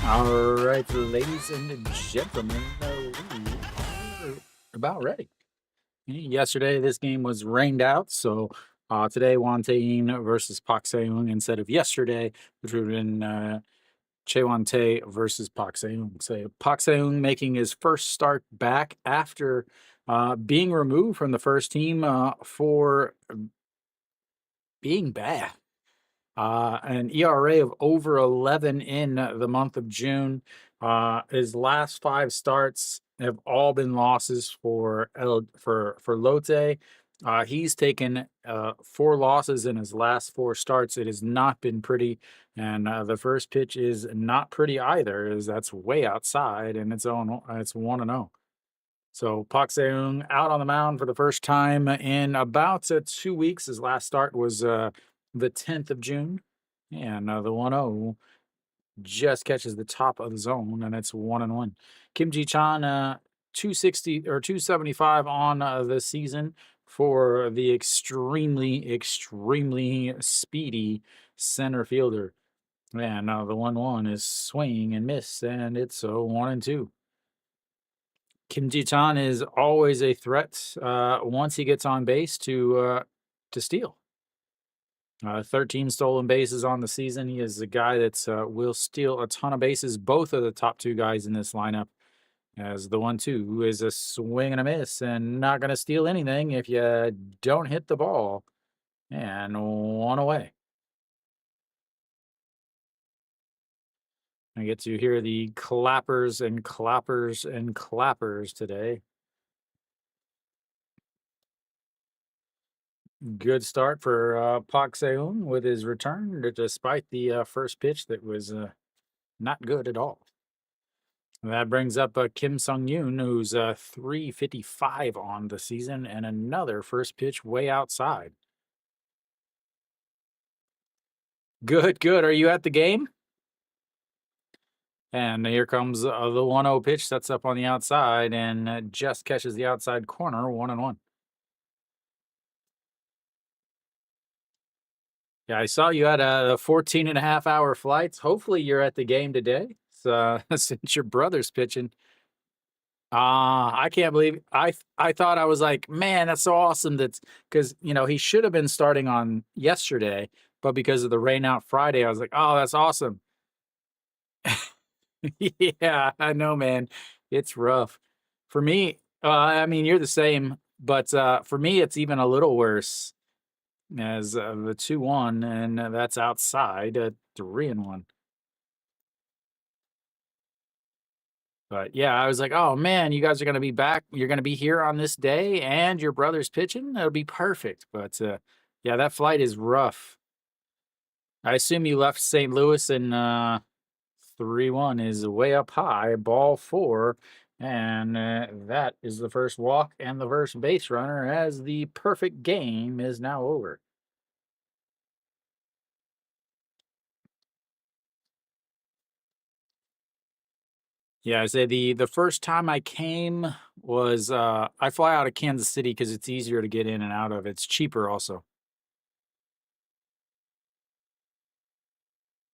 All right, ladies and gentlemen, we are about ready. Yesterday, this game was rained out, so today, Wante versus Pak Seung instead of yesterday, which would have been Chewante versus Pak Seung. So Pak Seung making his first start back after being removed from the first team for being bad. An ERA of over 11 in the month of June. His last five starts have all been losses for Lotte. He's taken four losses in his last four starts. It has not been pretty, and the first pitch is not pretty either. As that's way outside, and it's 1-0. So Pak Seung out on the mound for the first time in about 2 weeks. His last start was the 10th of June. And the 1-0 just catches the top of the zone, and it's 1-1. Kim Ji-chan, 260 or 275 on the season for the extremely speedy center fielder. And the 1-1 is swing and miss, and it's 1-2. Kim Ji-chan is always a threat once he gets on base to steal. 13 stolen bases on the season. He is a guy that will steal a ton of bases. Both of the top two guys in this lineup, as the 1-2 who is a swing and a miss and not going to steal anything if you don't hit the ball. And one away. I get to hear the clappers and clappers and clappers today. Good start for Pak Seung with his return, despite the first pitch that was not good at all. That brings up Kim Sung-yoon, who's 355 on the season, and another first pitch way outside. Good, good. Are you at the game? And here comes the 1-0 pitch, sets up on the outside, and just catches the outside corner, 1-1. Yeah, I saw you had a 14.5-hour flight. Hopefully you're at the game today, since your brother's pitching. I can't believe I thought I was like, man, that's so awesome. That's because he should have been starting on yesterday, but because of the rain out Friday, I was like, oh, that's awesome. Yeah, I know, man. It's rough. For me, I mean, you're the same, but for me, it's even a little worse as the 2-1, and that's outside 3-1. But yeah, I was like, oh man, you guys are going to be back. You're going to be here on this day and your brother's pitching. That'll be perfect. But yeah, that flight is rough. I assume you left St. Louis and 3-1 is way up high, ball four. And that is the first walk and the first base runner as the perfect game is now over. Yeah, I say the first time I came was I fly out of Kansas City because it's easier to get in and out of. It's cheaper also.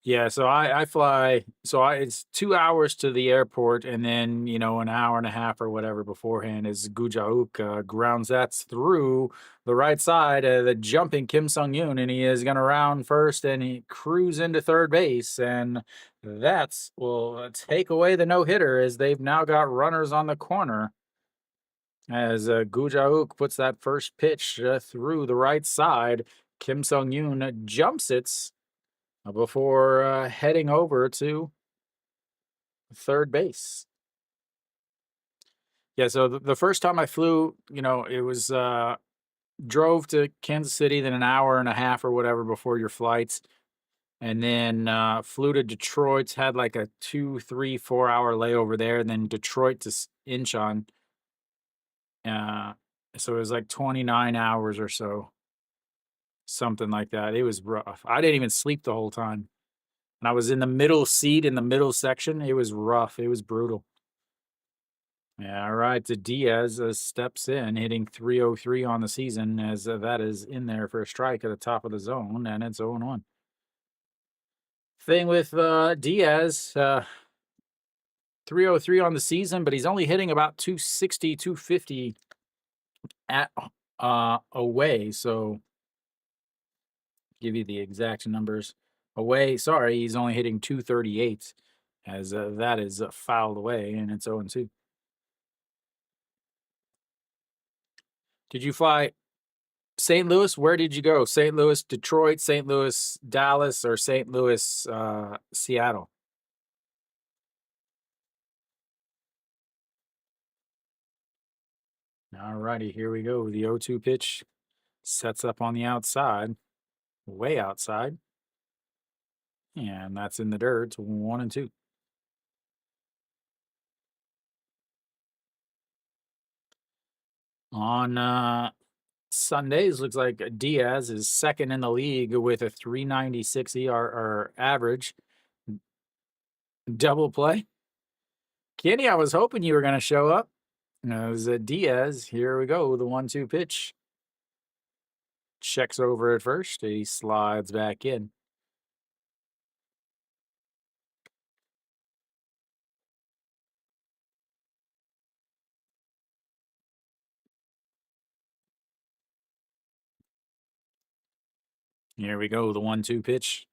Yeah, so I fly. So it's 2 hours to the airport, and then an hour and a half or whatever beforehand is Gujauk grounds that's through the right side. The jumping Kim Sung Yoon, and he is going to round first, and he cruise into third base, and that's will take away the no hitter as they've now got runners on the corner. As Gujauk puts that first pitch through the right side, Kim Sung Yoon jumps it before heading over to third base. Yeah, so the first time I flew, it was drove to Kansas City, then an hour and a half or whatever before your flights, and then flew to Detroit, had like a 2, 3, 4 hour layover there, and then Detroit to Incheon. So it was like 29 hours or so, something like that. It was rough. I didn't even sleep the whole time. And I was in the middle seat in the middle section. It was rough. It was brutal. Yeah, all right. Diaz steps in, hitting 303 on the season, as that is in there for a strike at the top of the zone, and it's 0-1. Thing with Diaz, 303 on the season, but he's only hitting about 260, 250 at away. So give you the exact numbers. Away, sorry, he's only hitting 238 as that is fouled away, and it's 0-2. Did you fly St. Louis? Where did you go? St. Louis, Detroit, St. Louis, Dallas, or St. Louis, Seattle? All righty, here we go. The 0-2 pitch sets up on the outside, way outside. And that's in the dirt. It's 1-2. On Sundays, looks like Diaz is second in the league with a 396 or average. Double play. Kenny, I was hoping you were going to show up. It was Diaz. Here we go. The 1-2 pitch. Checks over at first. He slides back in. Here we go. The 1-2 pitch.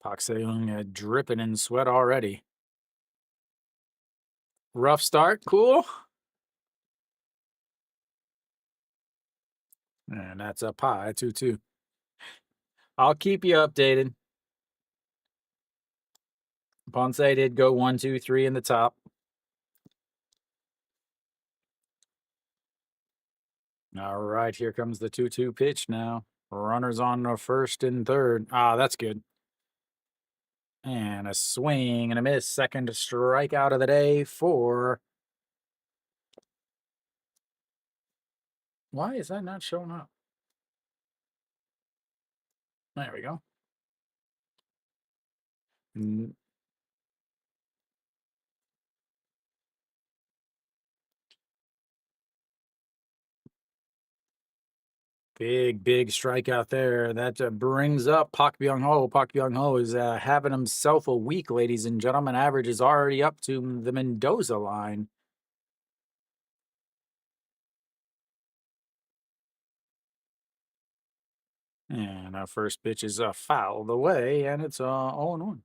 Pak Se-young dripping in sweat already. Rough start. Cool. And that's up high. 2-2. I'll keep you updated. Ponce did go 1, 2, 3 in the top. All right, here comes the 2-2 pitch now. Runners on the first and third. Ah, that's good. And a swing and a miss. Second strikeout of the day for... Why is that not showing up? There we go. Big strikeout there. That brings up Pak Byung-ho. Pak Byung-ho is having himself a week, ladies and gentlemen. Average is already up to the Mendoza line. And our first pitch is fouled away, and it's 0-1.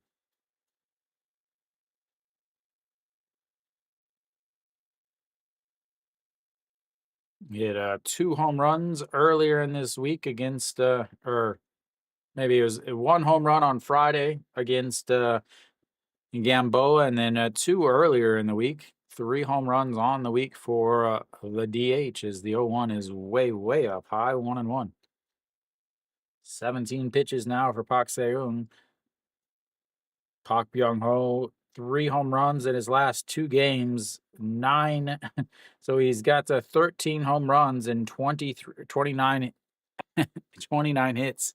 He had 2 home runs earlier in this week against, or maybe it was 1 home run on Friday against Gamboa, and then 2 earlier in the week. 3 home runs on the week for the DH as the 0-1 is way up high, 1-1. 17 pitches now for Pak Se-young. Pak Byung-ho, 3 home runs in his last 2 games, 9. So he's got 13 home runs and 29 hits.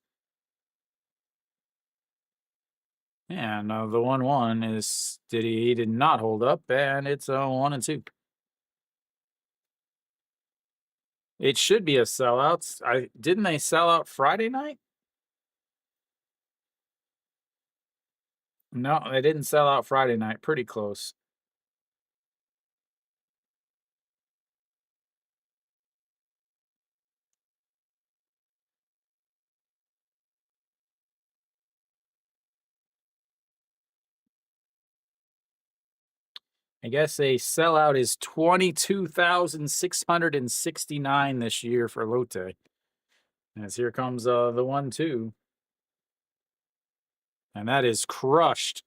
And the 1-1 is he did not hold up, and it's 1-2. It should be a sellout. Didn't they sell out Friday night? No, they didn't sell out Friday night. Pretty close. I guess a sellout is 22,669 this year for Lotte. As here comes the 1-2. And that is crushed.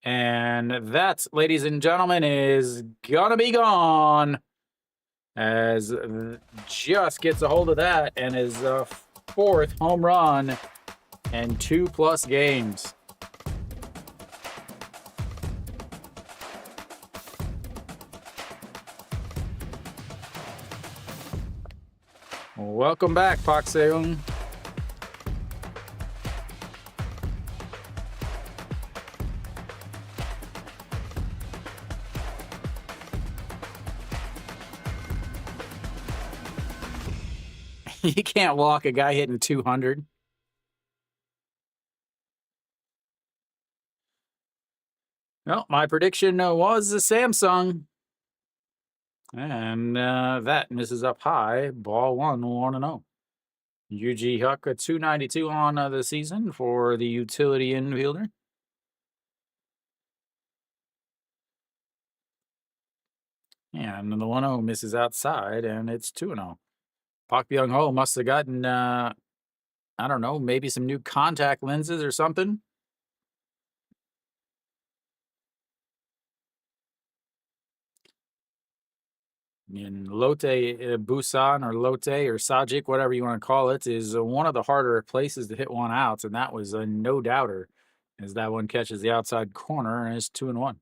And that, ladies and gentlemen, is gonna be gone. As just gets a hold of that and his 4th home run in 2+ games. Welcome back, Pak Se-young. You can't walk a guy hitting 200. Well, my prediction was a Samsung. And that misses up high. Ball one, 1-0. UG Huck, a 292 on the season for the utility infielder. And the 1-0 misses outside, and it's 2-0. Pak Byung Ho must have gotten, I don't know, maybe some new contact lenses or something. And Lotte Busan or Lotte or Sajik, whatever you want to call it, is one of the harder places to hit one out, and that was a no doubter, as that one catches the outside corner and is 2-1.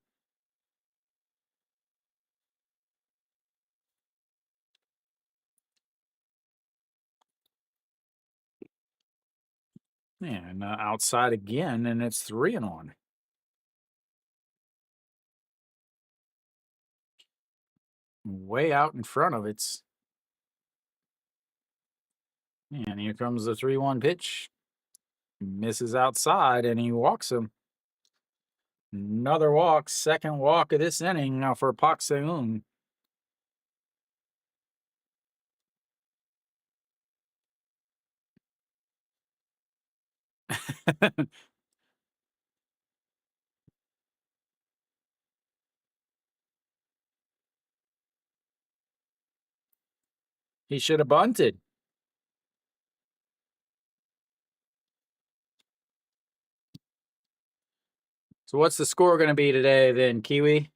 And outside again, and it's 3-1. Way out in front of it. And here comes the 3-1 pitch. Misses outside, and he walks him. Another walk, second walk of this inning now for Pak Seung. He should have bunted. So what's the score going to be today then, Kiwi?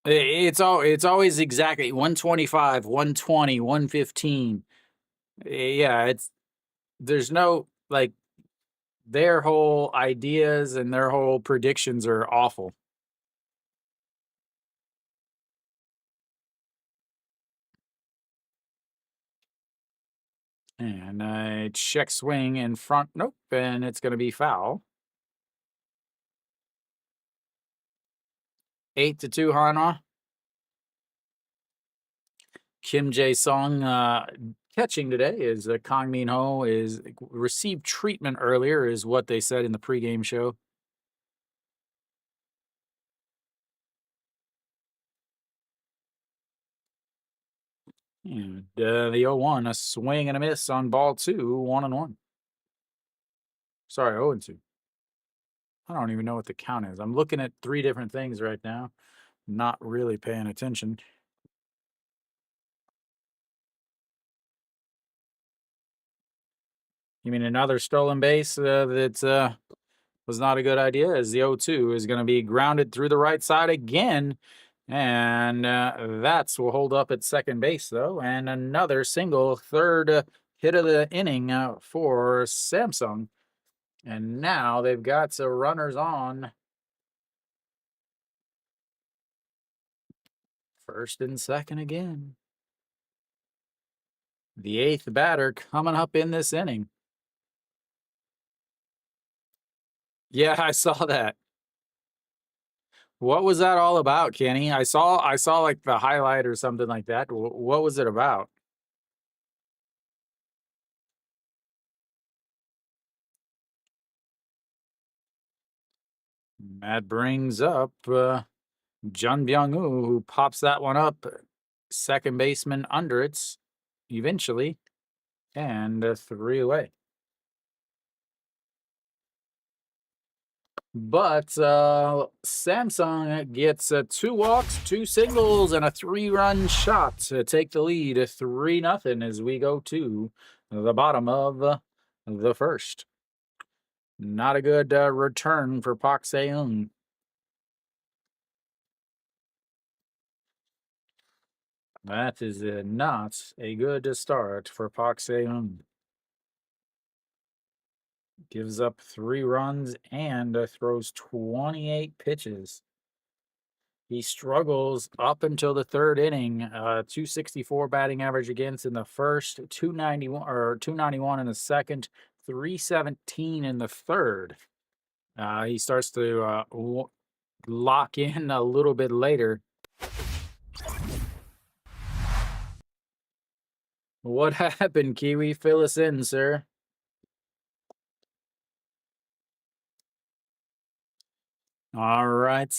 It's always exactly 125, 120, 115. Yeah, there's no like their whole ideas and their whole predictions are awful. And a check swing in front. Nope, and it's going to be foul. 8-2, Hana. Kim Jae Sung catching today is Kang Min Ho is received treatment earlier, is what they said in the pregame show. And the 0-1, a swing and a miss on ball two, 1-1. Sorry, 0-2. I don't even know what the count is. I'm looking at three different things right now, not really paying attention. You mean another stolen base that was not a good idea, as the 0-2 is going to be grounded through the right side again. And that's will hold up at second base, though. And another single, third hit of the inning for Samsung. And now they've got runners on first and second again. The eighth batter coming up in this inning. Yeah, I saw that. What was that all about, Kenny? I saw like the highlight or something like that. What was it about? That brings up Jun Byung-woo, who pops that one up, second baseman under it, eventually, and 3 away. But Samsung gets 2 walks, 2 singles, and a 3-run shot to take the lead 3-0 as we go to the bottom of the first. Not a good return for Pak Seung. That is not a good start for Pak Seung. Gives up 3 runs and throws 28 pitches. He struggles up until the third inning. 264 batting average against in the first, 291 in the second, 317 in the third. He starts to lock in a little bit later. What happened, Kiwi? Fill us in, sir. All right.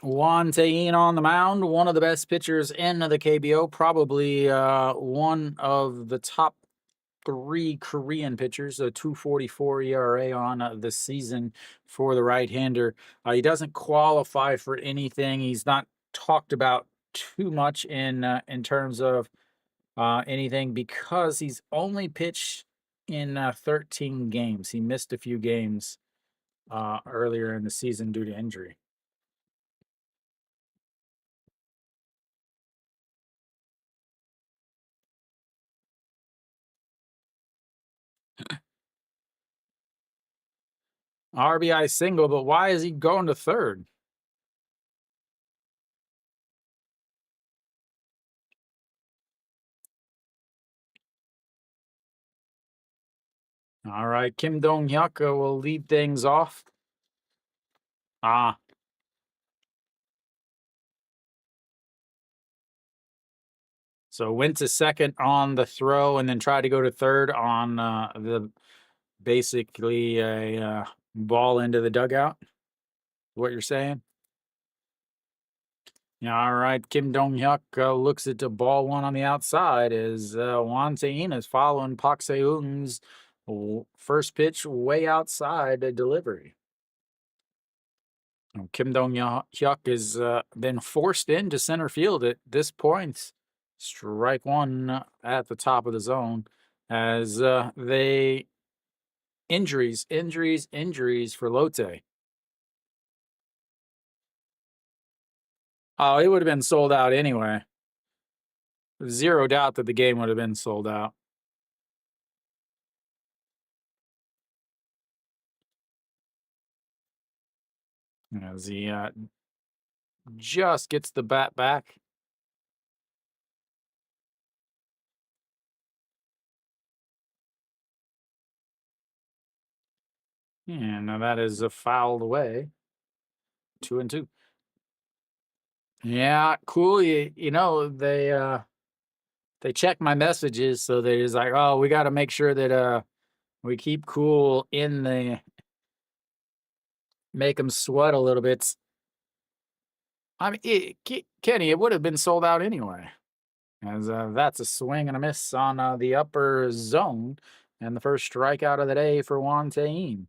Juan Tayin on the mound, one of the best pitchers in the KBO, probably one of the top three Korean pitchers, a 2.44 ERA on the season for the right-hander. He doesn't qualify for anything. He's not talked about too much in terms of anything because he's only pitched in 13 games. He missed a few games earlier in the season due to injury. RBI single, but why is he going to third? All right, Kim Dong-hyuk will lead things off. So went to second on the throw and then tried to go to third on the basically a ball into the dugout. What you're saying? Yeah, all right. Kim Dong-hyuk looks at the ball one on the outside as Won Tae-in is following Park Se-eung's first pitch way outside a delivery. Kim Dong-hyuk has been forced into center field at this point. Strike one at the top of the zone as they injuries for Lotte. Oh, it would have been sold out anyway. Zero doubt that the game would have been sold out. As he just gets the bat back. And now that is fouled away. 2-2. Yeah, cool. You know, they check my messages, so they're just like, oh, we got to make sure that we keep cool in the make them sweat a little bit. I mean, Kenny, it would have been sold out anyway. As that's a swing and a miss on the upper zone, and the first strikeout of the day for Won Tae-in.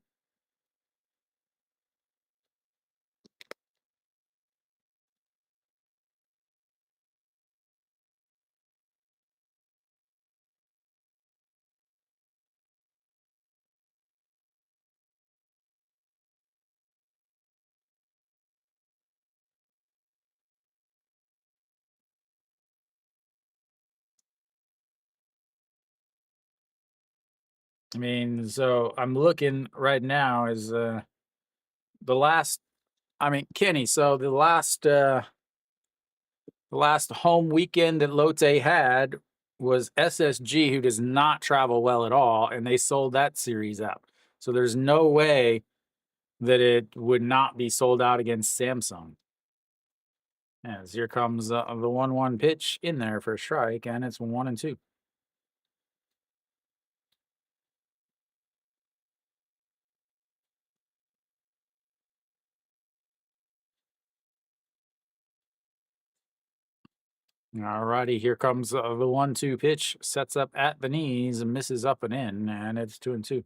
I mean, so I'm looking right now is the last. I mean, Kenny. So the last home weekend that Lotte had was SSG, who does not travel well at all, and they sold that series out. So there's no way that it would not be sold out against Samsung. As here comes the 1-1 pitch in there for a strike, and it's 1-2. All righty, here comes the 1-2 pitch. Sets up at the knees, misses up and in, and it's 2-2.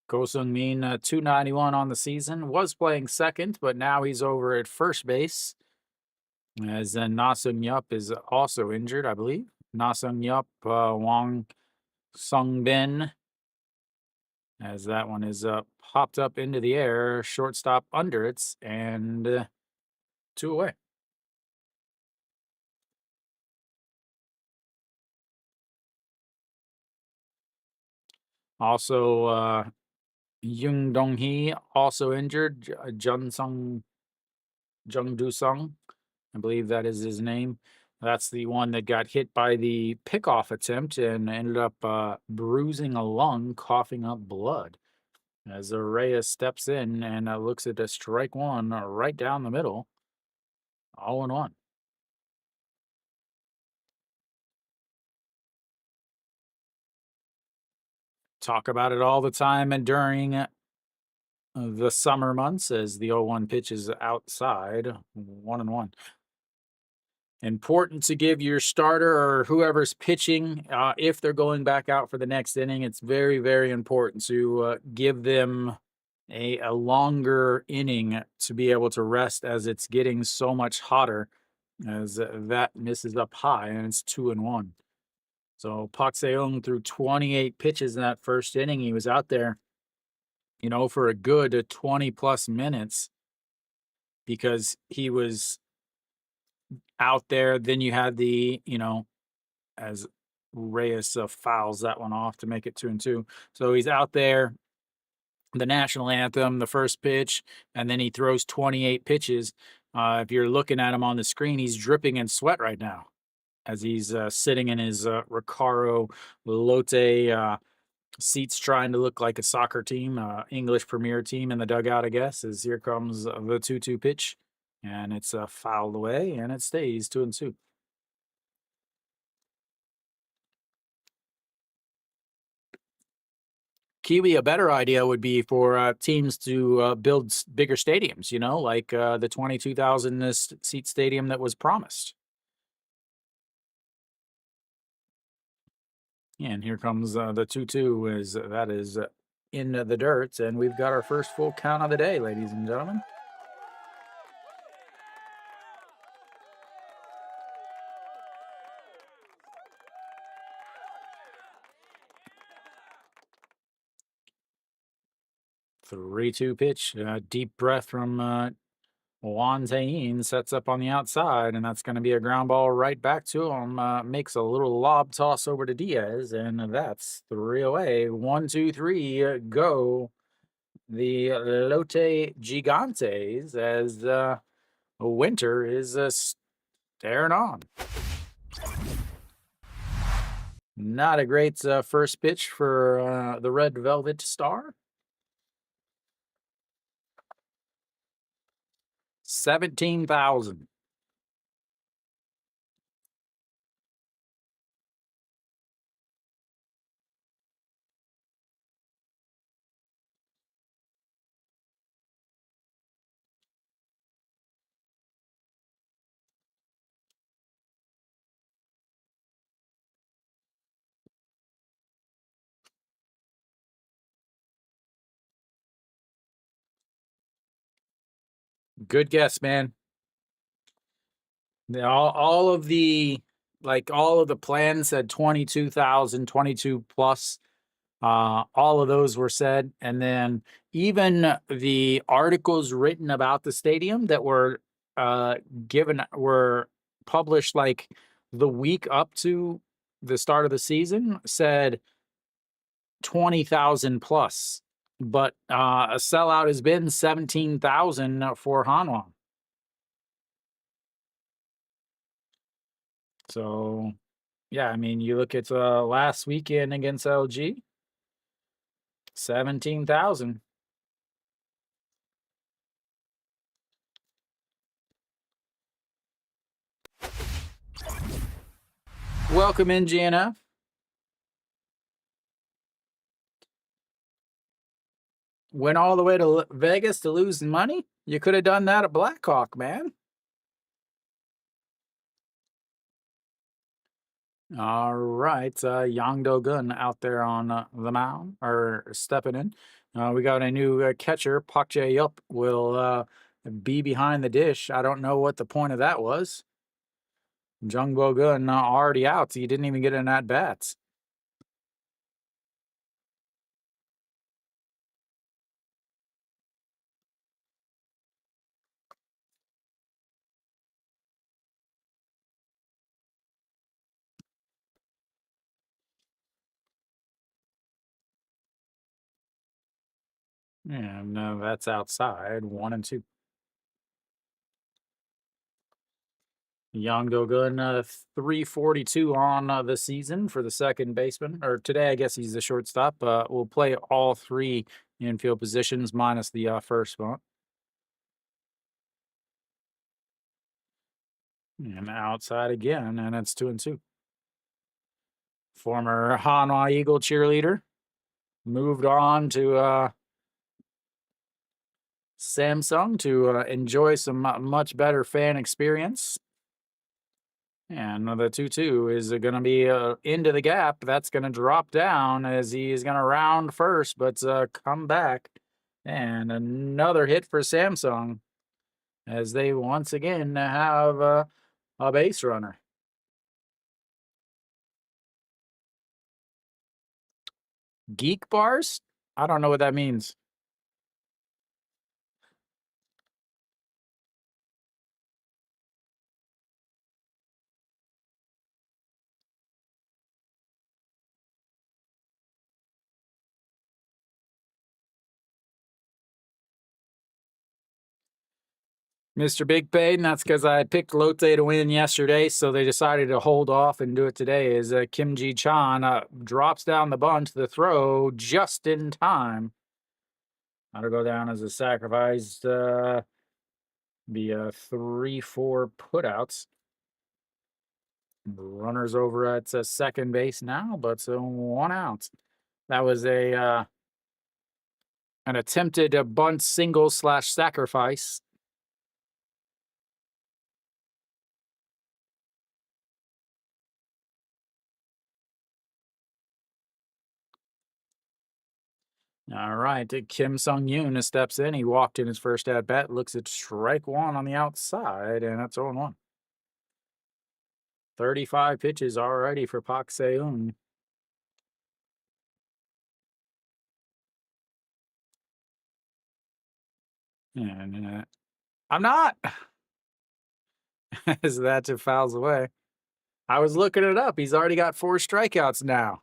Ko Sung-min, 291 on the season, was playing second, but now he's over at first base. As Na Sung-yup is also injured, I believe. Na Sung-yup, Wang Sung-bin, as that one is popped up into the air, shortstop under it, and 2 away. Also, Yoon Dong-hee also injured. Jung Do-sung, I believe that is his name. That's the one that got hit by the pickoff attempt and ended up bruising a lung, coughing up blood. As Reyes steps in and looks at a strike one right down the middle. 0-1. Talk about it all the time and during the summer months as the 0-1 pitch is outside, 1-1. Important to give your starter or whoever's pitching, if they're going back out for the next inning, it's very, very important to give them a longer inning to be able to rest as it's getting so much hotter as that misses up high and it's 2-1. So Pak Se-young threw 28 pitches in that first inning. He was out there, for a good 20 plus minutes because he was out there. Then you had as Reyes fouls that one off to make it 2-2. So he's out there, the national anthem, the first pitch, and then he throws 28 pitches. If you're looking at him on the screen, he's dripping in sweat right now as he's sitting in his Recaro Lotte seats trying to look like a soccer team, English Premier team in the dugout, I guess, as here comes the 2-2 pitch, and it's fouled away, and it stays 2-2. Kiwi, a better idea would be for teams to build bigger stadiums, like the 22,000 seat stadium that was promised. And here comes the 2-2 that is in the dirt, and we've got our first full count of the day, ladies and gentlemen. Three-two pitch, deep breath from Juan Tayin, sets up on the outside, and that's going to be a ground ball right back to him. Makes a little lob toss over to Diaz, and that's 3 away. 1-2-3, go. The Lotte Gigantes as winter is staring on. Not a great first pitch for the Red Velvet Star. 17,000. Good guess, man. All of the plans said 22,000, 22 plus. All of those were said, and then even the articles written about the stadium that were were published like the week up to the start of the season said 20,000 plus, but a sellout has been 17,000 for Hanwha. So, yeah, I mean, you look at last weekend against LG, 17,000. Welcome in, GNF. Went all the way to Vegas to lose money? You could have done that at Blackhawk, man. All right, Yang Do-gun out there on the mound, or stepping in. We got a new catcher, Pak Jae-yup, will be behind the dish. I don't know what the point of that was. Jung Bo-gun already out. He didn't even get an at-bats. And that's outside, 1-2. Yang Do-gun, 342 on the season for the second baseman. Or today, I guess he's the shortstop. We'll play all three infield positions minus the first spot. And outside again, and it's 2-2. Former Hanwha Eagle cheerleader moved on to Samsung to enjoy some much better fan experience. And the 2-2 is going to be into the gap. That's going to drop down as he is going to round first, but come back. And another hit for Samsung as they once again have a base runner. Geek bars? I don't know what that means. Mr. Big Paid, and that's because I picked Lotte to win yesterday, so they decided to hold off and do it today. As Kim Ji Chan drops down the bunt, the throw just in time. That'll go down as a sacrifice. Be a 3-4 putouts. Runners over at second base now, but 1 out. That was a an attempted bunt single / sacrifice. All right, Kim Sung Yoon steps in. He walked in his first at bat, looks at strike 1 on the outside, and that's 0-1. 35 pitches already for Pak Se-eun. And I'm not. As that fouls away. I was looking it up. He's already got 4 strikeouts now.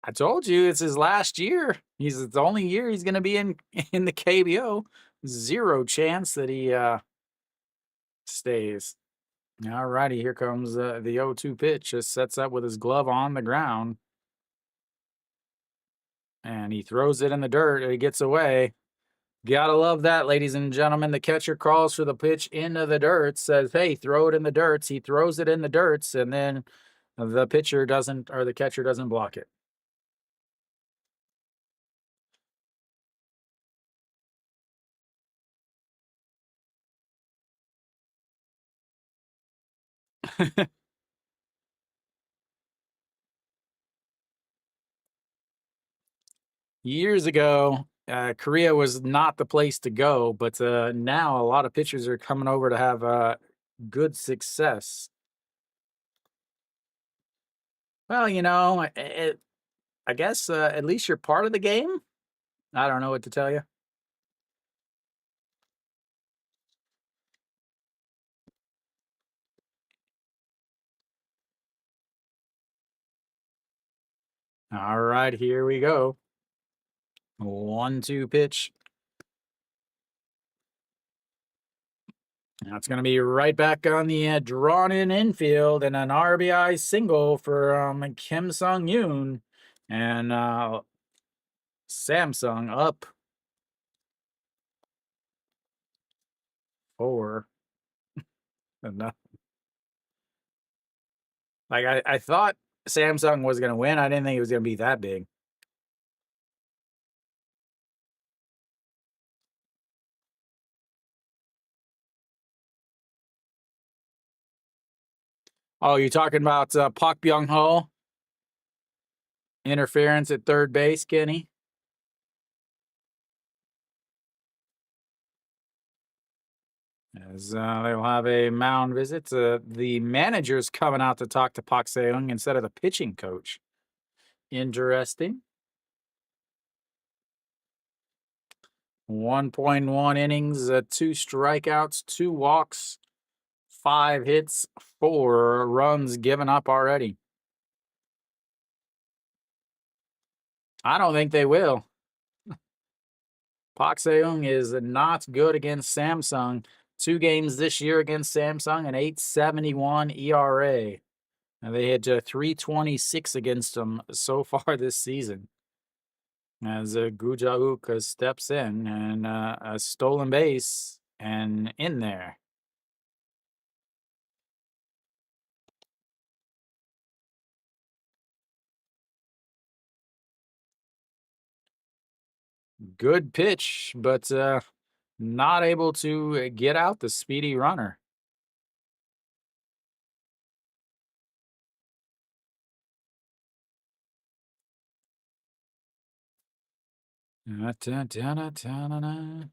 I told you it's his last year. It's the only year he's going to be in the KBO. 0 chance that he stays. All righty, here comes the 0-2 pitch. Just sets up with his glove on the ground. And he throws it in the dirt. And he gets away. Gotta love that, ladies and gentlemen. The catcher calls for the pitch into the dirt, says, hey, throw it in the dirt. He throws it in the dirt, and then the pitcher doesn't, or the catcher doesn't block it. Years ago, Korea was not the place to go, but now a lot of pitchers are coming over to have good success. Well, I guess at least you're part of the game. I don't know what to tell you. All right, here we go. 1-2 pitch. That's going to be right back on the drawn-in infield and an RBI single for Kim Sung Yoon. And Samsung up 4. Like I thought Samsung was going to win. I didn't think it was going to be that big. Oh, you're talking about Park Byung-ho? Interference at third base, Kenny? As they'll have a mound visit. The manager's coming out to talk to Park Se-eung instead of the pitching coach. Interesting. 1.1 innings, 2 strikeouts, 2 walks, 5 hits, 4 runs given up already. I don't think they will. Park Se-eung is not good against Samsung. 2 games this year against Samsung, an 8.71 ERA. And they had 3.26 against them so far this season. As Gujauk steps in and a stolen base and in there. Good pitch, but not able to get out the speedy runner. Da-da-da-da-da-da.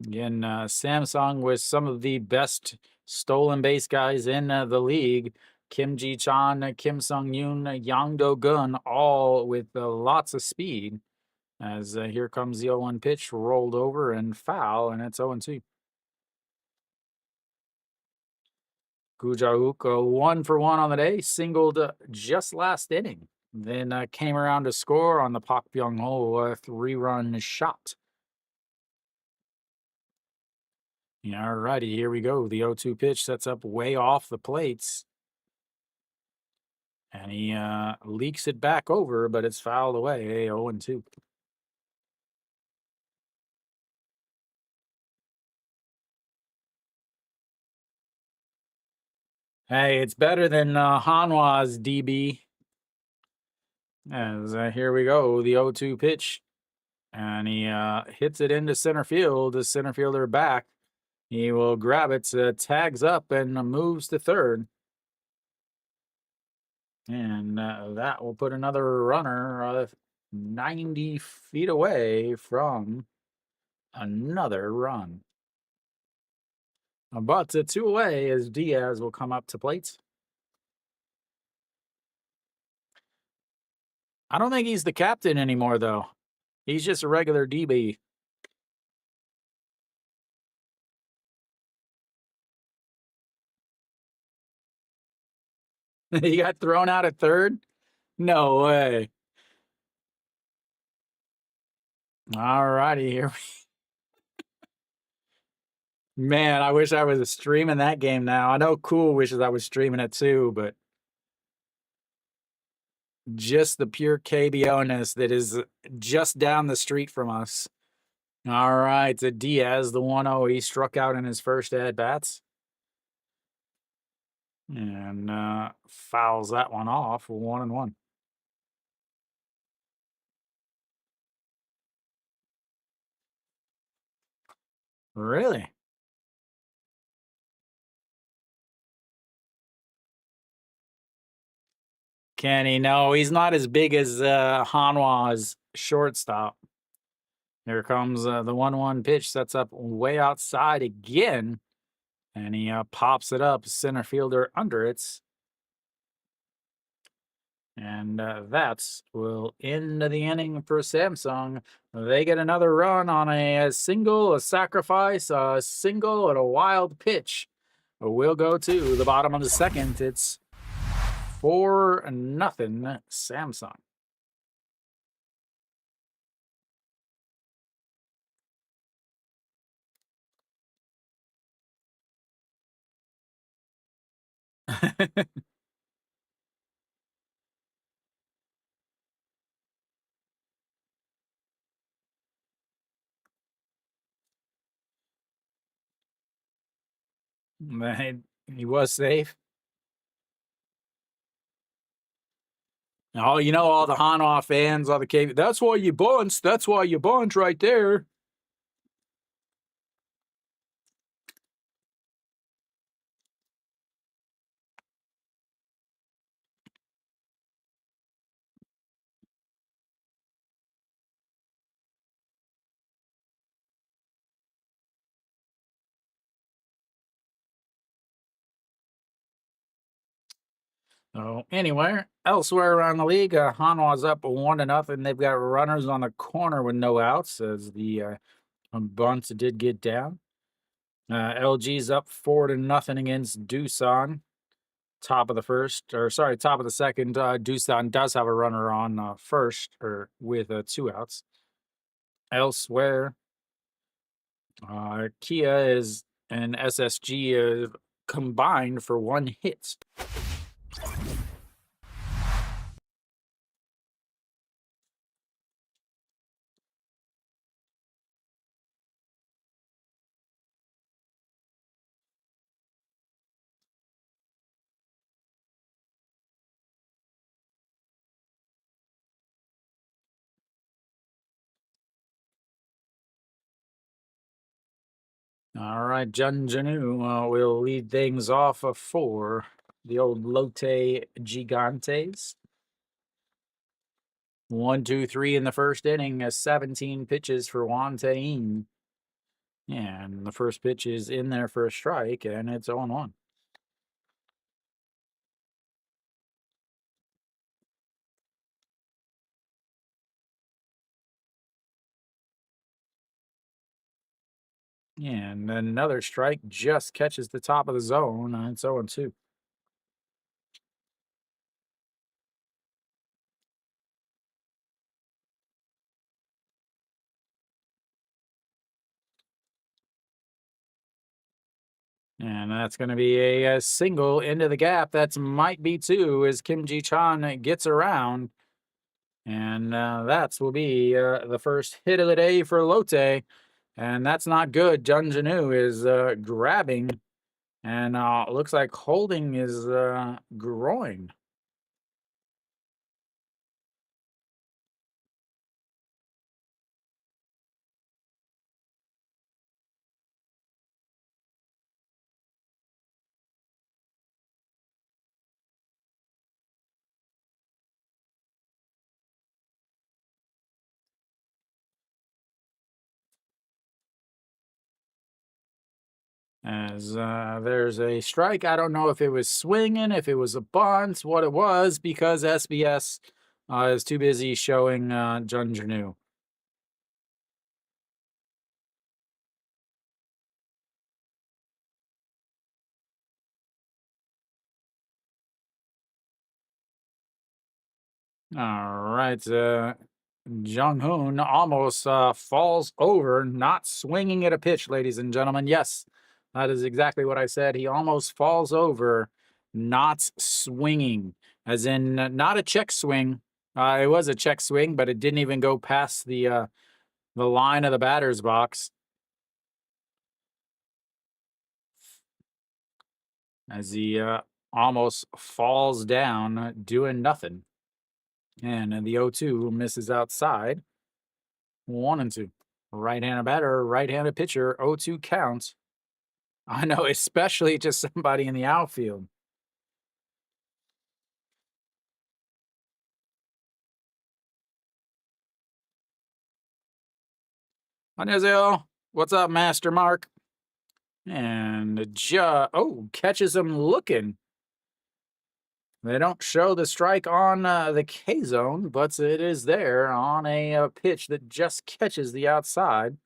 Again, Samsung with some of the best stolen base guys in the league. Kim Ji Chan, Kim Sung Yoon, Yang Do Gun, all with lots of speed. As here comes the 0-1 pitch, rolled over and foul, and it's 0-2. Gujahook 1-for-1 on the day, singled just last inning. Then came around to score on the Pak Byung Ho 3-run shot. All righty, here we go. The 0-2 pitch sets up way off the plates. And he leaks it back over, but it's fouled away. 0-2. Hey, it's better than Hanwha's DB. As here we go, the 0-2 pitch. And he hits it into center field. The center fielder back. He will grab it, tags up, and moves to third. And that will put another runner 90 feet away from another run. But 2 away as Diaz will come up to plate. I don't think he's the captain anymore, though. He's just a regular DB. He got thrown out at third? No way. All righty, here. Man, I wish I was streaming that game now. I know Cool wishes I was streaming it too, but just the pure KBO-ness that is just down the street from us. All right, to Diaz, the 1-0. He struck out in his first at-bats. And fouls that one off, 1-1. Really? Kenny, no, he's not as big as Hanwha's shortstop. Here comes the 1-1 pitch, sets up way outside again, and he pops it up, center fielder under it. And that will end the inning for Samsung. They get another run on a single, a sacrifice, a single, and a wild pitch. We'll go to the bottom of the second. It's 4-0 Samsung. Man, he was safe. Oh, you know, all the Hanwha fans, all the KB. That's why you bunt. That's why you bunt right there. So anyway, elsewhere around the league, Hanwha's up 1-0. They've got runners on the corner with no outs as the bunts did get down. LG's up 4-0 against Doosan. Top of the first, or sorry, top of the second. Doosan does have a runner on first, or with 2 outs. Elsewhere, Kia is and SSG combined for 1 hit. All right, Junjanu will lead things off for the old Lotte Gigantes. 1-2-3 in the first inning, 17 pitches for Juan Tain. And the first pitch is in there for a strike, and it's 0-1. And another strike just catches the top of the zone, and it's 0-2. And that's going to be a single into the gap. That's might be two as Kim Ji Chan gets around. And that will be the first hit of the day for Lotte. And that's not good. Junjanu is grabbing and looks like holding his groin. As there's a strike. I don't know if it was swinging, if it was a bunt, what it was, because SBS is too busy showing Junjanu. All right. Jung Hoon almost falls over, not swinging at a pitch, ladies and gentlemen. Yes, that is exactly what I said. He almost falls over, not swinging, as in not a check swing. It was a check swing, but it didn't even go past the line of the batter's box. As he almost falls down, doing nothing. And the 0-2 misses outside. 1-2. Right-handed batter, right-handed pitcher, 0-2 count. I know, especially just somebody in the outfield. 안녕하세요. What's up, Master Mark? And catches him looking. They don't show the strike on the K zone, but it is there on a pitch that just catches the outside.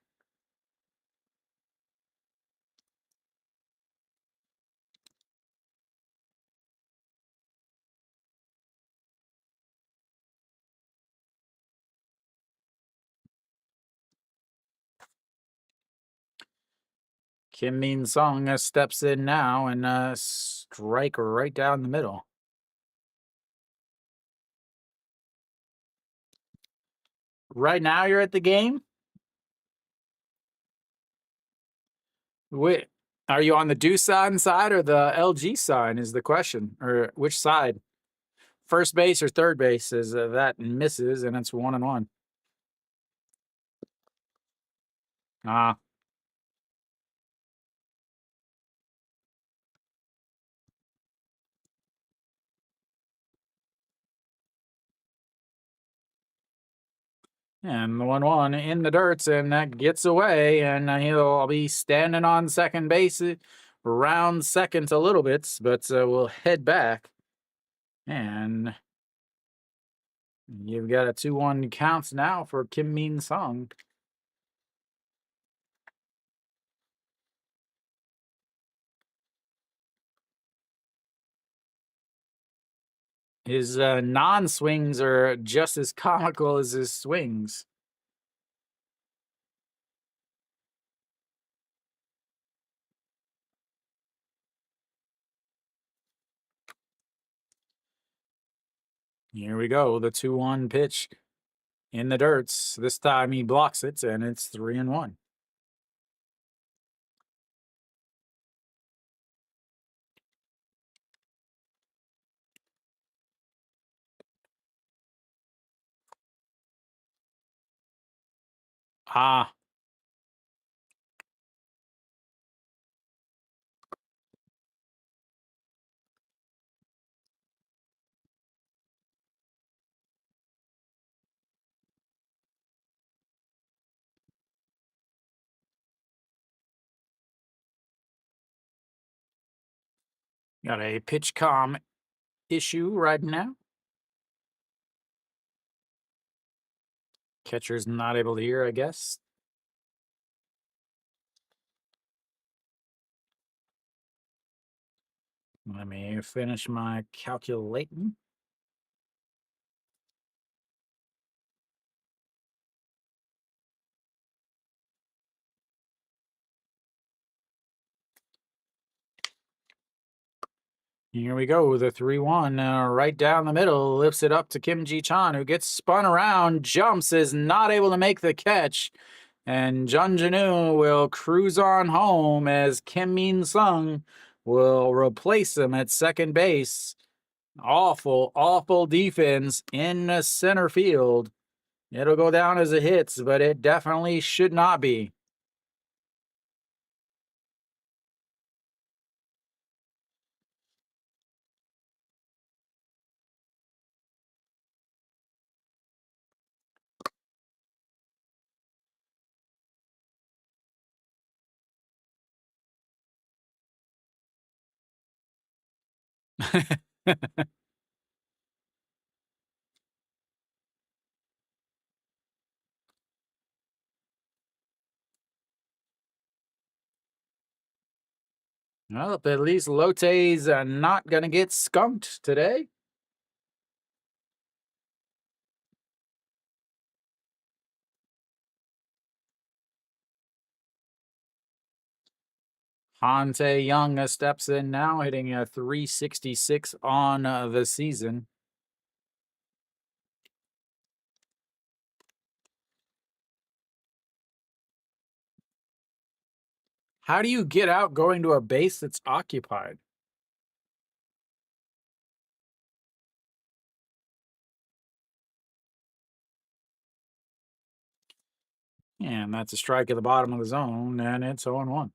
Kim Min Sung steps in now and strike right down the middle. Right now, you're at the game. Wait, are you on the Doosan side or the LG side? Is the question, or which side? First base or third base? Is that misses and it's 1-1. Ah, and the 1-1 in the dirt, and that gets away, and he'll be standing on second base, around second a little bit, but we'll head back, and you've got a 2-1 count now for Kim Min Sung. His non-swings are just as comical as his swings. Here we go. The 2-1 pitch in the dirts. This time he blocks it, and it's 3-1. Ah, Got a pitch com issue right now. Catcher's not able to hear, I guess. Let me finish my calculating. Here we go. The 3-1 right down the middle lifts it up to Kim Ji Chan, who gets spun around, jumps, is not able to make the catch. And Jun Janu will cruise on home as Kim Min Sung will replace him at second base. Awful, awful defense in the center field. It'll go down as a hit, but it definitely should not be. Well, at least Lotte's not going to get skunked today. Hante Young steps in now, hitting a 366 on the season. How do you get out going to a base that's occupied? And that's a strike at the bottom of the zone, and it's 0-1.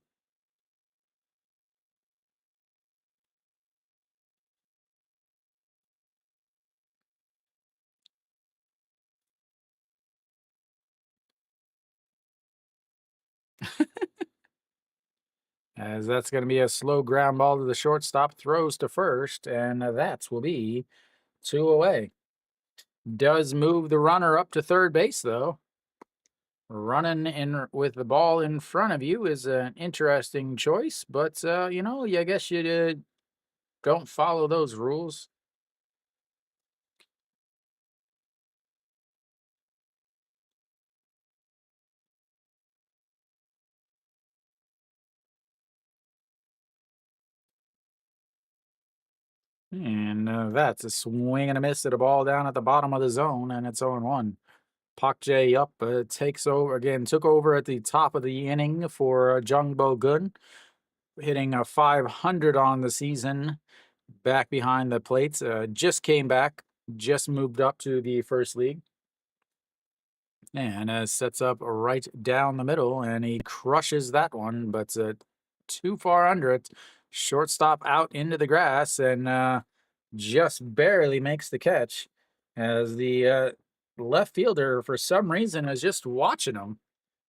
As that's going to be a slow ground ball to the shortstop, throws to first, and that will be 2 away. Does move the runner up to third base, though. Running in with the ball in front of you is an interesting choice, but I guess you don't follow those rules. And that's a swing and a miss at a ball down at the bottom of the zone, and it's 0-1. Pak Jae up takes over again, took over at the top of the inning for Jung Bo Gun, hitting a 500 on the season, back behind the plates. Just came back, just moved up to the first league. And sets up right down the middle, and he crushes that one, but too far under it. Shortstop out into the grass, and just barely makes the catch as the left fielder, for some reason, is just watching him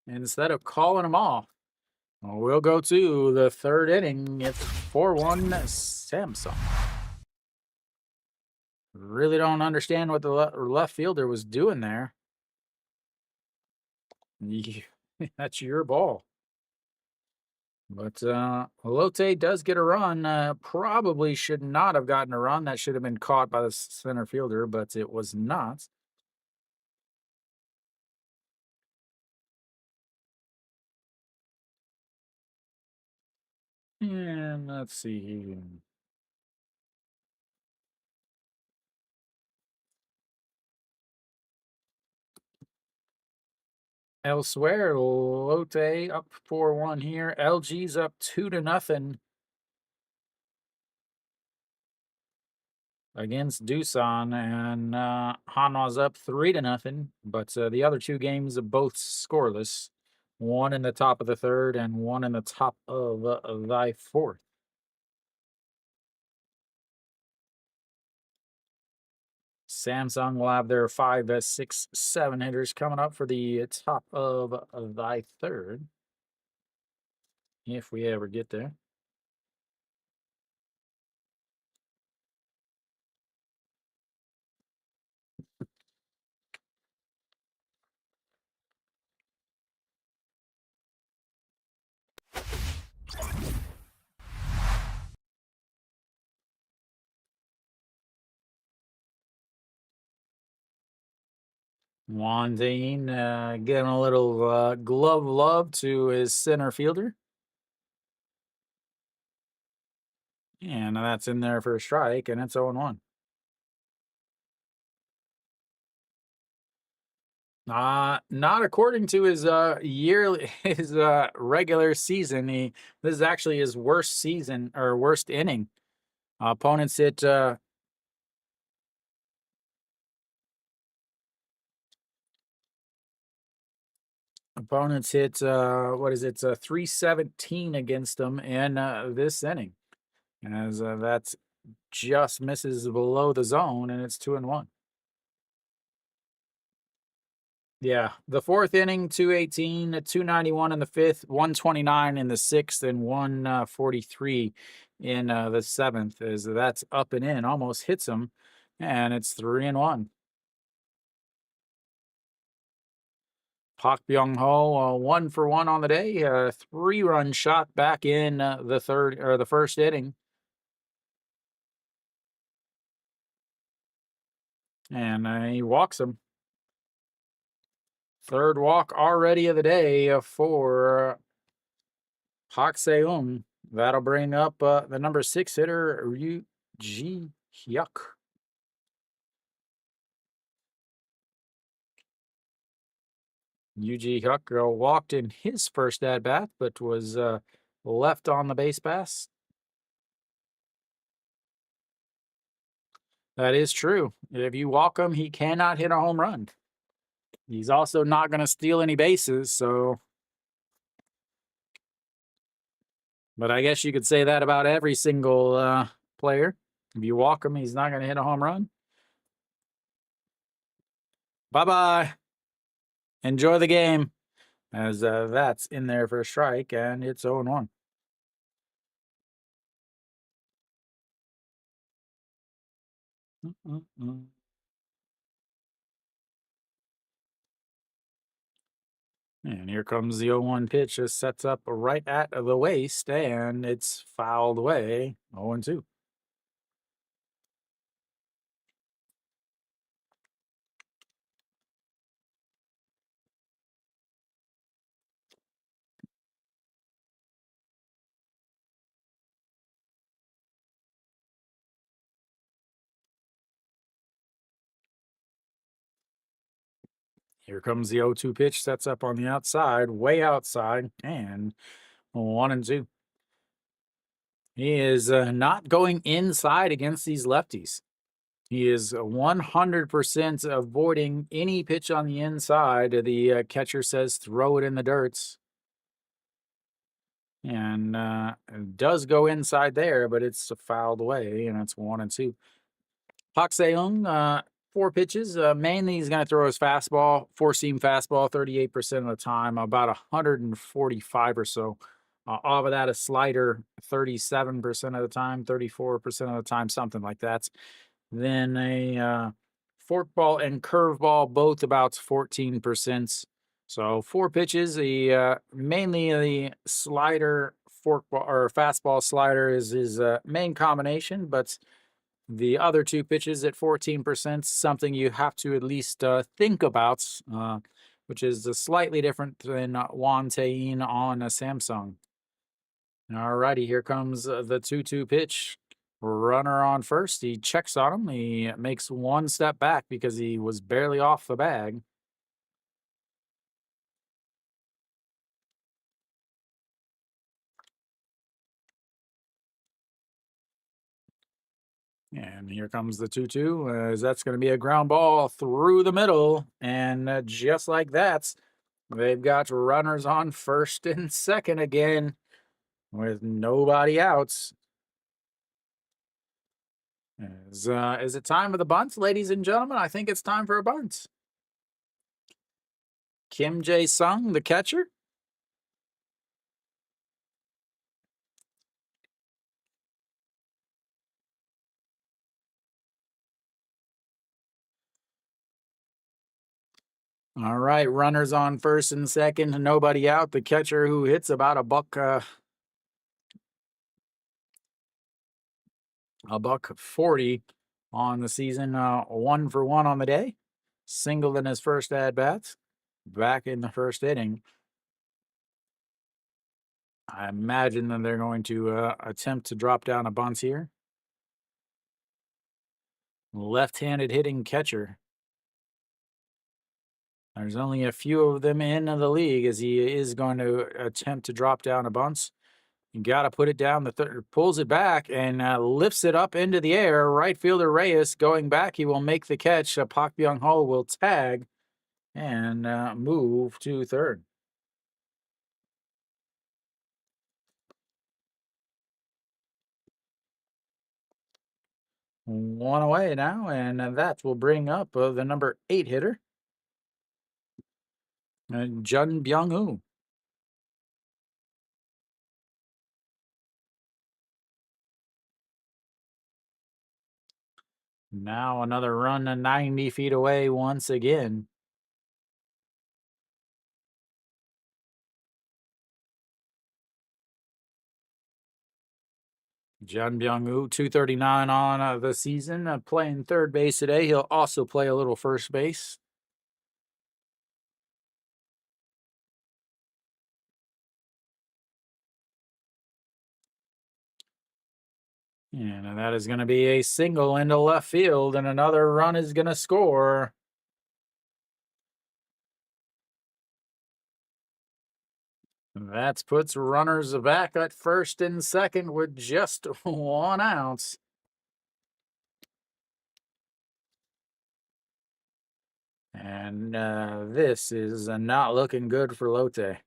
instead of calling him off. Well, we'll go to the third inning. It's 4-1 Samsung. Really don't understand what the left fielder was doing there. That's your ball. But Lotte does get a run. Probably should not have gotten a run. That should have been caught by the center fielder, but it was not. And let's see. Elsewhere, Lotte up 4-1 here. LG's up 2-0 against Doosan, and Hanwha's up 3-0. But the other two games are both scoreless. One in the top of the third, and one in the top of the fourth. Samsung will have their 5, 6, 7 hitters coming up for the top of the third, if we ever get there. Wandine giving a little glove love to his center fielder. And that's in there for a strike, and it's 0-1. Not according to his yearly his regular season. This is actually his worst season or worst inning. Opponents hit what is it? 317 against them in this inning. As that's just misses below the zone, and it's 2-1. Yeah, the fourth inning, 218, 291 in the fifth, 129 in the sixth, and 143 in the seventh. As that's up and in, almost hits him, and it's 3-1. Pak Byung Ho, 1 for 1 on the day, a 3-run shot back in the first inning, and he walks him. Third walk already of the day for Pak Seung. That'll bring up the number 6 hitter, Ryu Ji Hyuk. Yuji Hyuk walked in his first at bat, but was left on the base pass. That is true. If you walk him, he cannot hit a home run. He's also not going to steal any bases, so. But I guess you could say that about every single player. If you walk him, he's not going to hit a home run. Bye-bye. Enjoy the game. As that's in there for a strike, and it's 0-1. And here comes the 0-1 pitch. Just sets up right at the waist, and it's fouled away. 0-2. Here comes the 0-2 pitch. Sets up on the outside, way outside, and 1-2. He is not going inside against these lefties. He is 100% avoiding any pitch on the inside. The catcher says throw it in the dirts. And it does go inside there, but it's fouled away, and it's 1-2. Pak Seung, 4 pitches. Mainly, he's going to throw his fastball, 4-seam fastball, 38% of the time, about 145 or so. Off of that, a slider, 37% of the time, 34% of the time, something like that. Then a forkball and curveball, both about 14%. So 4 pitches. Mainly the slider, forkball, or fastball slider is his main combination, but the other 2 pitches at 14%, something you have to at least think about, which is slightly different than Wan Tae-in on a Samsung. All righty, here comes the 2-2 pitch. Runner on first. He checks on him. He makes 1 step back because he was barely off the bag. And here comes the 2-2, as that's going to be a ground ball through the middle. And just like that, they've got runners on first and second again with nobody outs. Is it time for the bunt, ladies and gentlemen? I think it's time for a bunt. Kim Jae-sung, the catcher. All right, runners on first and second, nobody out. The catcher, who hits about a buck 40 on the season, 1 for 1 on the day. singled in his first at-bat, back in the first inning. I imagine that they're going to attempt to drop down a bunt here. Left-handed hitting catcher. There's only a few of them in the league as he is going to attempt to drop down a bunt. You got to put it down the third, pulls it back and lifts it up into the air. Right fielder Reyes going back. He will make the catch. Pak Byung-ho will tag and move to third. One away now, and that will bring up the number 8 hitter, Jun Byung-woo. Now another run 90 feet away once again. Jun Byung-woo, 239 on the season, playing third base today. He'll also play a little first base. And that is going to be a single into left field, and another run is going to score. That puts runners back at first and second with just 1 out. And this is not looking good for Lotte.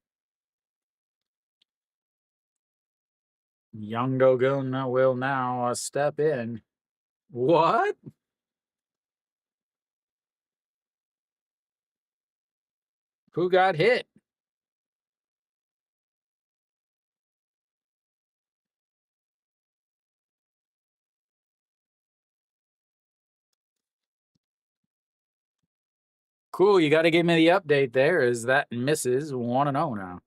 Young Do-gun will now step in. What? Who got hit? Cool, you got to give me the update there. Is that misses 1-0 now?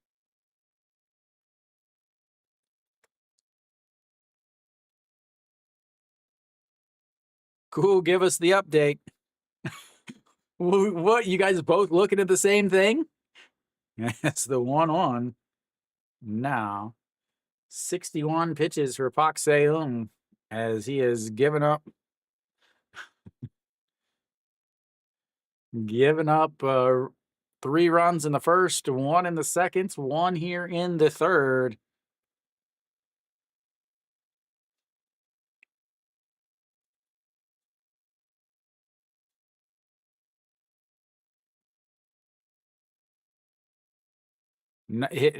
Cool, give us the update. What, you guys both looking at the same thing? That's the 1-1. Now, 61 pitches for Pak Se-eung as he has given up 3 runs in the first, 1 in the second, 1 here in the third.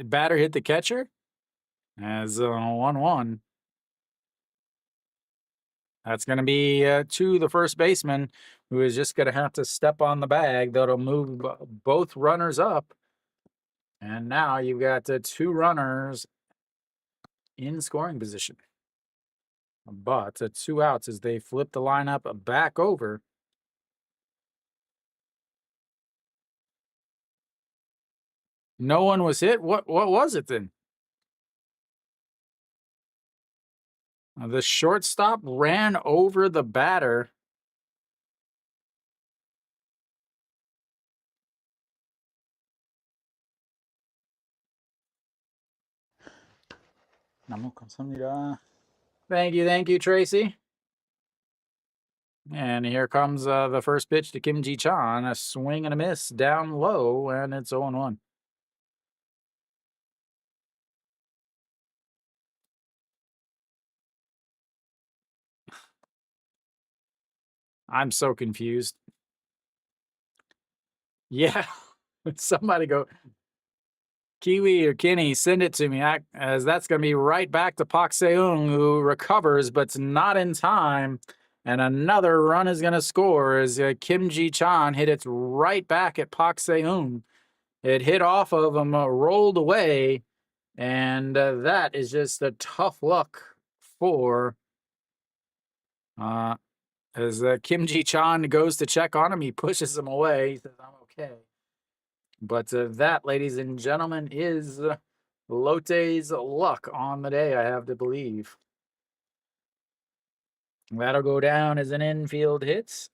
Batter hit the catcher as 1-1. That's going to be to the first baseman, who is just going to have to step on the bag. That'll move both runners up. And now you've got 2 runners in scoring position. But 2 outs as they flip the lineup back over. No one was hit? What was it then? The shortstop ran over the batter. Thank you, Tracy. And here comes the first pitch to Kim Ji-chan. A swing and a miss down low, and it's 0-1. I'm so confused. Yeah, somebody go, Kiwi or Kenny, send it to me, as that's going to be right back to Pak Se-eung, who recovers, but not in time. And another run is going to score as Kim Ji-chan hit it right back at Pak Se-eung. It hit off of him, rolled away, and that is just a tough luck for as Kim Ji-chan goes to check on him. He pushes him away. He says, I'm okay. But that, ladies and gentlemen, is Lotte's luck on the day, I have to believe. That'll go down as an infield hit.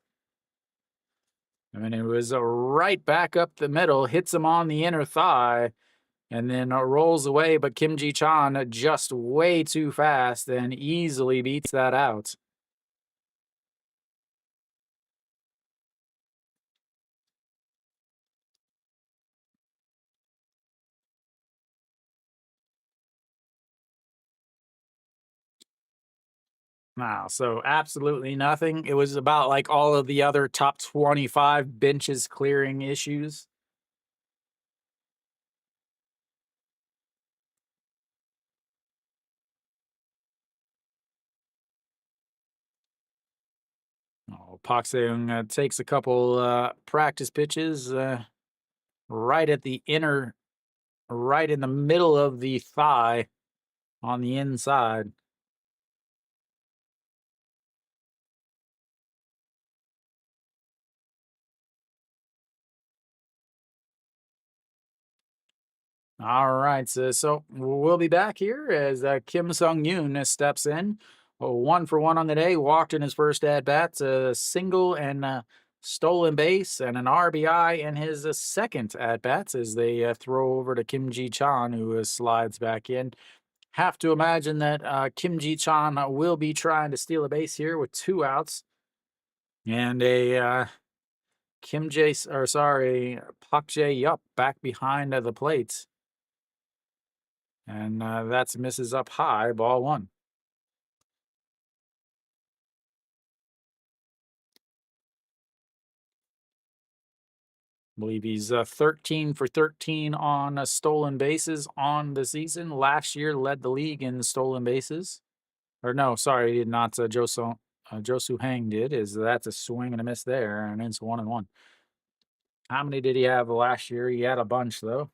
I mean, it was right back up the middle, hits him on the inner thigh, and then rolls away. But Kim Ji Chan just way too fast and easily beats that out. Wow, so absolutely nothing. It was about like all of the other top 25 benches clearing issues. Oh, Pak Seung takes a couple practice pitches right at the inner, right in the middle of the thigh on the inside. All right, so we'll be back here as Kim Sung Yoon steps in. 1 for 1 on the day, walked in his first at bat, a single and stolen base, and an RBI in his second at bats as they throw over to Kim Ji Chan, who slides back in. Have to imagine that Kim Ji Chan will be trying to steal a base here with 2 outs and a Pak Jae Yup back behind the plate. And that's misses up high, ball 1. I believe he's 13 for 13 on stolen bases on the season. Last year led the league in stolen bases. Or no, sorry, he did not. Josu Hang did. That's a swing and a miss there, and it's 1-1. How many did he have last year? He had a bunch though.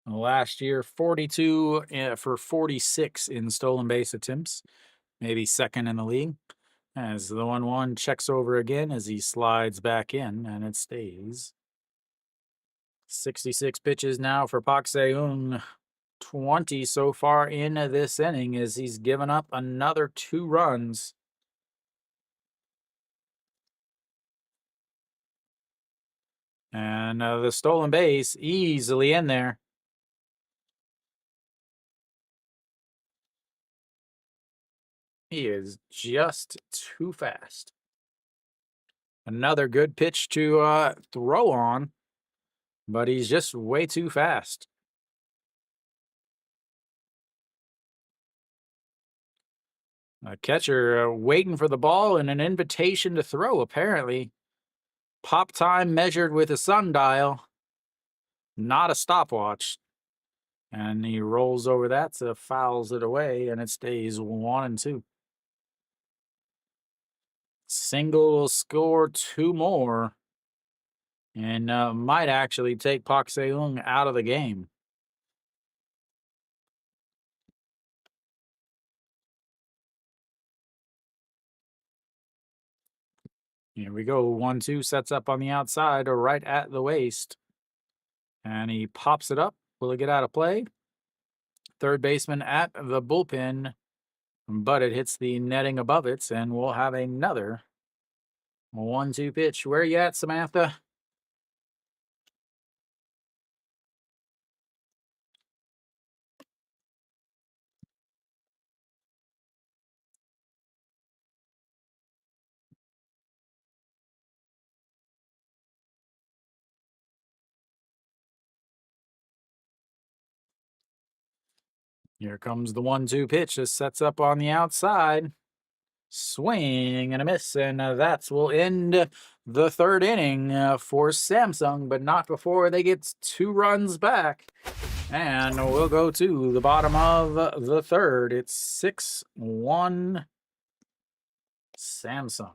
Last year, 42 for 46 in stolen base attempts, maybe second in the league. As the 1-1 checks over again as he slides back in, and it stays. 66 pitches now for Pak Seung. 20 so far in this inning as he's given up another 2 runs. And the stolen base easily in there. He is just too fast. Another good pitch to throw on, but he's just way too fast. A catcher waiting for the ball and an invitation to throw, apparently. Pop time measured with a sundial, not a stopwatch. And he rolls over that, so fouls it away, and it stays 1-2. Single will score 2 more and might actually take Pak Seung out of the game. Here we go. 1-2 sets up on the outside, right at the waist. And he pops it up. Will it get out of play? Third baseman at the bullpen, but it hits the netting above it, and we'll have another 1-2 pitch. Where you at, Samantha? Here comes the 1-2 pitch. This sets up on the outside. Swing and a miss, and that will end the third inning for Samsung, but not before they get 2 runs back. And we'll go to the bottom of the third. It's 6-1 Samsung.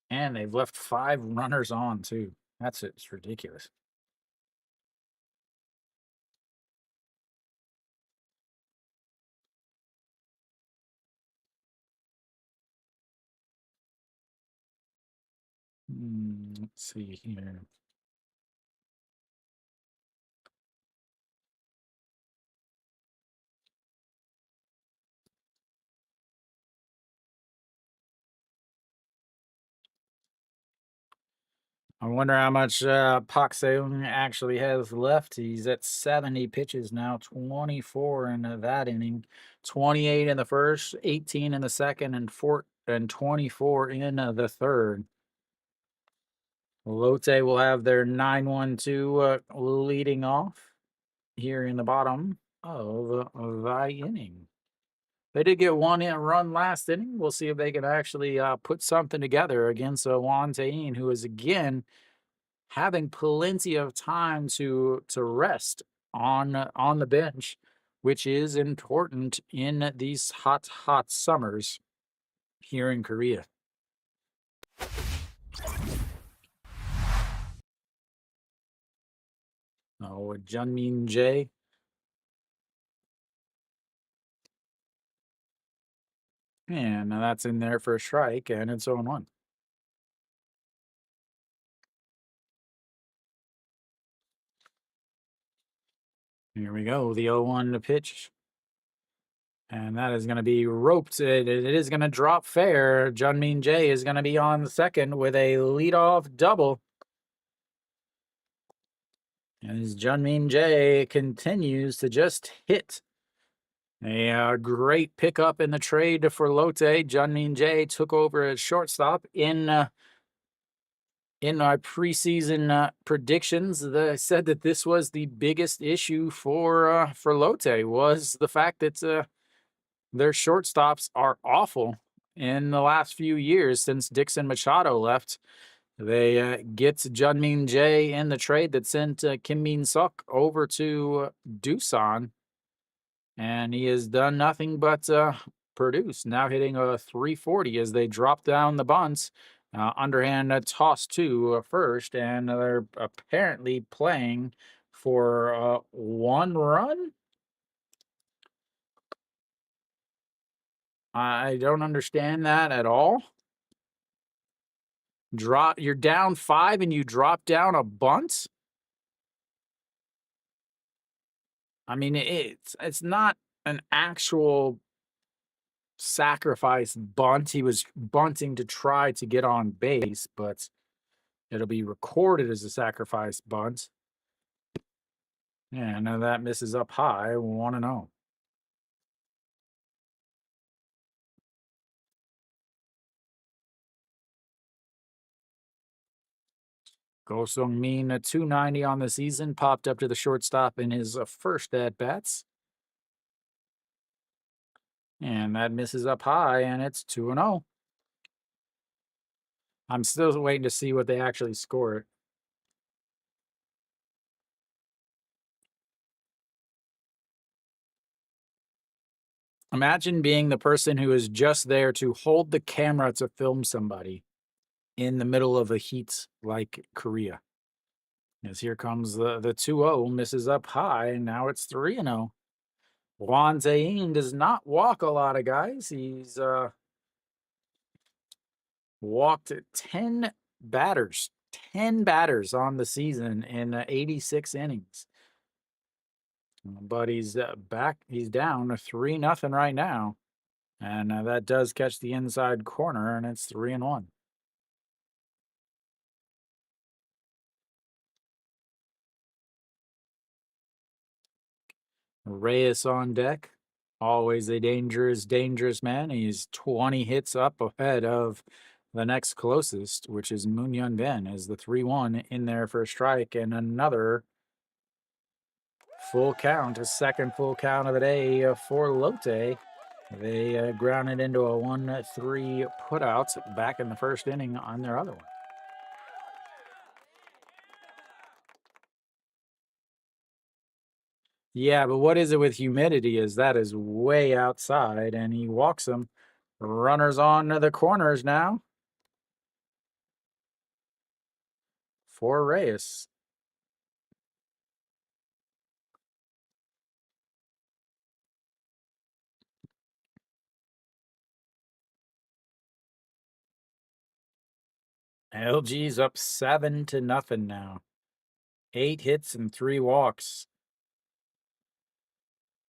And they've left 5 runners on, too. It's ridiculous. Let's see here. I wonder how much Pak Seung actually has left. He's at 70 pitches now, 24 in that inning, 28 in the first, 18 in the second, and 24 in the third. Lotte will have their 9-1-2 leading off here in the bottom of the inning. They did get one run last inning. We'll see if they can actually put something together against Juan Tayin, who is again having plenty of time to rest on the bench, which is important in these hot summers here in Korea. Oh, Junmin Jae. And that's in there for a strike, and it's 0-1. Here we go, the 0-1 to pitch. And that is going to be roped. It is going to drop fair. Junmin Jae is going to be on the second with a leadoff double. As Junmin Jae continues to just hit. A great pickup in the trade for Lotte. Junmin Jae took over as shortstop in my preseason predictions. They said that this was the biggest issue for Lotte, was the fact that their shortstops are awful in the last few years since Dixon Machado left. They get Junmin Jae in the trade that sent Kim Min-suk over to Doosan, and he has done nothing but produce. Now hitting a 340 as they drop down the bunts. Underhand toss to first, and they're apparently playing for 1 run. I don't understand that at all. You're down 5 and you drop down a bunt. I mean, it's not an actual sacrifice bunt. He was bunting to try to get on base, but it'll be recorded as a sacrifice bunt. Yeah, now that misses up high. 1-0. Go Sung Min, a 290 on the season, popped up to the shortstop in his first at bats. And that misses up high, and it's 2-0. I'm still waiting to see what they actually score. Imagine being the person who is just there to hold the camera to film somebody in the middle of a heat like Korea. As here comes the 2-0, misses up high, and now it's 3-0. Juan Zain does not walk a lot of guys. He's walked 10 batters. 10 batters on the season in 86 innings. But he's back. He's down 3-0 right now. And that does catch the inside corner, and it's 3-1. Reyes on deck. Always a dangerous man. He's 20 hits up ahead of the next closest, which is Moon Yun Ben, as the 3-1 in there for a strike, and another full count, a second full count of the day for Lotte. They grounded into a 1-3 putout back in the first inning on their other one. Yeah, but what is it with humidity? Is that is way outside, and he walks them. Runners on to the corners now for Reyes. LG's up 7-0 now. 8 hits and 3 walks.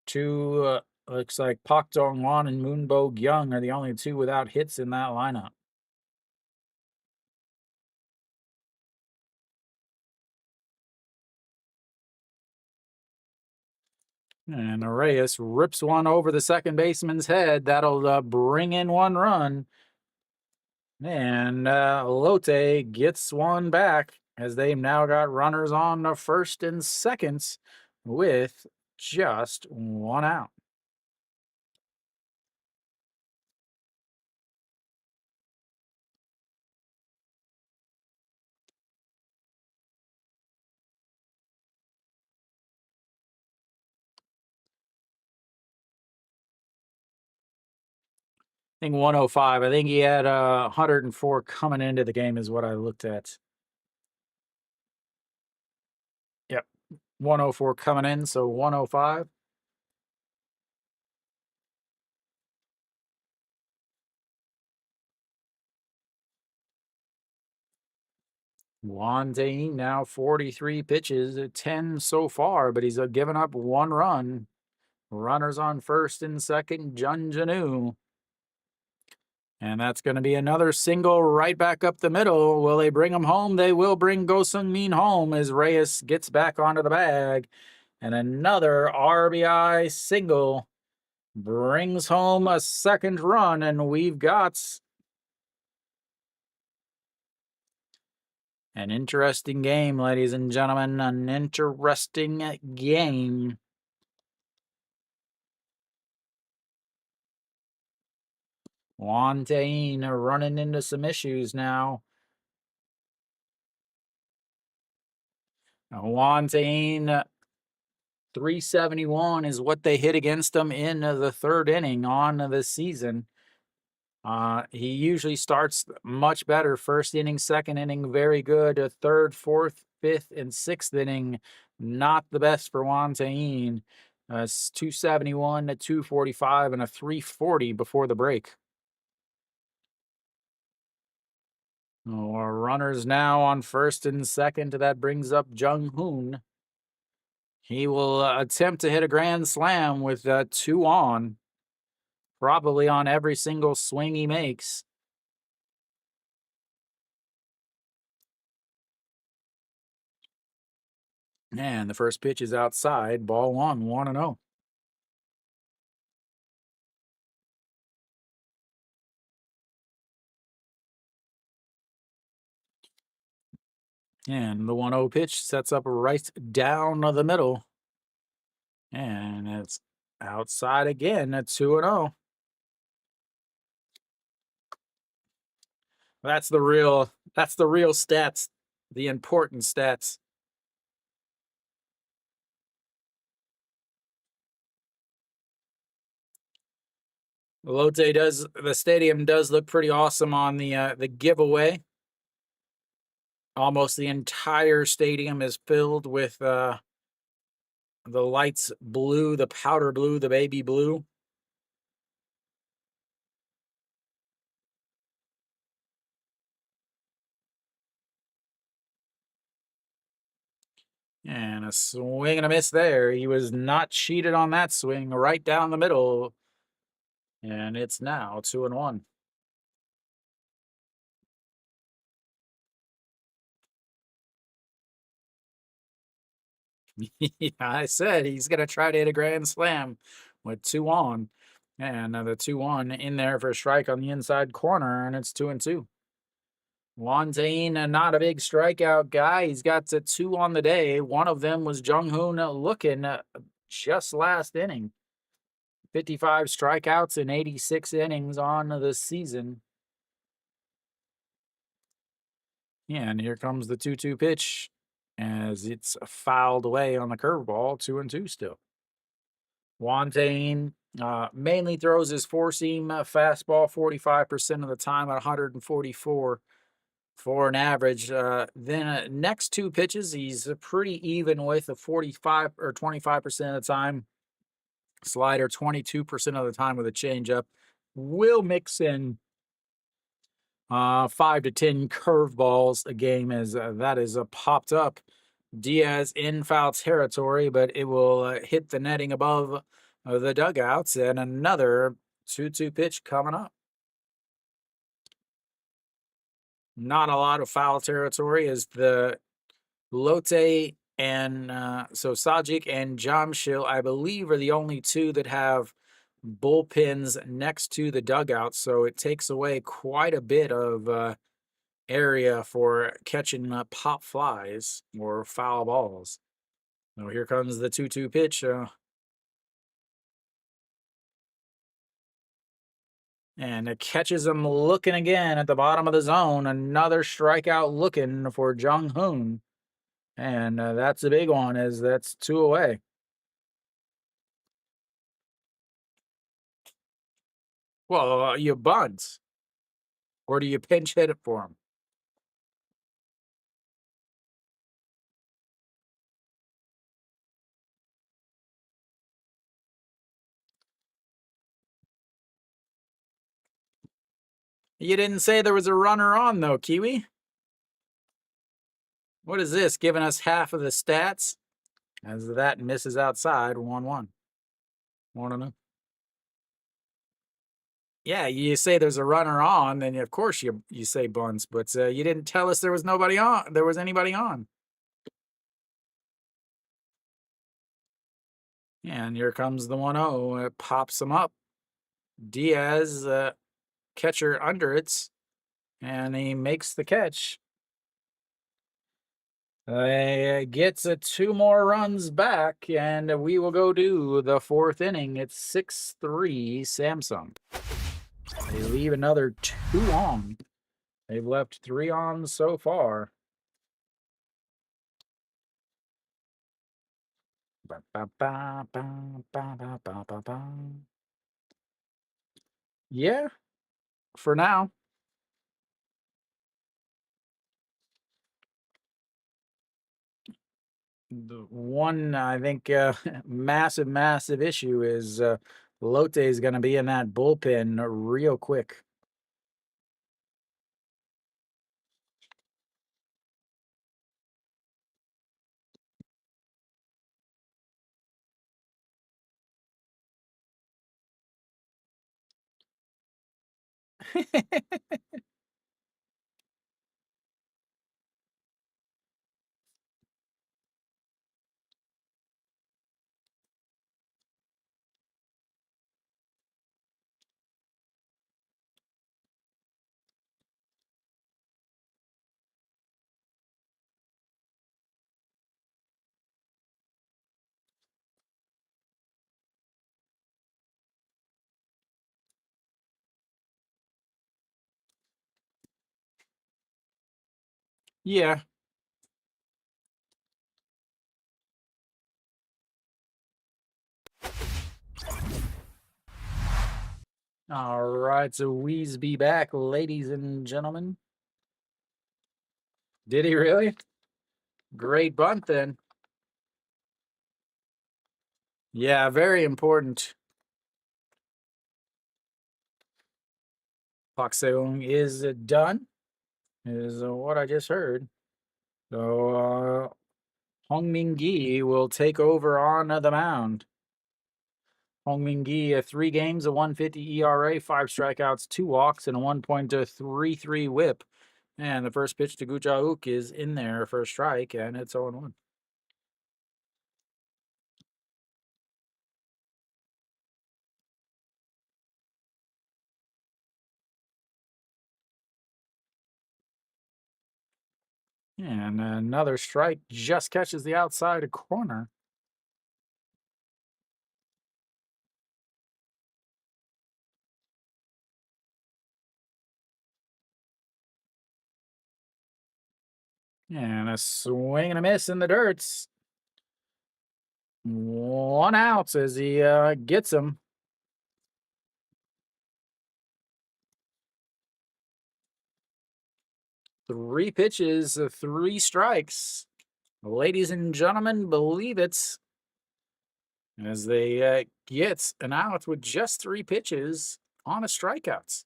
Two, looks like Pak Dong-wan and Moonbo Young are the only two without hits in that lineup. And Reyes rips one over the second baseman's head. That'll bring in 1 run. And Lotte gets one back as they've now got runners on the first and seconds with just 1 out. I think 105. I think he had 104 coming into the game is what I looked at. Yep. 104 coming in, so 105. Wante now 43 pitches, 10 so far, but he's given up 1 run. Runners on first and second, Jun Janu. And that's going to be another single right back up the middle. Will they bring him home? They will bring Go Sung Min home as Reyes gets back onto the bag. And another RBI single brings home a second run. And we've got an interesting game, ladies and gentlemen. An interesting game. Wante running into some issues now. Wante 371 is what they hit against him in the 3rd inning on the season. He usually starts much better. 1st inning, 2nd inning, very good. 3rd, 4th, 5th, and 6th inning, not the best for Wante. 271, a 245, and a 340 before the break. Runners now on first and second. That brings up Jung Hoon. He will attempt to hit a grand slam with 2 on. Probably on every single swing he makes. And the first pitch is outside. Ball 1, 1-0. And the 1-0 pitch sets up right down the middle. And it's outside again at 2-0. That's the real stats, the important stats. The stadium does look pretty awesome on the giveaway. Almost the entire stadium is filled with the lights blue, the powder blue, the baby blue. And a swing and a miss there. He was not cheated on that swing, right down the middle. And it's now 2-1. I said he's going to try to hit a grand slam with 2 on. And the 2-1 in there for a strike on the inside corner, and it's 2-2. Wante, not a big strikeout guy. He's got 2 on the day. One of them was Jung Hoon looking just last inning. 55 strikeouts in 86 innings on the season. Yeah, and here comes the 2-2 pitch as it's fouled away on the curveball. 2-2 still. Wante mainly throws his 4-seam fastball 45% of the time at 144 for an average. Then next 2 pitches, he's pretty even with a 45 or 25% of the time. Slider 22% of the time with a changeup. Will mix in 5 to 10 curveballs a game as that is popped up. Diaz in foul territory, but it will hit the netting above the dugouts, and another 2-2 pitch coming up. Not a lot of foul territory as the Lotte and so Sajik and Jamshil, I believe, are the only two that have bullpens next to the dugout. So it takes away quite a bit of area for catching pop flies or foul balls. So here comes the 2-2 pitch. And it catches him looking again at the bottom of the zone. Another strikeout looking for Jung Hoon. And that's a big one, as that's 2 away. Well, you bunt. Or do you pinch hit it for him? You didn't say there was a runner on, though, Kiwi. What is this, giving us half of the stats? As that misses outside, 1-1. 1-0. Yeah, you say there's a runner on, then of course you say bunts, but you didn't tell us there was nobody on. There was anybody on. And here comes the 1-0. It pops him up. Diaz, catcher under it, and he makes the catch. Gets 2 more runs back, and we will go to the 4th inning. It's 6-3 Samsung. They leave another 2 on. They've left 3 on so far. Yeah, for now. The one, I think, massive issue is Lotte is going to be in that bullpen real quick. Yeah. All right, so Weesby back, ladies and gentlemen. Did he really? Great bunt then. Yeah, very important. Pak Seung is done, is what I just heard. So Hong Min Gi will take over on the mound. Hong Min Gi, 3 games, a 150 ERA, 5 strikeouts, 2 walks, and a 1.33 whip. And the first pitch to Gu Jauk is in there for a strike, and it's 0-1. And another strike just catches the outside corner. And a swing and a miss in the dirts. 1 out as he gets him. Three pitches, 3 strikes. Ladies and gentlemen, believe it. As they get an out with just 3 pitches on a strikeouts.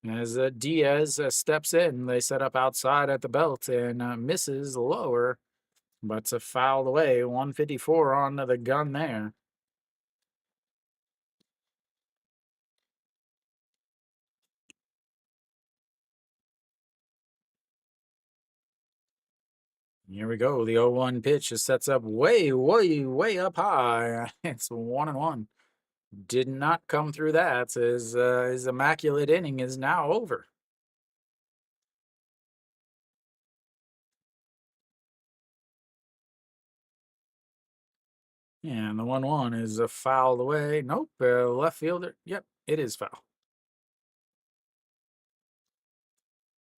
As Diaz steps in, they set up outside at the belt and misses lower, but it's a fouled away. 154 on the gun there. Here we go. The 0-1 pitch just sets up way up high. It's 1-1. Did not come through that. His immaculate inning is now over. And the 1-1 is a fouled away. Nope, left fielder. Yep, it is foul.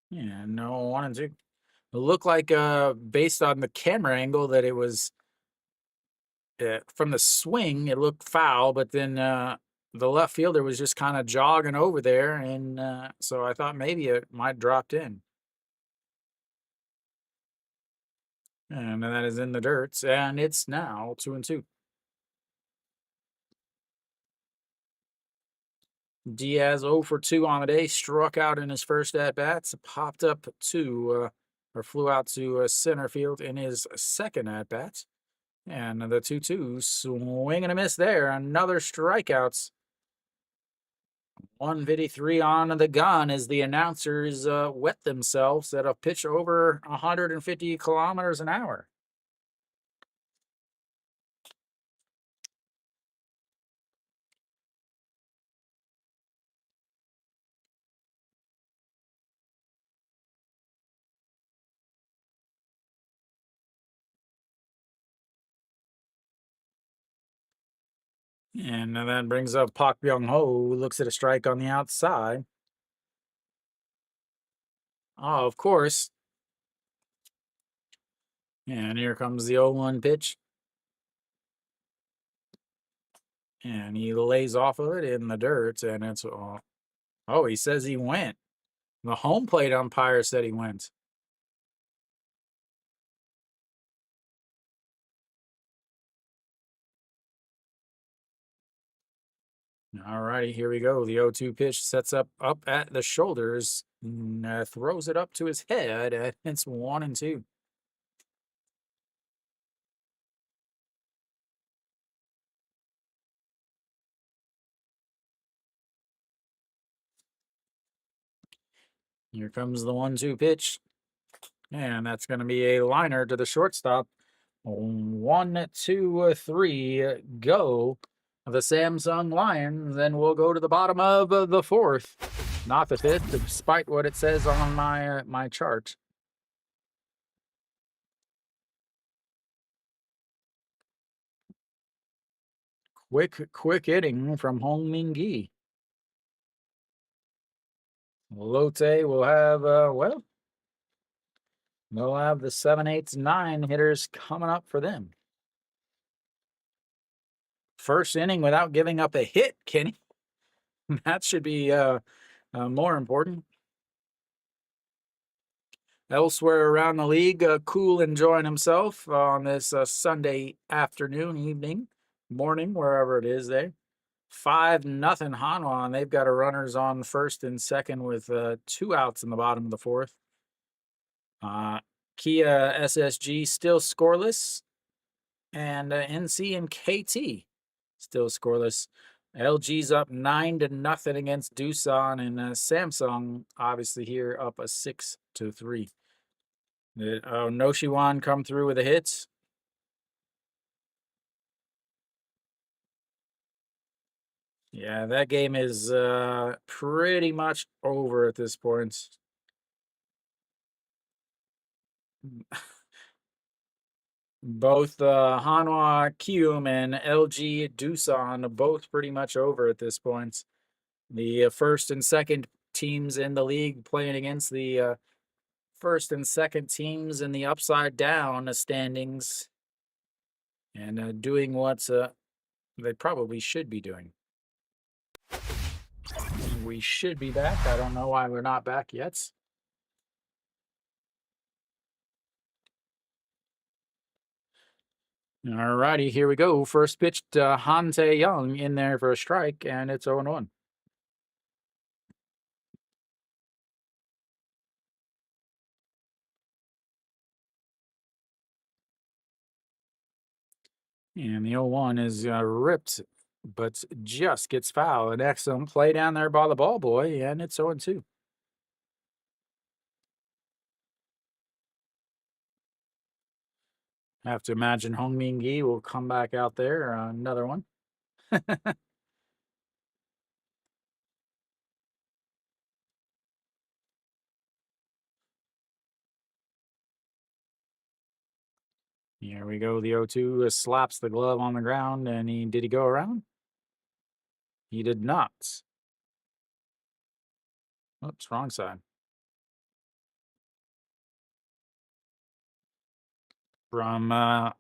Yeah, no 1-2. It looked like, based on the camera angle, that it was from the swing. It looked foul, but then the left fielder was just kind of jogging over there, and so I thought maybe it might dropped in. And that is in the dirt, and it's now 2-2. Diaz 0 for 2 on the day, struck out in his first at bats, popped up or flew out to center field in his second at bats, and the 2-2 swing and a miss there. Another strikeouts. 153 on the gun as the announcers wet themselves at a pitch over 150 kilometers an hour. And that brings up Pak Byung Ho, who looks at a strike on the outside. Oh, of course. And here comes the 0-1 pitch. And he lays off of it in the dirt, and it's oh, he says he went. The home plate umpire said he went. All righty, here we go. The 0-2 pitch sets up at the shoulders, and, throws it up to his head, and it's 1-2. Here comes the 1-2 pitch, and that's going to be a liner to the shortstop. 1-2-3 go. The Samsung Lions, and we'll go to the bottom of the fourth, not the fifth, despite what it says on my chart. Quick inning from Hong Min Gi. Lotte will have well, they'll have the 7, 8, 9 hitters coming up for them. First inning without giving up a hit, Kenny. That should be more important. Elsewhere around the league, Cool enjoying himself on this Sunday afternoon, evening, morning, wherever it is there. 5-0 Hanwha, and they've got a runners on first and second with 2 outs in the bottom of the fourth. Kia SSG still scoreless, and NC and KT still scoreless. LG's up 9-0 against Doosan, and Samsung obviously here up a 6-3. Did Noshiwan come through with a hit? Yeah, that game is pretty much over at this point. Both Hanwha Kium and LG Doosan both pretty much over at this point. The first and second teams in the league playing against the first and second teams in the upside down standings, and doing what they probably should be doing. We should be back. I don't know why we're not back yet. All righty, here we go. First pitch to Han Tae Young in there for a strike, and it's 0-1. And the 0-1 is ripped, but just gets fouled. An excellent play down there by the ball boy, and it's 0-2. Have to imagine Hong Ming Yi will come back out there. Another one. Here we go. The 0-2 slaps the glove on the ground, and did he go around? He did not. Oops, wrong side. From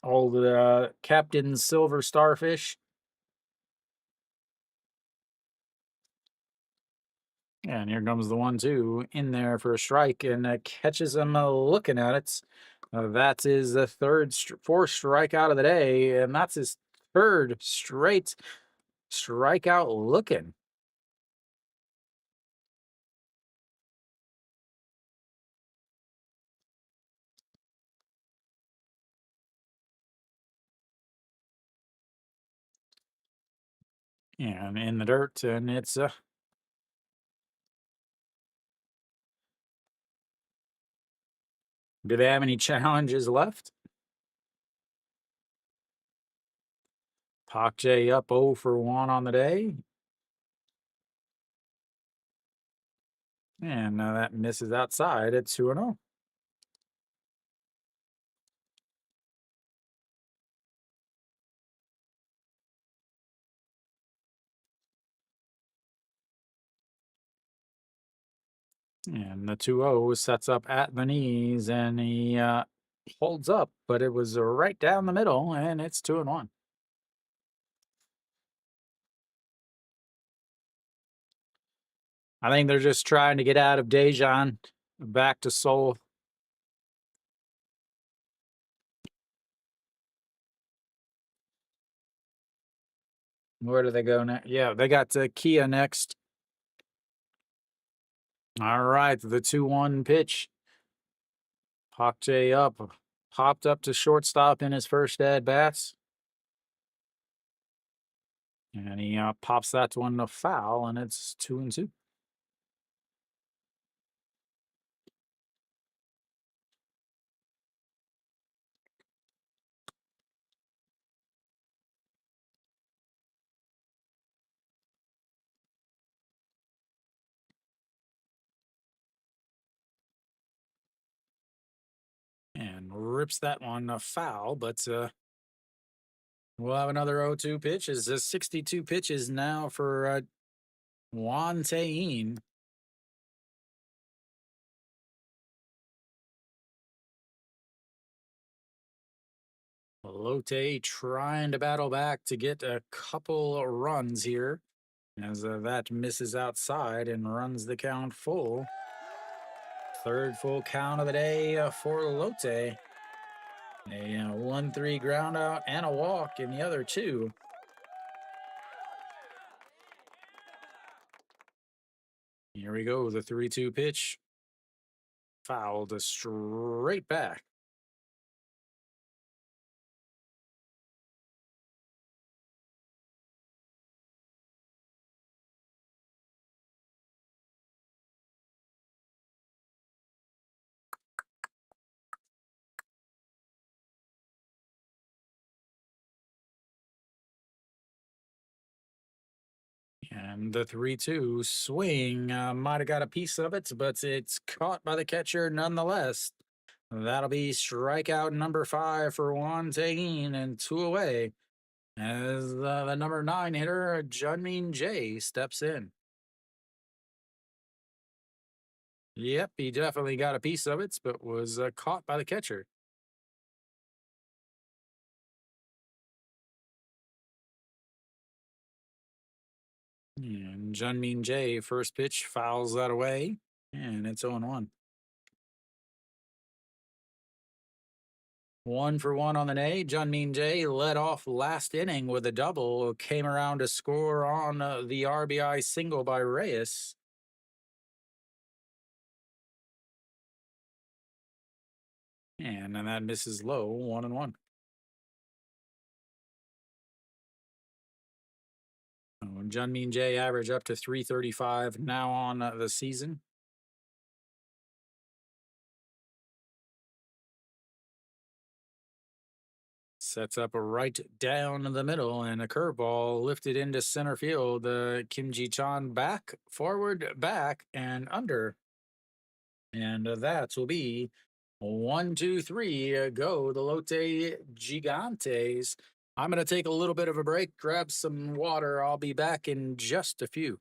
old Captain Silver Starfish. And here comes the 1-2 in there for a strike, and catches him looking at it. That's his fourth strikeout of the day, and that's his third straight strikeout looking. And in the dirt, and it's do they have any challenges left? Pak J up 0 for 1 on the day. And that misses outside at 2-0. And the 2-0 sets up at the knees, and he holds up, but it was right down the middle, and it's 2-1. I think they're just trying to get out of Dejan back to Seoul. Where do they go next? Yeah, they got Kia next. All right, the 2-1 pitch. Pak J up, popped up to shortstop in his first at bats. And he pops that one to foul, and it's 2-2. And rips that one a foul, but we'll have another 0-2 pitch. It's 62 pitches now for Juan Tayin. Lotte trying to battle back to get a couple runs here, as that misses outside and runs the count full. Third full count of the day for Lotte. A 1-3 ground out and a walk in the other two. Here we go, the 3-2 pitch. Fouled straight back. And the 3-2 swing might have got a piece of it, but it's caught by the catcher nonetheless. That'll be strikeout number 5 for Juan Tayin, and 2 away as the number 9 hitter, Junmin J, steps in. Yep, he definitely got a piece of it, but was caught by the catcher. And Junmin J, first pitch, fouls that away, and it's 0-1. 1 for 1 on the day. Junmin J led off last inning with a double, came around to score on the RBI single by Reyes. And that misses low, 1-1. Junmin J average up to 335 now on the season. Sets up a right down the middle and a curveball lifted into center field. Kim Ji Chan back, forward, back, and under. And that will be 1, 2, 3. Go the Lotte Gigantes. I'm going to take a little bit of a break, grab some water. I'll be back in just a few.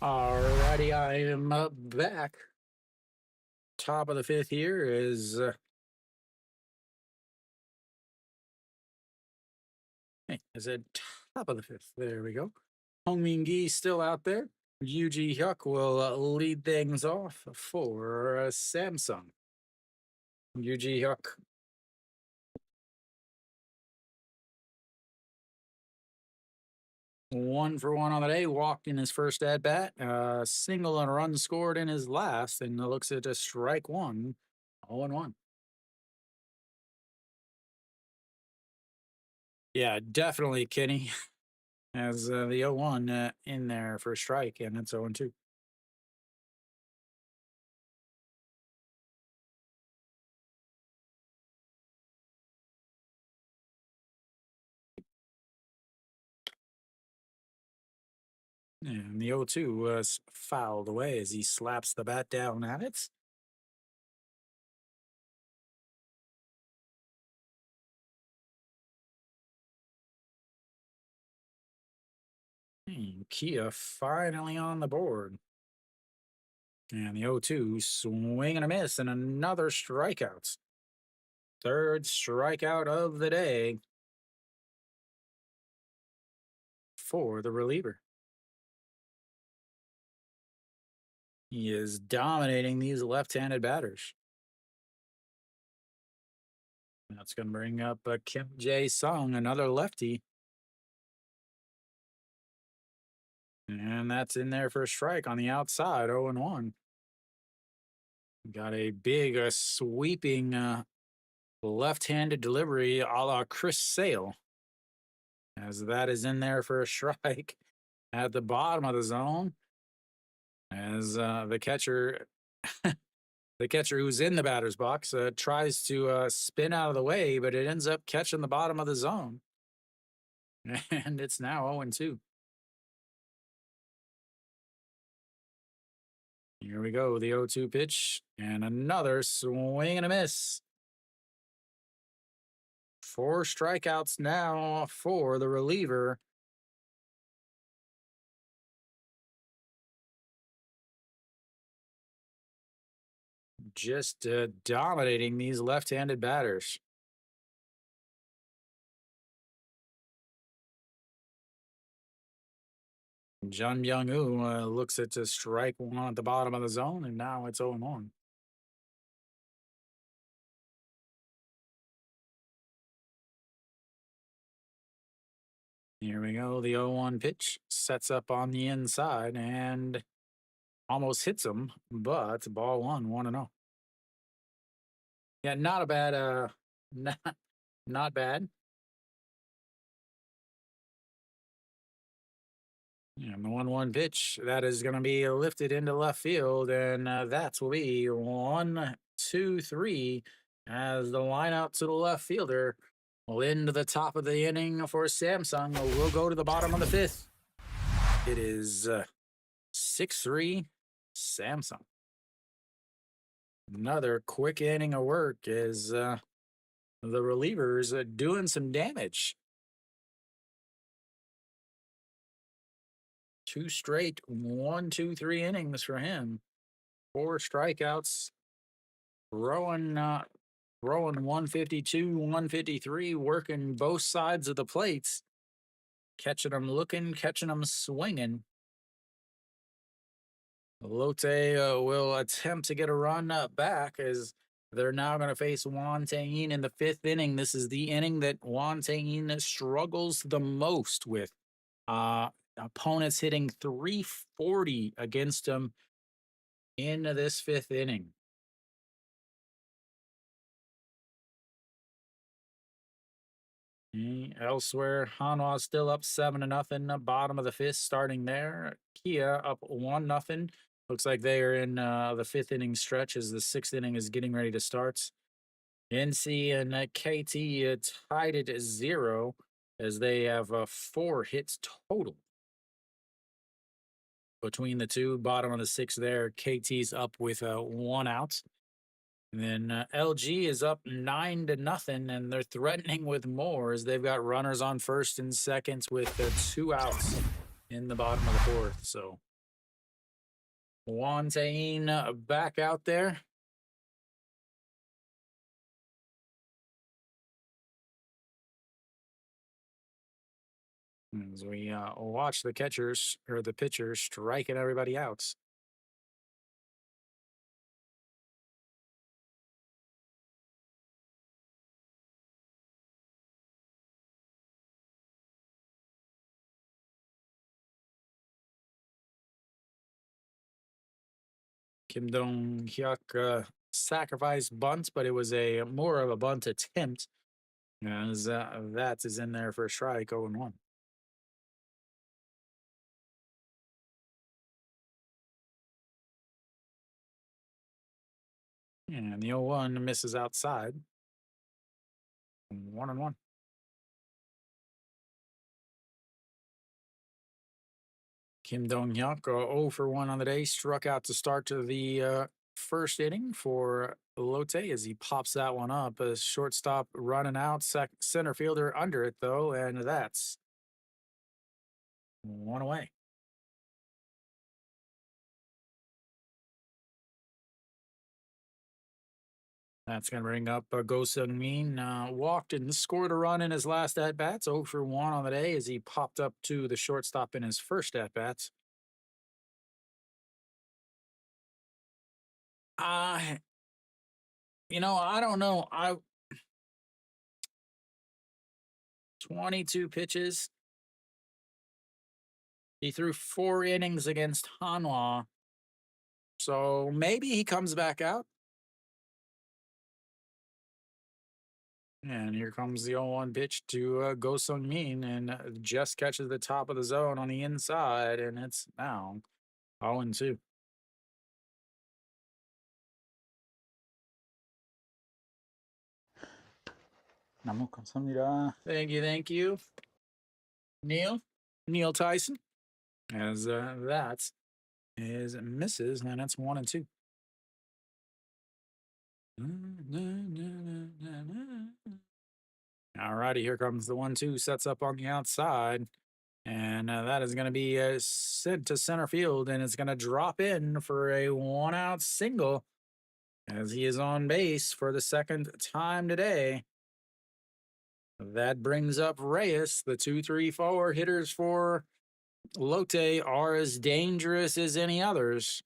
Alrighty, I am back. Top of the fifth here is is it top of the fifth? There we go. Hong Min Gi still out there. Yu Ji Hyuk will lead things off for Samsung. Yu Ji Hyuk 1 for 1 on the day. Walked in his first at bat. Single and a run scored in his last, and looks at a strike one. 0-1. Yeah, definitely Kenny has the 0-1 in there for a strike, and it's 0-2. And the 0-2 was fouled away as he slaps the bat down at it. Kia finally on the board. And the 0-2 swing and a miss and another strikeout. Third strikeout of the day for the reliever. He is dominating these left-handed batters. That's going to bring up Kim Jae-sung, another lefty. And that's in there for a strike on the outside, 0-1. Got a big sweeping left-handed delivery a la Chris Sale. As that is in there for a strike at the bottom of the zone. As the catcher who's in the batter's box tries to spin out of the way, but it ends up catching the bottom of the zone. And it's now 0-2. Here we go, the 0-2 pitch, and another swing and a miss. 4 strikeouts now for the reliever. Just dominating these left-handed batters. Jun Byung-woo looks at to strike one at the bottom of the zone, and now it's 0-1. Here we go. The 0-1 pitch sets up on the inside and almost hits him, but ball one, 1-0. Yeah, not a bad, not, not bad. And the 1-1 pitch that is going to be lifted into left field, and that will be 1-2-3 as the line out to the left fielder will end the top of the inning for Samsung. We'll go to the bottom of the fifth. It is 6-3 Samsung. Another quick inning of work as the relievers are doing some damage. Two straight 1-2-3 innings for him. 4 strikeouts. Throwing 152, 153, working both sides of the plates. Catching them looking, catching them swinging. Lotte will attempt to get a run back as they're now going to face Juan Tayin in the 5th inning. This is the inning that Juan Tayin struggles the most with. Opponents hitting 340 against him in this 5th inning. Elsewhere, Hanwha still up 7-0. Bottom of the 5th, starting there. Kia up 1-0. Looks like they are in the 5th inning stretch as the 6th inning is getting ready to start. NC and KT tied it at 0 as they have 4 hits total between the two. Bottom of the 6th there, KT's up with 1 out. And then LG is up 9-0, and they're threatening with more as they've got runners on first and second with 2 outs in the bottom of the 4th. So Juan Tayin back out there. As we watch the catchers or the pitchers striking everybody out. Kim Dong-hyuk sacrifice bunt, but it was a more of a bunt attempt as that is in there for a strike, 0-1. And the 0-1 misses outside. 1-1. Kim Dong-hyuk 0 for 1 on the day, struck out to start to the 1st inning for Lotte as he pops that one up. A shortstop running out, center fielder under it though, and that's 1 away. That's going to bring up Go Sung-min. Walked and scored a run in his last at-bats. 0 for 1 on the day as he popped up to the shortstop in his first at-bats. I don't know. 22 pitches. He threw 4 innings against Hanwha. So maybe he comes back out. And here comes the 0-1 pitch to Go Sung-min, and just catches the top of the zone on the inside, and it's now 0-2. 너무 감사합니다. Thank you. Neil Tyson. As that is misses, and it's 1-2. All righty, here comes the 1-2, sets up on the outside, and that is going to be sent to center field, and it's going to drop in for a 1-out single as he is on base for the 2nd time today. That brings up Reyes, the 2-3-4 hitters for Lotte are as dangerous as any others.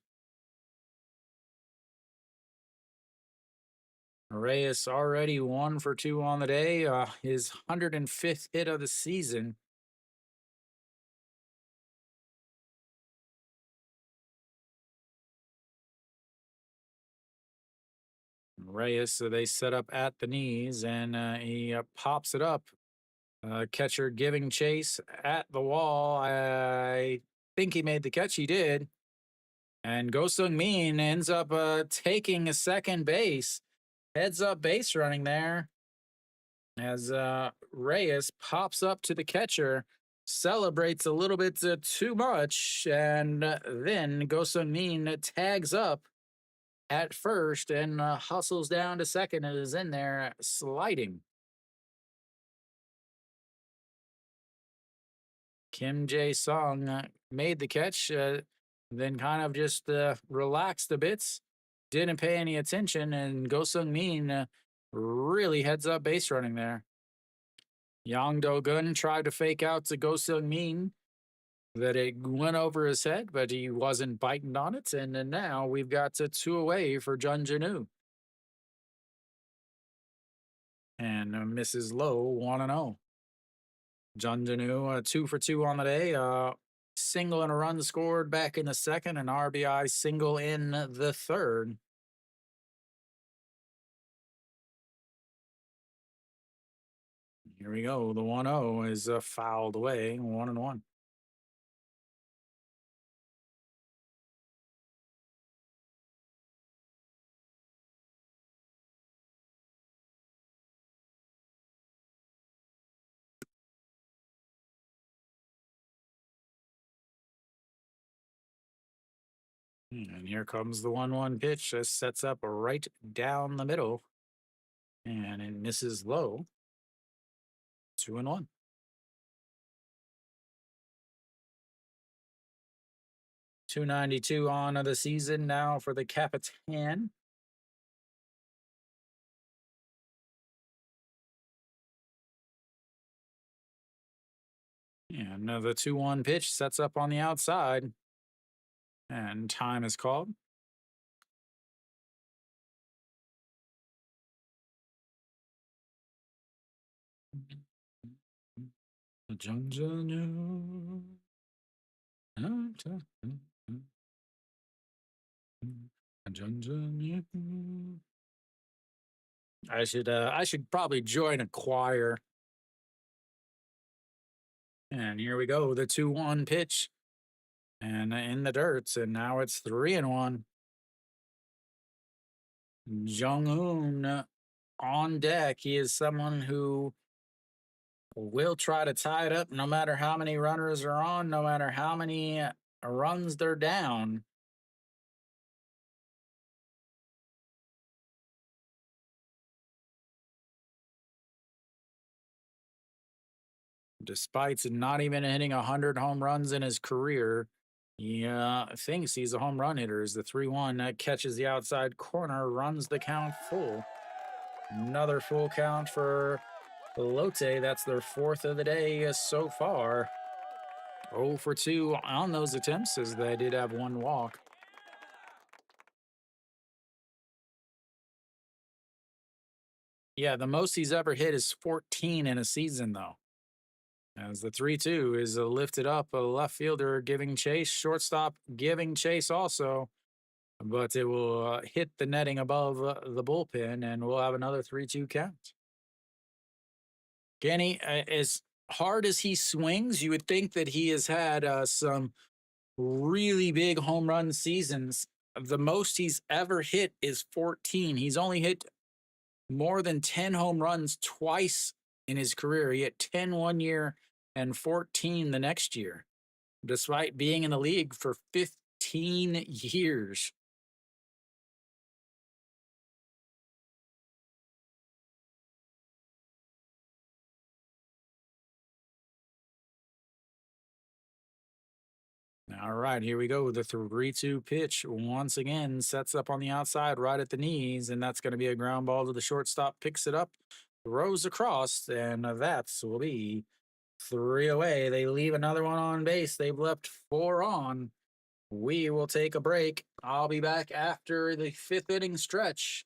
Reyes already 1 for 2 on the day, his 105th hit of the season. Reyes, so they set up at the knees and he pops it up. Catcher giving chase at the wall. I think he made the catch. He did. And Go Sung Min ends up taking a second base. Heads up base running there as Reyes pops up to the catcher, celebrates a little bit too much, and then Go Sung Min tags up at first and hustles down to second and is in there sliding. Kim Jae Sung made the catch, then kind of just relaxed a bit, didn't pay any attention, and Go Sung Min really heads up base running there. Yang Do Gun tried to fake out to Go Sung Min that it went over his head, but he wasn't biting on it. And then now we've got 2 away for Jun Janu. And Mrs. Lowe 1-0. Jun Janu 2 for 2 on the day. Single and a run scored back in the second, and RBI single in the third. Here we go. The 1-0 is fouled away, 1-1. And here comes the 1-1 pitch. Just sets up right down the middle. And it misses low. 2-1. 292 on the season now for the Capitan. And the 2-1 pitch sets up on the outside. And time is called. I should probably join a choir. And here we go, the 2-1 pitch. And in the dirt, and now it's 3-1. Jung-hoon on deck. He is someone who will try to tie it up no matter how many runners are on, no matter how many runs they're down. Despite not even hitting 100 home runs in his career, he thinks he's a home run hitter. As the 3-1 catches the outside corner, runs the count full. Another full count for Lotte. That's their 4th of the day so far. 0 for 2 on those attempts, as they did have 1 walk. Yeah, the most he's ever hit is 14 in a season, though. As the 3-2 is lifted up, a left fielder giving chase, shortstop giving chase also, but it will hit the netting above the bullpen, and we'll have another 3-2 count. Kenny, as hard as he swings, you would think that he has had some really big home run seasons. The most he's ever hit is 14. He's only hit more than 10 home runs twice in his career. He hit 10 one year and 14 the next year, despite being in the league for 15 years. All right, here we go. The 3-2 pitch once again sets up on the outside right at the knees, and that's going to be a ground ball to the shortstop. Picks it up, throws across, and that will be 3 away. They leave another one on base. They've left 4 on. We will take a break. I'll be back after the 5th inning stretch.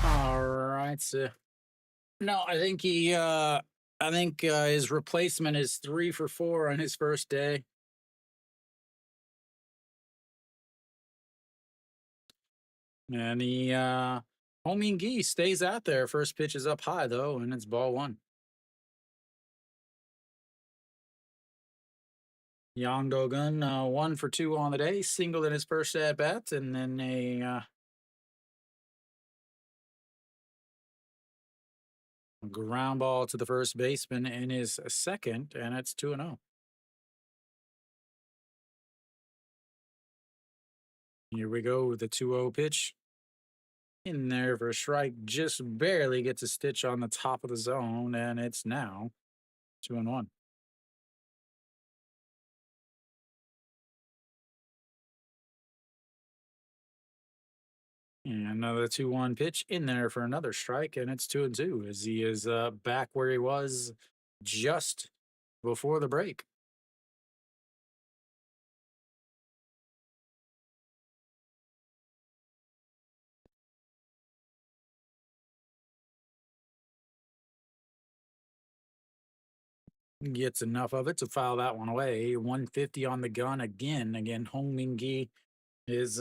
All right. So, no, I think his replacement is 3 for 4 on his first day. And the homing geese stays out there. First pitch is up high though, and it's ball 1. Yang Dogun, 1 for 2 on the day, singled in his first at bat, and then a ground ball to the first baseman in his second, and it's 2-0. Here we go with the 2-0 pitch. In there for a strike, just barely gets a stitch on the top of the zone, and it's now 2-1. And another 2-1 pitch in there for another strike, and it's 2-2 as he is back where he was just before the break. Gets enough of it to foul that one away. 150 on the gun again. Again, Hong Min Gi is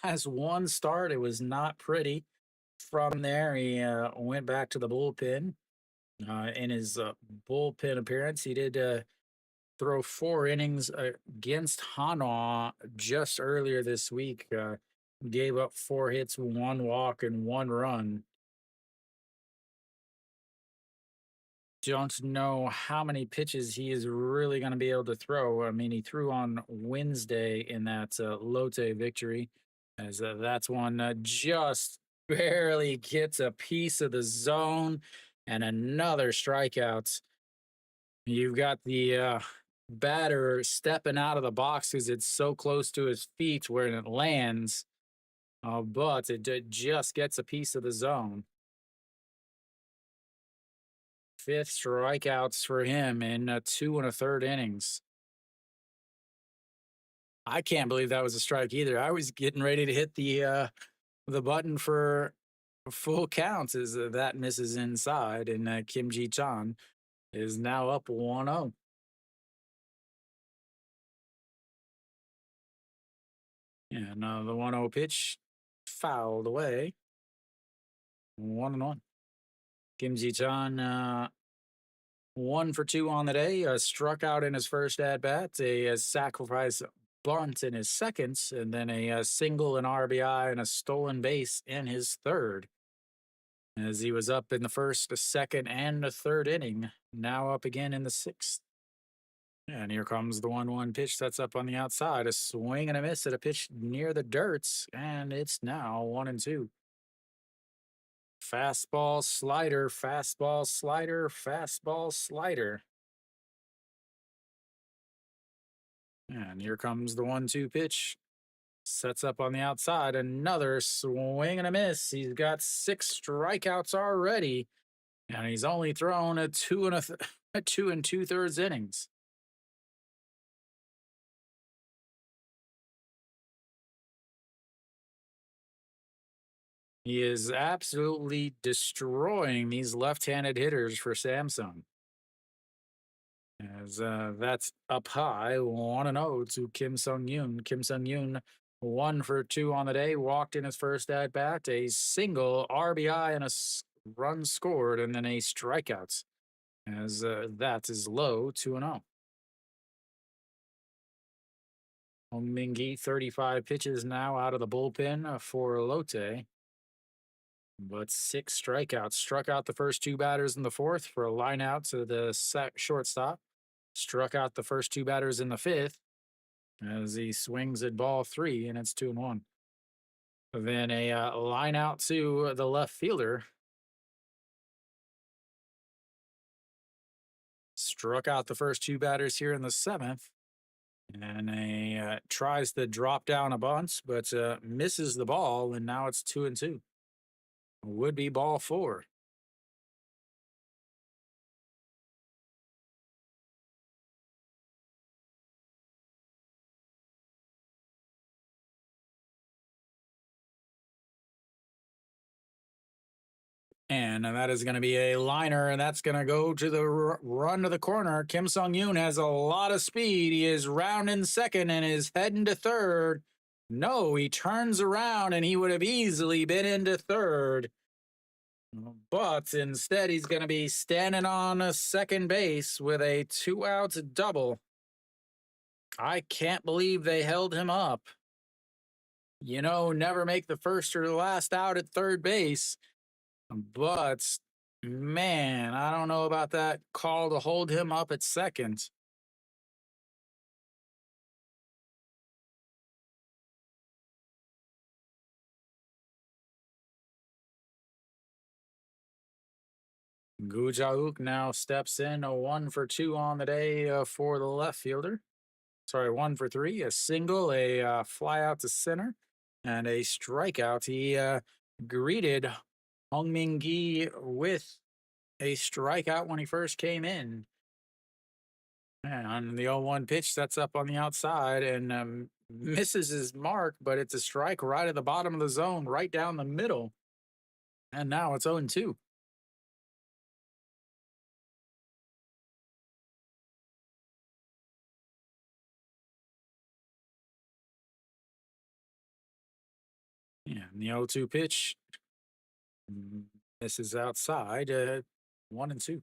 has one start. It was not pretty. From there, he went back to the bullpen. In his bullpen appearance, he did throw 4 innings against Hanwha just earlier this week. Gave up 4 hits, 1 walk, and 1 run. Don't know how many pitches he is really going to be able to throw. I mean, he threw on Wednesday in that Lotte victory, as that's one just barely gets a piece of the zone, and another strikeout. You've got the batter stepping out of the box because it's so close to his feet where it lands, but it just gets a piece of the zone. 5th strikeouts for him in 2 1/3 innings. I can't believe that was a strike either. I was getting ready to hit the button for full counts as that misses inside, and Kim Ji Chan is now up 1-0. And the 1-0 pitch fouled away. 1-1. Kim Ji Chan 1 for 2 on the day. Struck out in his first at bat. A sacrifice bunt in his second, and then a single, an RBI, and a stolen base in his third. As he was up in the first, second, and the third inning, now up again in the 6th. And here comes the 1-1 pitch that's up on the outside. A swing and a miss at a pitch near the dirts, and it's now 1-2. Fastball, slider, fastball, slider, fastball, slider. And here comes the 1-2 pitch. Sets up on the outside. Another swing and a miss. He's got 6 strikeouts already, and he's only thrown a 2 2 2/3 innings. He is absolutely destroying these left-handed hitters for Samsung. As that's up high, 1-0 to Kim Sung Yoon. Kim Sung Yoon, 1 for 2 on the day, walked in his first at bat, a single RBI and a run scored, and then a strikeout. As that is low, 2-0. Hong Min-gi, 35 pitches now out of the bullpen for Lotte, but 6 strikeouts. Struck out the first 2 batters in the 4th for a line out to the shortstop. Struck out the first 2 batters in the 5th as he swings at ball 3, and it's 2-1. Then a line out to the left fielder. Struck out the first 2 batters here in the 7th. And a tries to drop down a bunt, but misses the ball, and now it's 2-2. Would be ball 4. And that is going to be a liner, and that's going to go to the run to the corner. Kim Sung Yoon has a lot of speed. He is rounding second and is heading to third. No, he turns around, and he would have easily been into third. But instead, he's going to be standing on a second base with a 2-out double. I can't believe they held him up. You know, never make the first or the last out at third base. But, man, I don't know about that call to hold him up at second. Gu Jauk now steps in, a 1 for 2 on the day for the left fielder. Sorry, 1 for 3, a single, a fly out to center, and a strikeout. He greeted Hong Min-gi with a strikeout when he first came in. And on the 0-1 pitch, that's up on the outside and misses his mark, but it's a strike right at the bottom of the zone, right down the middle. And now it's 0-2. And the 0-2 pitch misses outside. 1-2.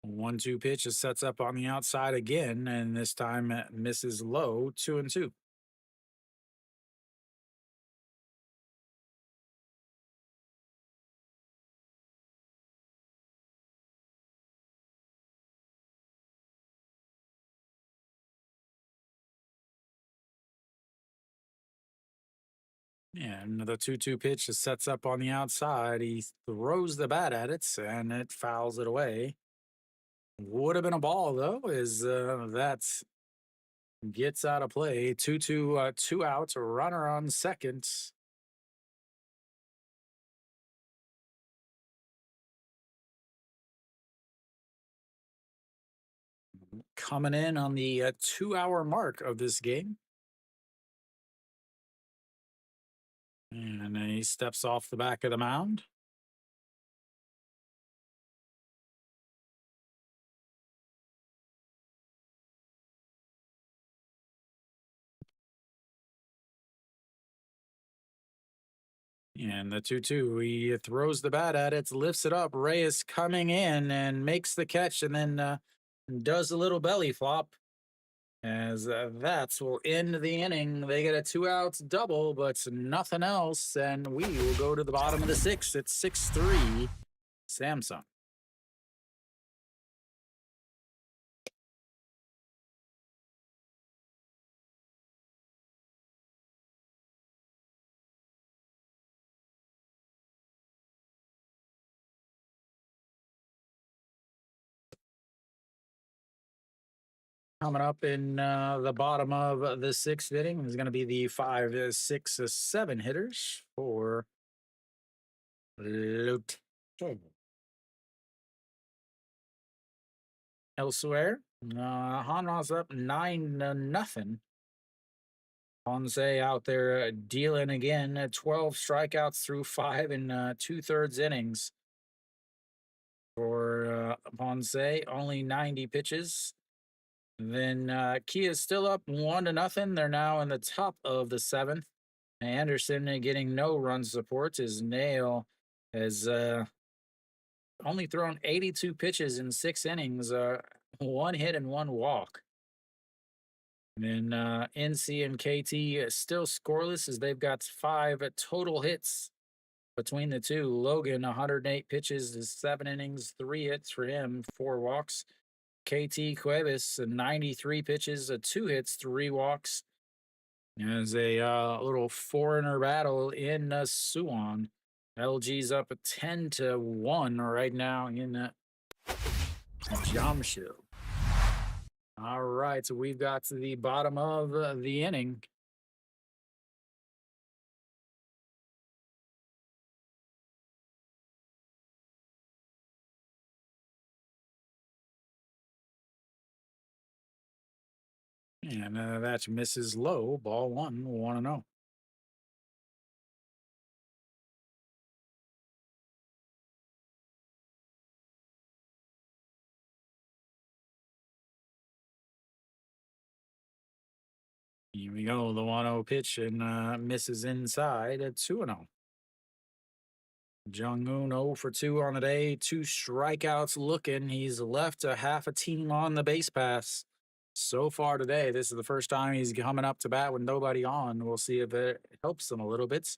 1-2 pitch is sets up on the outside again, and this time misses low. 2-2. And the 2-2 pitch is sets up on the outside. He throws the bat at it, and it fouls it away. Would have been a ball though, is that gets out of play. 2-2, 2 outs, runner on second. Coming in on the 2 hour mark of this game. And he steps off the back of the mound. And the 2-2, he throws the bat at it, lifts it up. Reyes coming in and makes the catch, and then does a little belly flop. As that will end the inning. They get a 2 outs double, but nothing else. And we will go to the bottom of the sixth. It's 6-3, Samsung. Coming up in the bottom of the sixth inning is going to be the 5, 6, 7 hitters for Lotte. Elsewhere, Hanma's up 9-0. Ponce out there dealing again. 12 strikeouts through 5 and 2/3 innings for Ponce. Only 90 pitches. Then Kia's still up 1-0. They're now in the top of the seventh. Anderson getting no run support. His Nail has only thrown 82 pitches in 6 innings, 1 hit and 1 walk. And then NC and KT still scoreless as they've got 5 total hits between the two. Logan, 108 pitches, is 7 innings, 3 hits for him, 4 walks. KT Cuevas, 93 pitches, 2 hits, 3 walks. As a little foreigner battle in Suwon. LG's up 10-1 right now in Jamshid. All right, so we've got to the bottom of the inning. And that misses low. Ball 1, 1-0. Here we go. The 1-0 pitch and misses inside at 2-0. Jung-un 0 for 2 on the day. 2 strikeouts looking. He's left a half a team on the base pass. So far today, this is the first time he's coming up to bat with nobody on. We'll see if it helps him a little bit.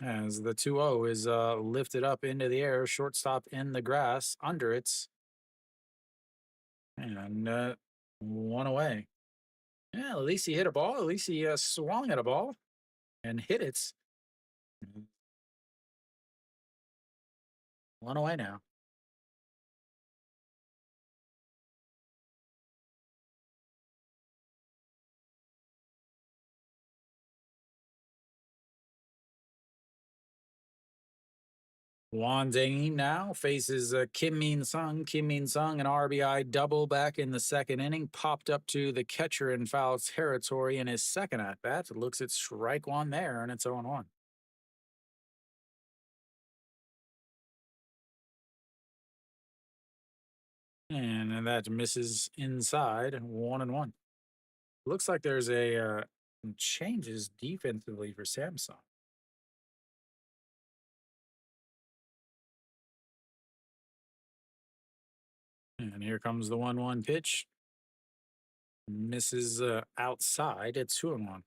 As the 2-0 is lifted up into the air, shortstop in the grass under it. And 1 away. Yeah, at least he hit a ball. At least he swung at a ball and hit it. 1 away now. Juan Deng now faces Kim Min Sung. Kim Min Sung, an RBI double back in the second inning, popped up to the catcher in foul territory in his second at bat. It looks at strike 1 there, and it's 0-1. And that misses inside 1-1. Looks like there's a some changes defensively for Samsung. And here comes the 1-1 pitch. Misses outside. It's 2-1.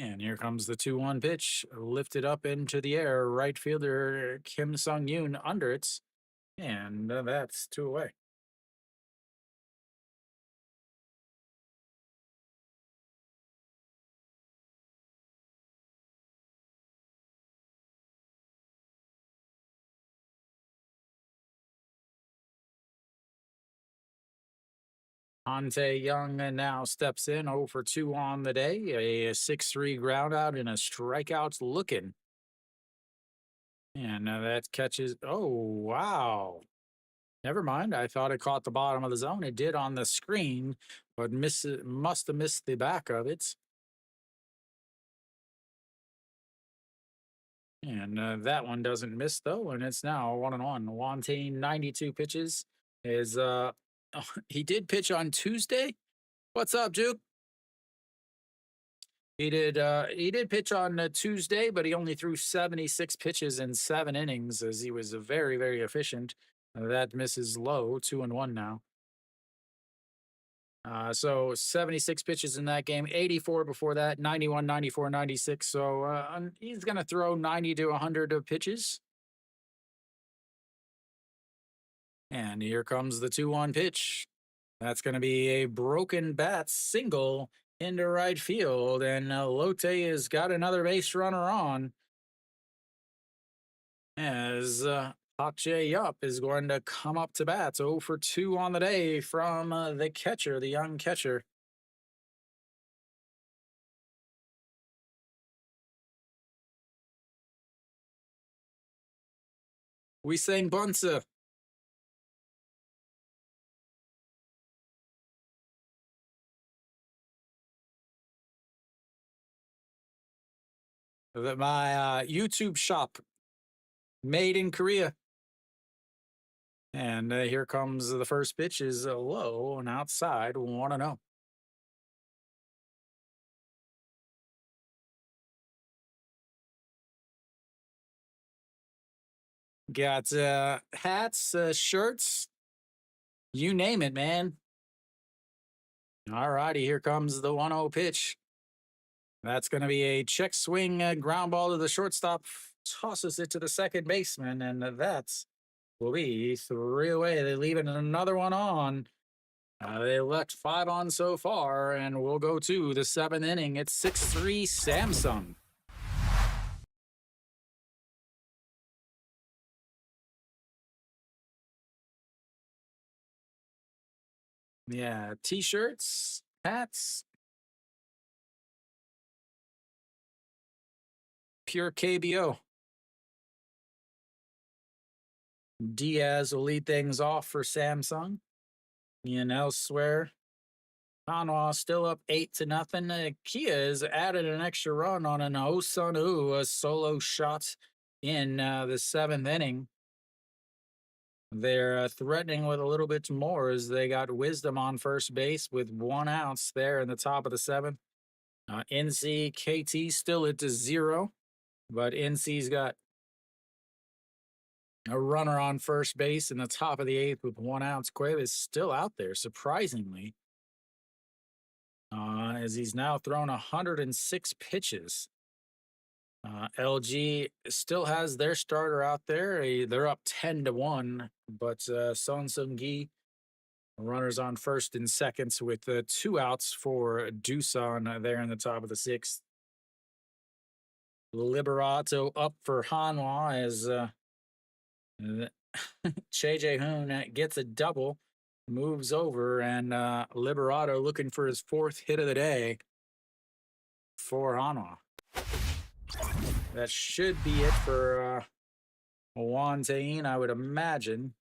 And here comes the 2-1 pitch. Lifted up into the air. Right fielder Kim Sung Yoon under it. And that's 2 away. Ante Young now steps in 0 for 2 on the day. A 6-3 ground out and a strikeout looking. And that catches. Oh, wow. Never mind. I thought it caught the bottom of the zone. It did on the screen, but must have missed the back of it. And that one doesn't miss though, and it's now 1-1. Wante 92 pitches is he did pitch on Tuesday. What's up, Juke? He did pitch on Tuesday, but he only threw 76 pitches in 7 innings as he was very, very efficient. That misses low, 2-1 now. So 76 pitches in that game, 84 before that, 91, 94, 96. So he's going to throw 90 to 100 of pitches. And here comes the 2-1 pitch. That's going to be a broken bat single into right field. And Lotte has got another base runner on as Pak Jae Yup is going to come up to bat. 0 for 2 on the day from the catcher, the young catcher. We sang Bunsa. My YouTube shop made in Korea. And here comes the first pitch is low and outside 1-0. Got hats, shirts, you name it, man. All righty, here comes the 1-0 pitch. That's going to be a check swing ground ball to the shortstop, tosses it to the second baseman, and that's will be 3 away. They leave it another one on. They left 5 on so far, and we'll go to the 7th inning. It's 6-3 Samsung. Yeah, t-shirts, hats, pure KBO. Diaz will lead things off for Samsung. And elsewhere, Hanwha still up 8-0. Kia has added an extra run on an Osunu, a solo shot in the 7th inning. They're threatening with a little bit more as they got Wisdom on first base with 1 out there in the top of the 7th. NC KT still at 0, but NC's got a runner on first base in the top of the 8th with 1 out. Cueva is still out there, surprisingly, as he's now thrown 106 pitches. LG still has their starter out there. They're up 10-1, but Son Seung-gi, runners on first and seconds with 2 outs for Doosan there in the top of the 6th. Liberato up for Hanwha as Che Jae-hoon gets a double, moves over, and Liberato looking for his 4th hit of the day for Hanwha. That should be it for Wante, I would imagine.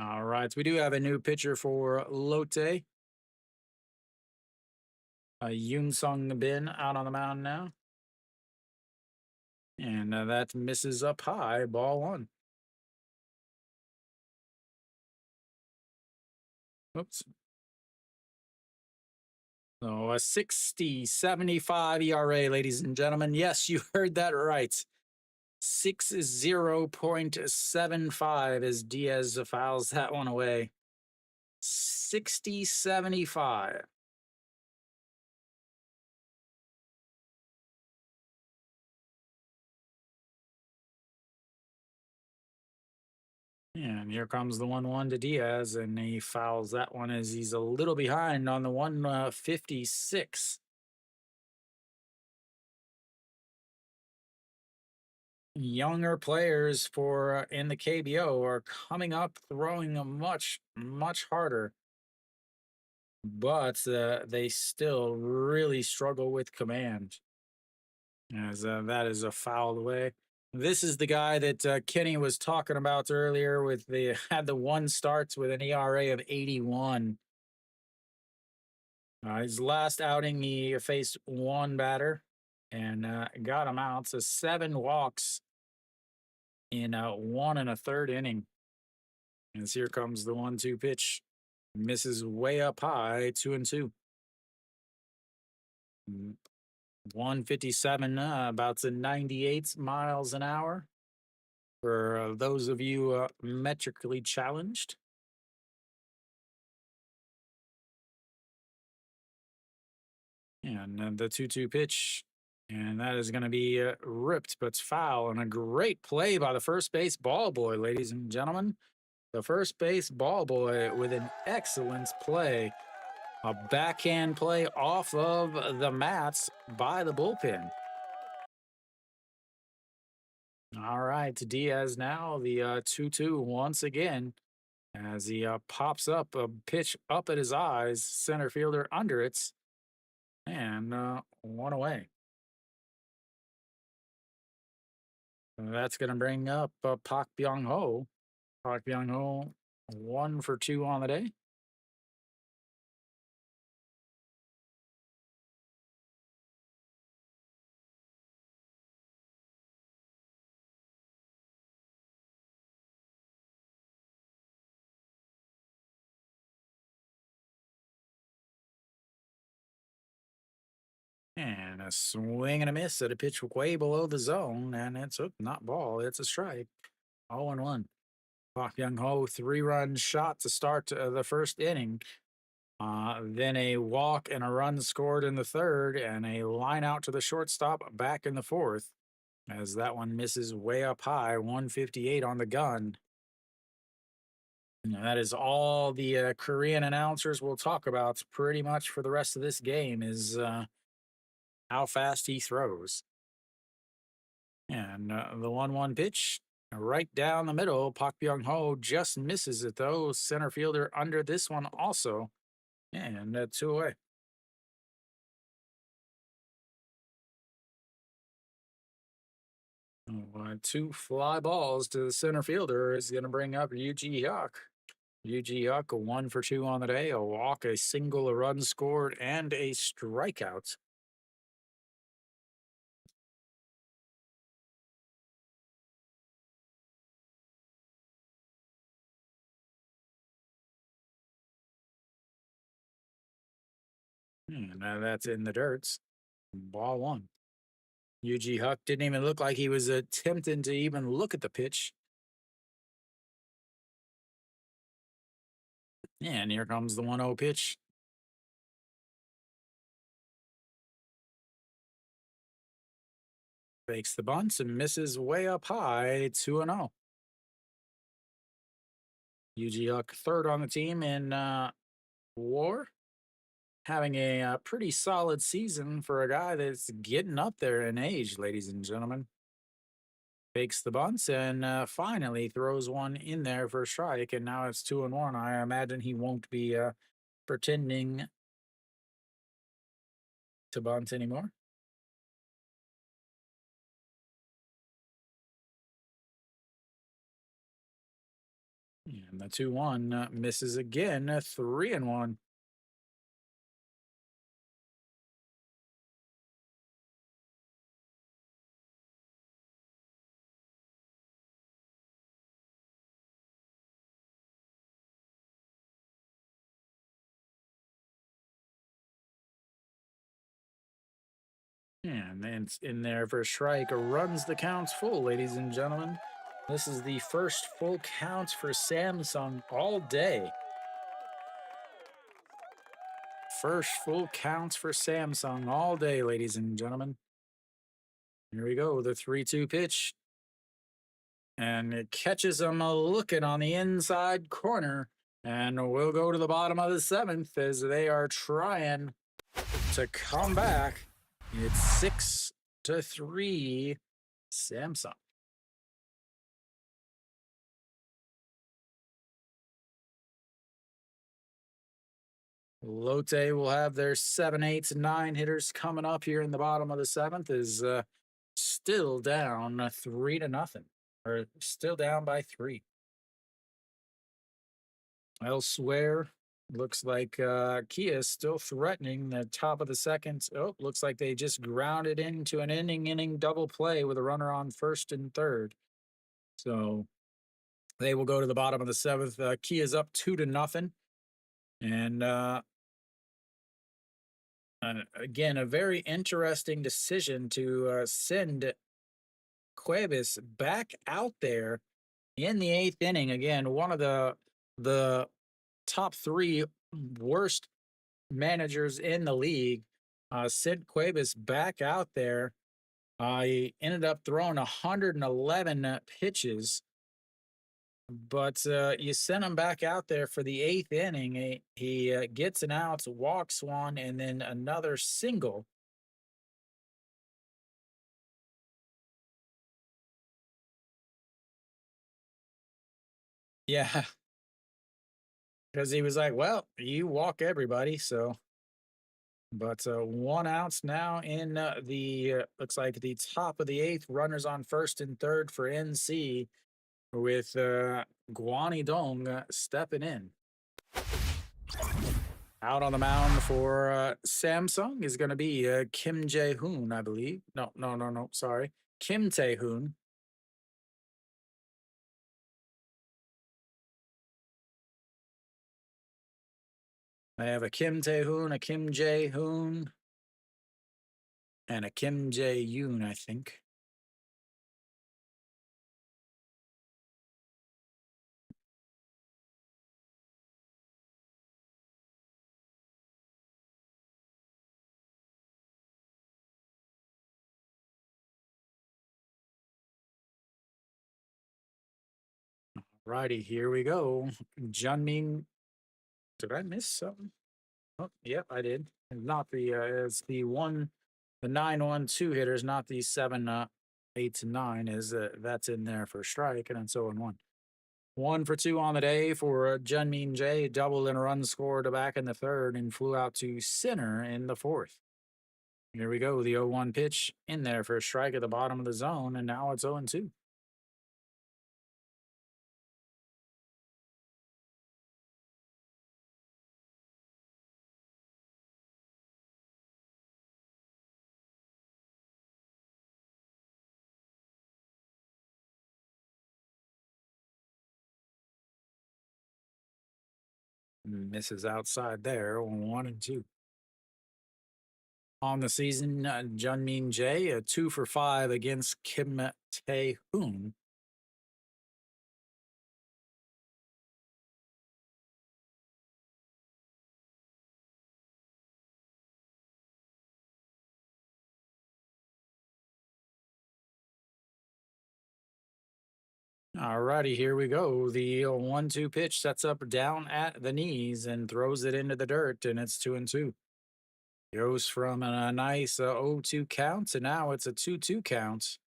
All right, we do have a new pitcher for Lotte. Yoon Sung Bin out on the mound now. And that misses up high, ball one. Oops. So a 60.75 ERA, ladies and gentlemen. Yes, you heard that right. 60.75 as Diaz fouls that one away. 60.75. And here comes the 1-1 to Diaz, and he fouls that one as he's a little behind on the 156. Younger players for in the KBO are coming up throwing a much harder, but they still really struggle with command as that is a fouled away. This is the guy that Kenny was talking about earlier with the had the one starts with an ERA of 81. His last outing, he faced one batter and got him out. So 7 walks in 1 1/3 inning. As here comes the 1-2 pitch. Misses way up high, 2-2. 157, about to 98 miles an hour for those of you metrically challenged. And the 2-2 pitch. And that is going to be ripped, but it's foul. And a great play by the first base ball boy, ladies and gentlemen. The first base ball boy with an excellent play. A backhand play off of the mats by the bullpen. All right, Diaz now, the 2-2 once again as he pops up a pitch up at his eyes, center fielder under it, and one away. That's going to bring up Pak Byung Ho. Pak Byung Ho, 1 for 2 on the day. And a swing and a miss at a pitch way below the zone, and it's not ball, it's a strike. 0-1. Pak Byung Ho 3-run shot to start the first inning. Then a walk and a run scored in the third, and a line out to the shortstop back in the fourth. As that one misses way up high, 158 on the gun. And that is all the Korean announcers will talk about pretty much for the rest of this game is how fast he throws. And the 1-1 pitch right down the middle. Pak Byung Ho just misses it though. Center fielder under this one also. And 2 away. Oh, 2 fly balls to the center fielder is going to bring up Yuji Hyuk. Yuji Hyuk, a 1 for 2 on the day, a walk, a single, a run scored, and a strikeout. And that's in the dirt. Ball 1. Yuji Hyuk didn't even look like he was attempting to even look at the pitch. And here comes the 1-0 pitch. Fakes the bunt and misses way up high, 2-0. Yuji Hyuk, third on the team in WAR. Having a pretty solid season for a guy that's getting up there in age, ladies and gentlemen. Fakes the bunts and finally throws one in there for a strike, and now it's 2-1. I imagine he won't be pretending to bunt anymore. And the 2-1 misses again, 3-1. And it's in there for a strike. Runs the counts full, ladies and gentlemen. This is the first full count for Samsung all day. First full counts for Samsung all day, ladies and gentlemen. Here we go, the 3-2 pitch. And it catches him looking on the inside corner. And we'll go to the bottom of the 7th as they are trying to come back. It's 6-3 Samsung. Lotte will have their 7, 8, 9 hitters coming up here in the bottom of the 7th. Is still down 3-0, or still down by 3. Elsewhere, looks like Kia is still threatening the top of the 2nd. Oh, looks like they just grounded into an inning double play with a runner on 1st and 3rd. So they will go to the bottom of the 7th. Kia's up 2-0. And again, a very interesting decision to send Cuevas back out there in the 8th inning. Again, one of the top 3 worst managers in the league. Sent Cuevas back out there. He ended up throwing 111 pitches, but you sent him back out there for the 8th inning. He gets an out, walks one, and then another single. Yeah, because he was like, "Well, you walk everybody, so." But 1 out now in the looks like the top of the 8th. Runners on 1st and 3rd for NC, with Guanidong stepping in. Out on the mound for Samsung is going to be Kim Jae-hoon, I believe. No, no, no, no. Sorry, Kim Tae-hoon. I have a Kim Tae-hoon, a Kim Jae-hoon, and a Kim Jae-yoon, I think. Righty, here we go. Junmin. Did I miss something? Oh, yep, I did. And not the it's the 9-1-2 hitters, not the 7 8 to 9 is that's in there for strike, and then so on 1. 1 for 2 on the day for Junmin Jae, double and a run scored back in the 3rd and flew out to center in the 4th. Here we go, the 0-1 pitch in there for a strike at the bottom of the zone, and now it's 0-2. Misses outside there, 1-2. On the season, Junmin Jae, a 2 for 5 against Kim Tae-hoon. All righty, here we go. The 1-2 pitch sets up down at the knees and throws it into the dirt, and it's 2-2. Goes from a nice 0-2 count to now it's a 2-2 count.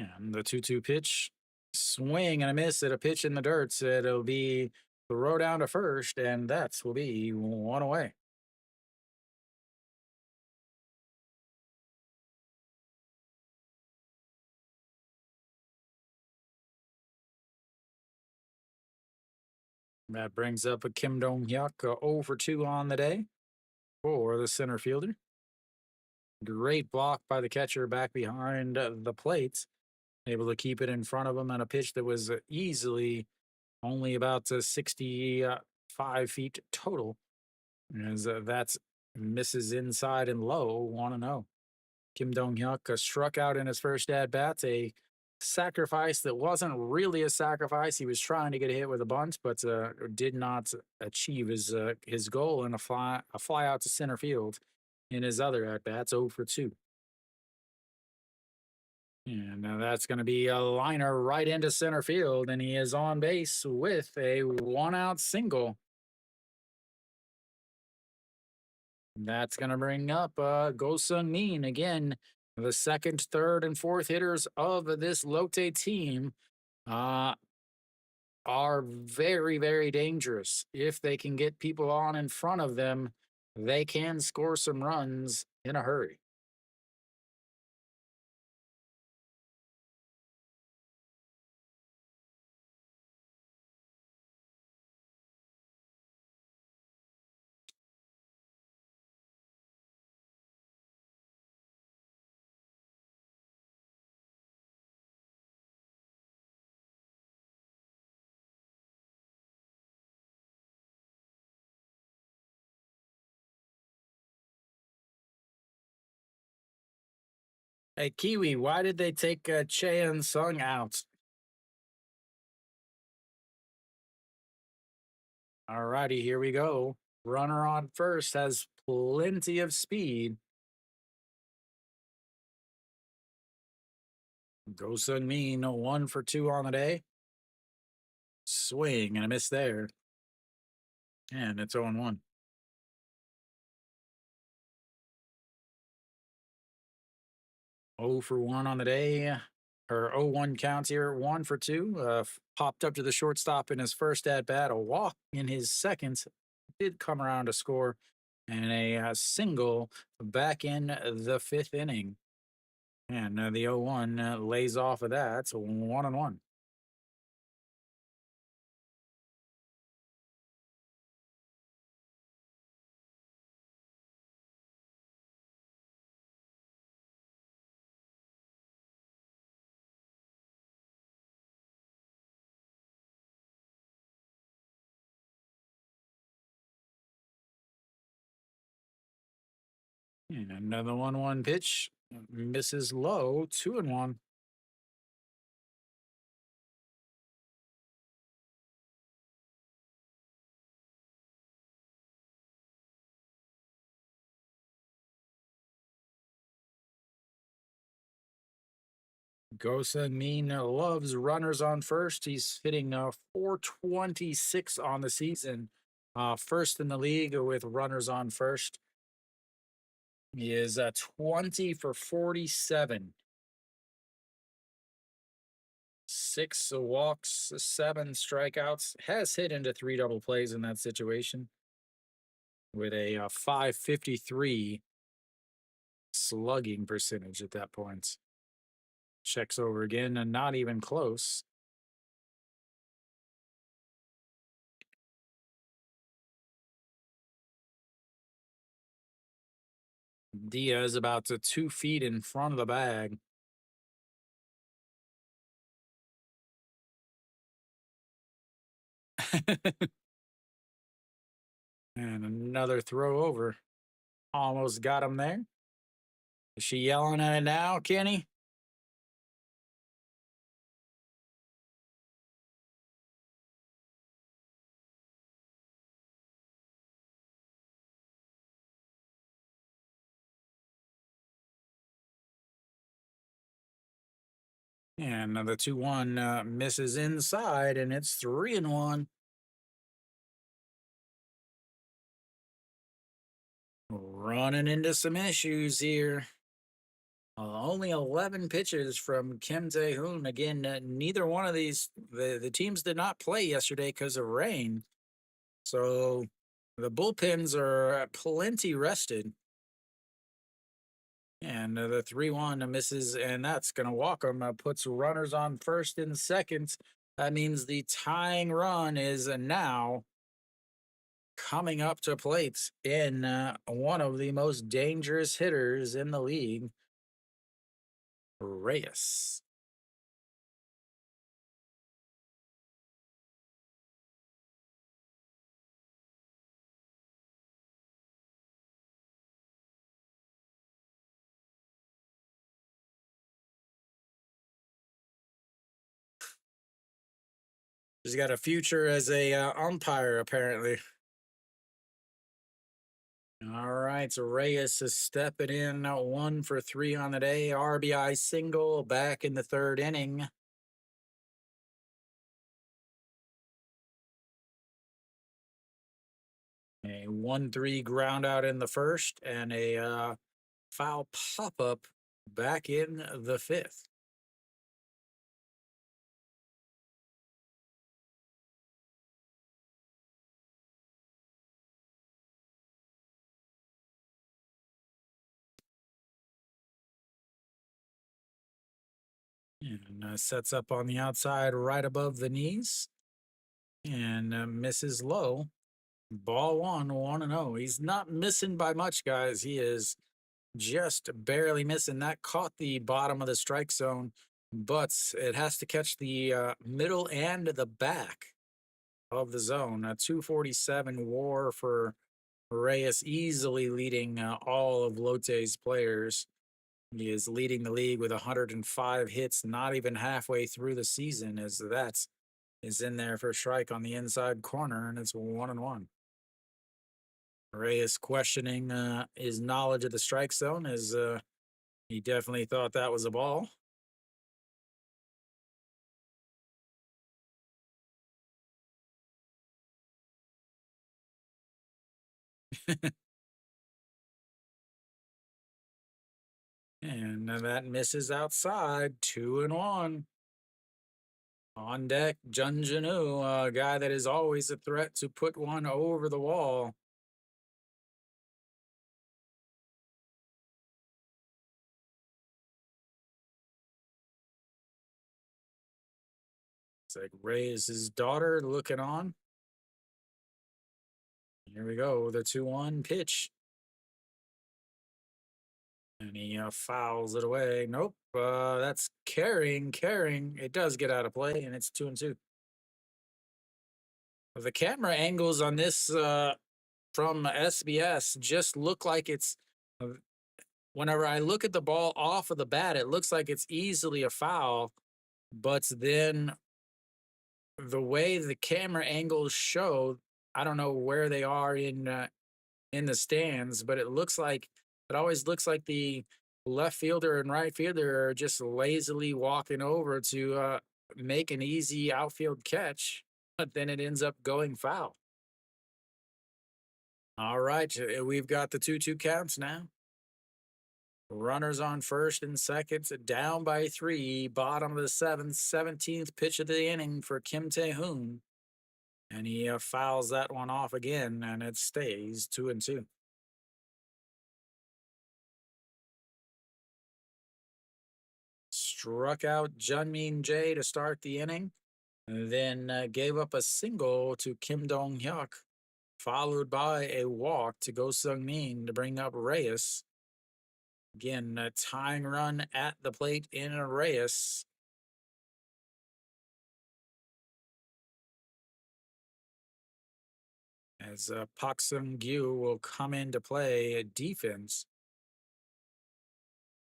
And the 2-2 pitch, swing and a miss at a pitch in the dirt. So it'll be throw down to first, and that will be one away. That brings up a Kim Dong Hyuk 0 for 2 on the day for the center fielder. Great block by the catcher back behind the plate, able to keep it in front of him on a pitch that was easily only about 65 feet total. As that's misses inside and low, 1-0. Kim Dong Hyuk struck out in his first at bat, a sacrifice that wasn't really a sacrifice. He was trying to get a hit with a bunt, but did not achieve his goal in a fly out to center field in his other at bats, 0 for 2. And that's going to be a liner right into center field, and he is on base with a 1-out single. That's going to bring up Go Sung Min again. The second, third, and fourth hitters of this Lotte team uh, are very, very dangerous. If they can get people on in front of them, they can score some runs in a hurry. Hey, Kiwi, why did they take Che and Sung out? All righty, here we go. Runner on first has plenty of speed. Go Sung Min, 1 for 2 on the day. Swing and a miss there. And it's 0-1. 0 for 1 on the day, or 0-1 counts here. 1 for 2. Popped up to the shortstop in his first at bat. A walk in his second. Did come around to score. And a single back in the fifth inning. And the 0-1 lays off of that. So 1-1. And another 1-1 pitch. Misses low. 2-1. Go Sung Min loves runners on first. He's hitting 426 on the season. First in the league with runners on first. He is 20 for 47. 6 walks, 7 strikeouts. Has hit into 3 double plays in that situation with a 553 slugging percentage at that point. Checks over again and not even close. Diaz about 2 feet in front of the bag. And another throw over. Almost got him there. Is she yelling at it now, Kenny? And the 2-1 misses inside, and it's 3-1. Running into some issues here. Only 11 pitches from Kim Tae-hoon. Again, neither one of the teams did not play yesterday because of rain. So the bullpens are plenty rested. And the 3-1 misses, and that's going to walk him. Puts runners on first and second. That means the tying run is now coming up to plate in one of the most dangerous hitters in the league, Reyes. He's got a future as a umpire, apparently. All right, so Reyes is stepping in, 1 for 3 on the day. RBI single back in the third inning. A 1-3 ground out in the first, and a foul pop up back in the fifth. And sets up on the outside right above the knees and misses low. Ball 1-0. He's not missing by much, guys. He is just barely missing. That caught the bottom of the strike zone, but it has to catch the middle and the back of the zone. A 247 WAR for Reyes, easily leading all of Lotte's players. He is leading the league with 105 hits, not even halfway through the season, as that is in there for a strike on the inside corner, and it's 1-1. Reyes questioning his knowledge of the strike zone, as he definitely thought that was a ball. And that misses outside, 2-1. On deck, Jun Janu, a guy that is always a threat to put one over the wall. It's like Reyes' his daughter looking on. Here we go, the 2-1 pitch. And he fouls it away. Nope, that's carrying. It does get out of play, and it's 2-2. The camera angles on this from SBS just look like it's. Whenever I look at the ball off of the bat, it looks like it's easily a foul, but then the way the camera angles show, I don't know where they are in the stands, but it always looks like the left fielder and right fielder are just lazily walking over to make an easy outfield catch, but then it ends up going foul. All right, we've got the 2-2 counts now. Runners on first and second, down by 3, bottom of the seventh, 17th pitch of the inning for Kim Tae-hoon. And he fouls that one off again, and it stays 2-2. Struck out Junmin Jae to start the inning, and then gave up a single to Kim Dong-hyuk, followed by a walk to Go Sung-min to bring up Reyes. Again, a tying run at the plate in Reyes. As Pak Sung-gyu will come into play defense.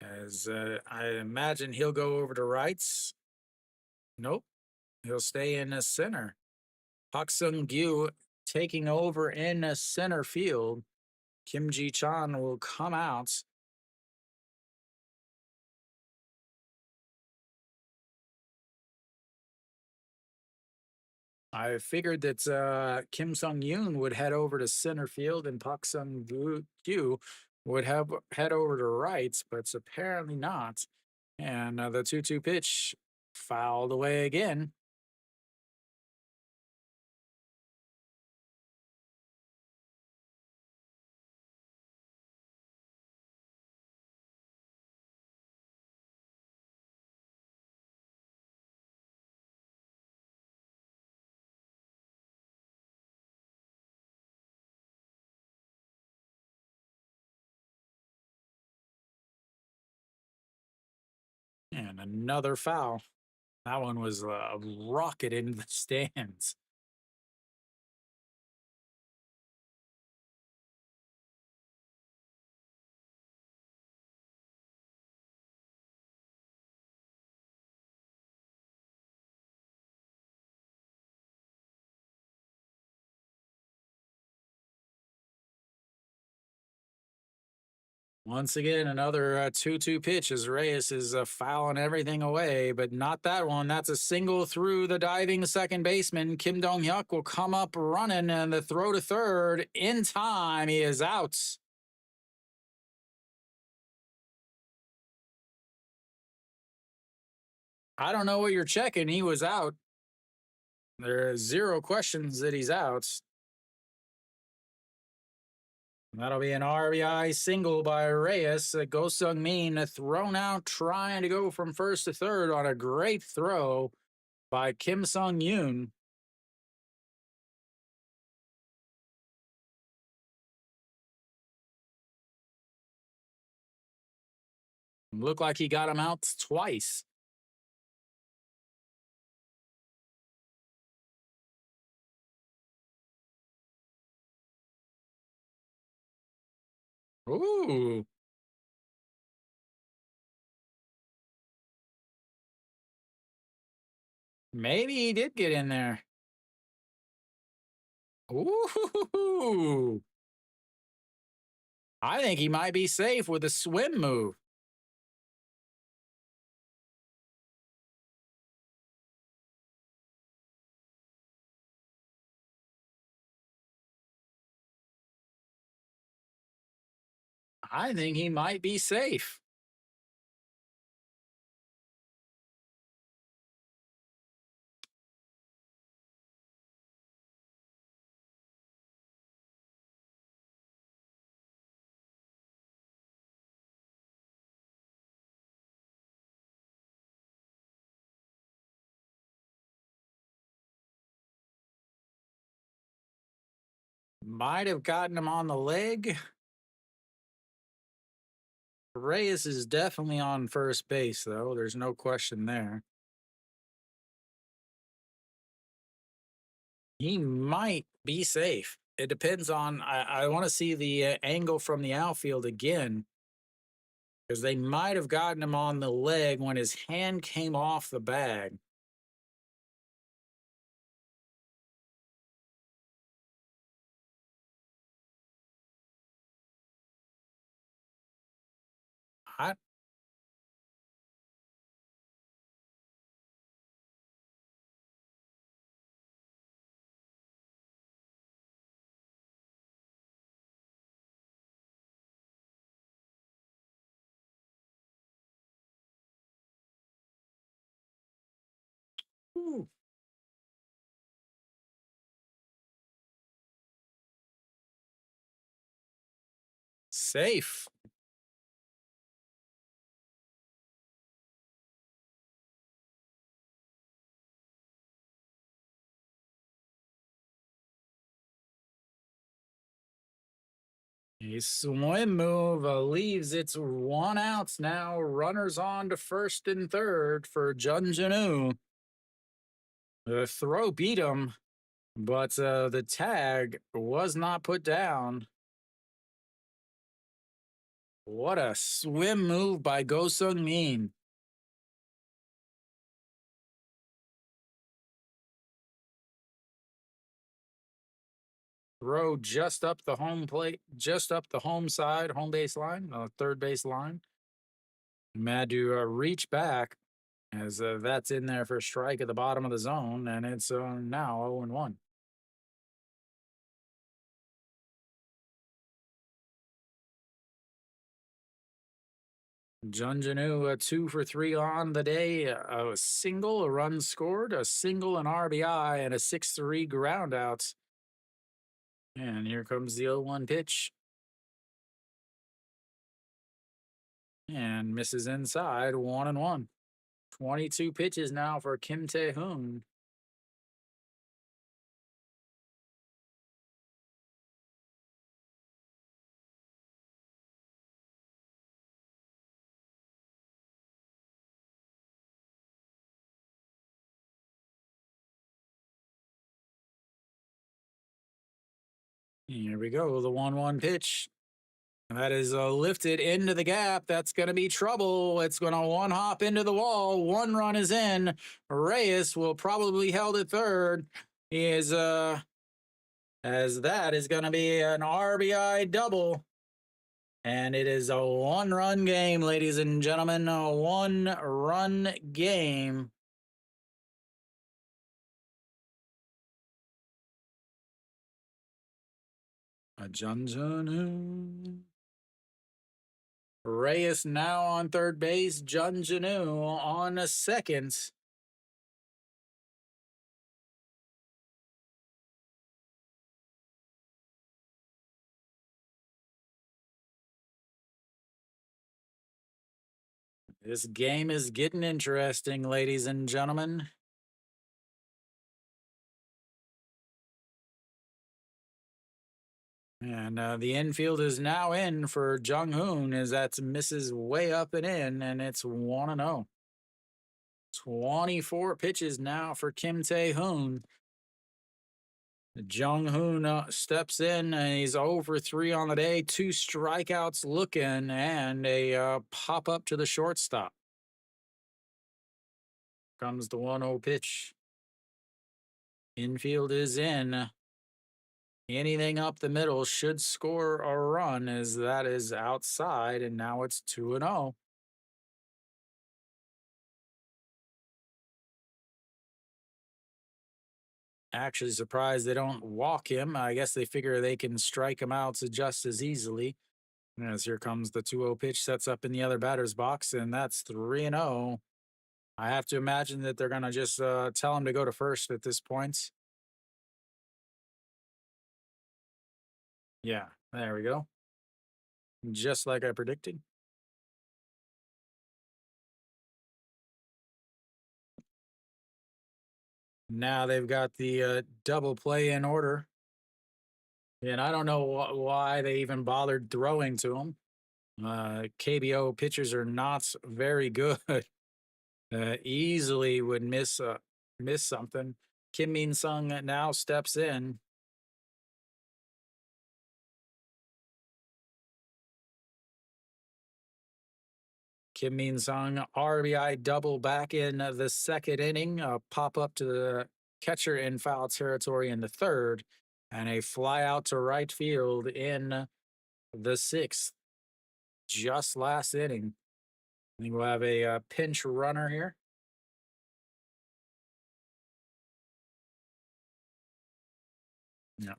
As I imagine he'll go over to rights. Nope, he'll stay in the center. Pak Sung-gyu taking over in the center field. Kim Ji-chan will come out. I figured that Kim Sung-yoon would head over to center field and Pak Sung-gyu would have head over to rights, but it's apparently not. And the 2-2 pitch fouled away again. And another foul. That one was a rocket into the stands. Once again, another 2-2 pitch as Reyes is fouling everything away, but not that one. That's a single through the diving second baseman. Kim Dong-hyuk will come up running, and the throw to third in time. He is out. I don't know what you're checking. He was out. There are zero questions that he's out. That'll be an RBI single by Reyes. Go Sung Min thrown out, trying to go from first to third on a great throw by Kim Sung Yoon. Looked like he got him out twice. Ooh. Maybe he did get in there. Ooh. I think he might be safe with a swim move. I think he might be safe. Might have gotten him on the leg. Reyes is definitely on first base, though. There's no question there. He might be safe. It depends on. I want to see the angle from the outfield again because they might have gotten him on the leg when his hand came off the bag. I, ooh, safe. A swim move leaves its one outs now. Runners on to first and third for Jun Janu. The throw beat him, but the tag was not put down. What a swim move by Go Sung Min. Throw just up the home plate, just up the home side, home base line, third base line. Madhu reach back as that's in there for a strike at the bottom of the zone, and it's now 0-1. Junjanu, a 2 for 3 on the day. A single, a run scored, a single, an RBI, and a 6-3 ground out. And here comes the 0-1 pitch. And misses inside, 1-1. 22 pitches now for Kim Tae-hoon. Here we go, the 1-1 pitch. That is lifted into the gap. That's going to be trouble. It's going to one hop into the wall. One run is in. Reyes will probably held at third. He is, as that is going to be an RBI double. And it is a 1-run game, ladies and gentlemen. A 1-run game. A Junjunu. Reyes now on third base. Junjunu on a second. This game is getting interesting, ladies and gentlemen. And the infield is now in for Jung Hoon as that misses way up and in, and it's 1-0. 24 pitches now for Kim Tae-hoon. Jung Hoon steps in, and he's 0 for 3 on the day. 2 strikeouts looking, and a pop up to the shortstop. Comes the 1-0 pitch. Infield is in. Anything up the middle should score a run, as that is outside, and now it's 2-0. Actually surprised they don't walk him. I guess they figure they can strike him out just as easily. As here comes the 2-0 pitch, sets up in the other batter's box, and that's 3-0. I have to imagine that they're going to just tell him to go to first at this point. Yeah, there we go. Just like I predicted. Now they've got the double play in order. And I don't know why they even bothered throwing to him. KBO pitchers are not very good. Easily would miss something. Kim Min Sung now steps in. Kim Min Sung RBI double back in the second inning. Pop up to the catcher in foul territory in the third, and a fly out to right field in the sixth. Just last inning. I think we'll have a pinch runner here.